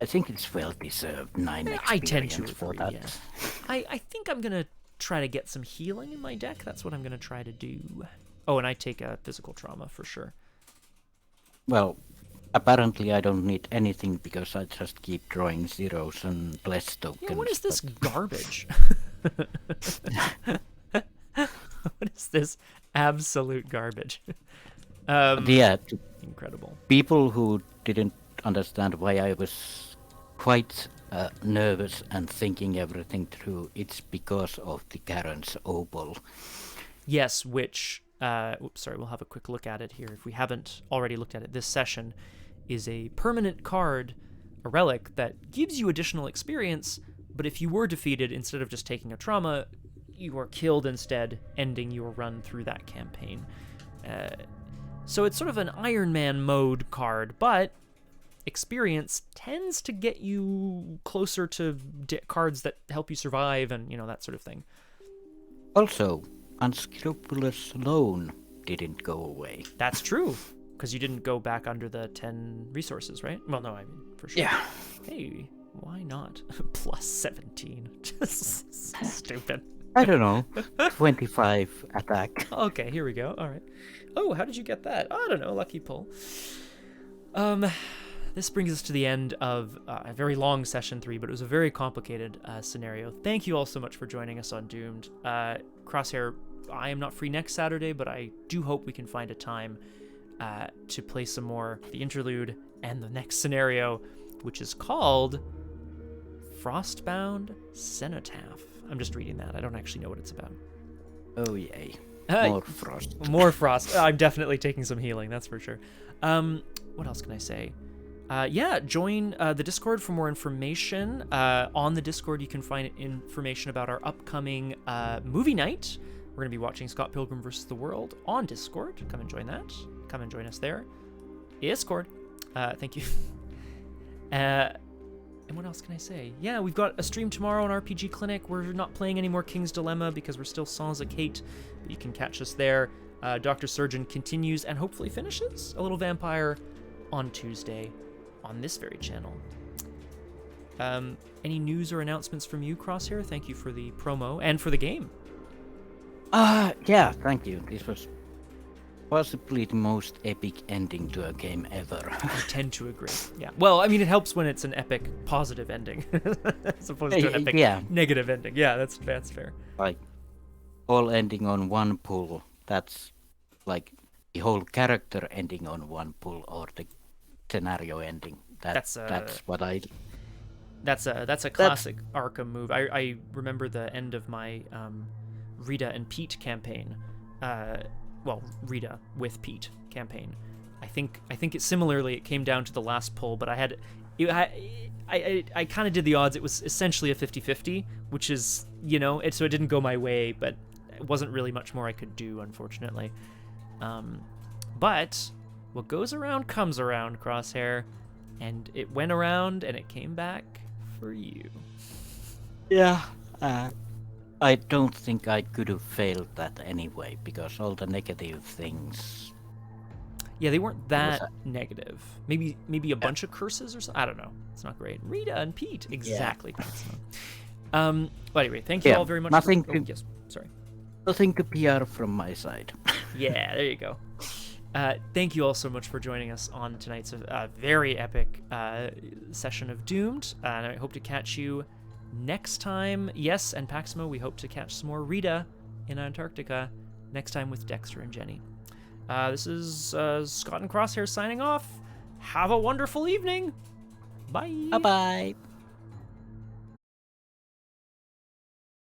I think it's well deserved. 9 experience I tend to for agree, that. yeah. I think I'm going to try to get some healing in my deck. That's what I'm going to try to do. Oh, and I take a physical trauma for sure. Well, apparently I don't need anything because I just keep drawing zeros and bless tokens. Yeah, what is this garbage? What is this absolute garbage? Yeah, Incredible. people who didn't understand why I was quite nervous and thinking everything through, it's because of the Karen's opal. Yes, which, we'll have a quick look at it here. If we haven't already looked at it, this session is a permanent card, a relic, that gives you additional experience, but if you were defeated, instead of just taking a trauma, you are killed instead, ending your run through that campaign. So it's sort of an Iron Man mode card, but experience tends to get you closer to cards that help you survive and, that sort of thing. Also, unscrupulous loan didn't go away. That's true, because you didn't go back under the 10 resources, right? Well, no, I mean, for sure. Yeah. Hey, why not? Plus 17. Just so stupid. I don't know. 25 attack. Okay, here we go. All right. Oh, how did you get that? I don't know. Lucky pull. This brings us to the end of a very long session 3, but it was a very complicated scenario. Thank you all so much for joining us on Doomed. Crosshair, I am not free next Saturday, but I do hope we can find a time to play some more the interlude and the next scenario, which is called Frostbound Cenotaph. I'm just reading that. I don't actually know what it's about. Oh, yay. More frost. More frost. I'm definitely taking some healing, that's for sure. What else can I say? Join the Discord for more information. On the Discord, you can find information about our upcoming movie night. We're going to be watching Scott Pilgrim vs. the World on Discord. Come and join that. Come and join us there. Discord. Thank you. And what else can I say? Yeah, we've got a stream tomorrow on RPG Clinic. We're not playing any more King's Dilemma because we're still Sans a Kate, but you can catch us there. Dr. Surgeon continues and hopefully finishes A Little Vampire on Tuesday on this very channel. Any news or announcements from you, Crosshair? Thank you for the promo and for the game. Yeah, thank you. This was possibly the most epic ending to a game ever. I tend to agree. Yeah. Well, I mean, it helps when it's an epic positive ending as opposed to an epic negative ending. Yeah, that's fair. Like, all ending on one pull. That's like the whole character ending on one pull, or the scenario ending. That's what I... That's a classic Arkham move. I remember the end of my Rita and Pete campaign. Rita with Pete campaign. I think it similarly. It came down to the last pull, but I kind of did the odds. It was essentially a 50-50, which is, so it didn't go my way, but it wasn't really much more I could do, unfortunately. But what goes around comes around, Crosshair, and it went around and it came back for you. Yeah. I don't think I could have failed that anyway, because all the negative things. Yeah, they weren't that negative. Maybe a bunch of curses or something. I don't know. It's not great. Rita and Pete, exactly. Well, anyway, thank you all very much. Yes, sorry. Nothing to PR from my side. Yeah, there you go. Thank you all so much for joining us on tonight's very epic session of Doomed. And I hope to catch you next time. Yes, and Paximo, we hope to catch some more Rita in Antarctica next time with Dexter and Jenny. This is Scott and Crosshair signing off. Have a wonderful evening. Bye. Bye-bye.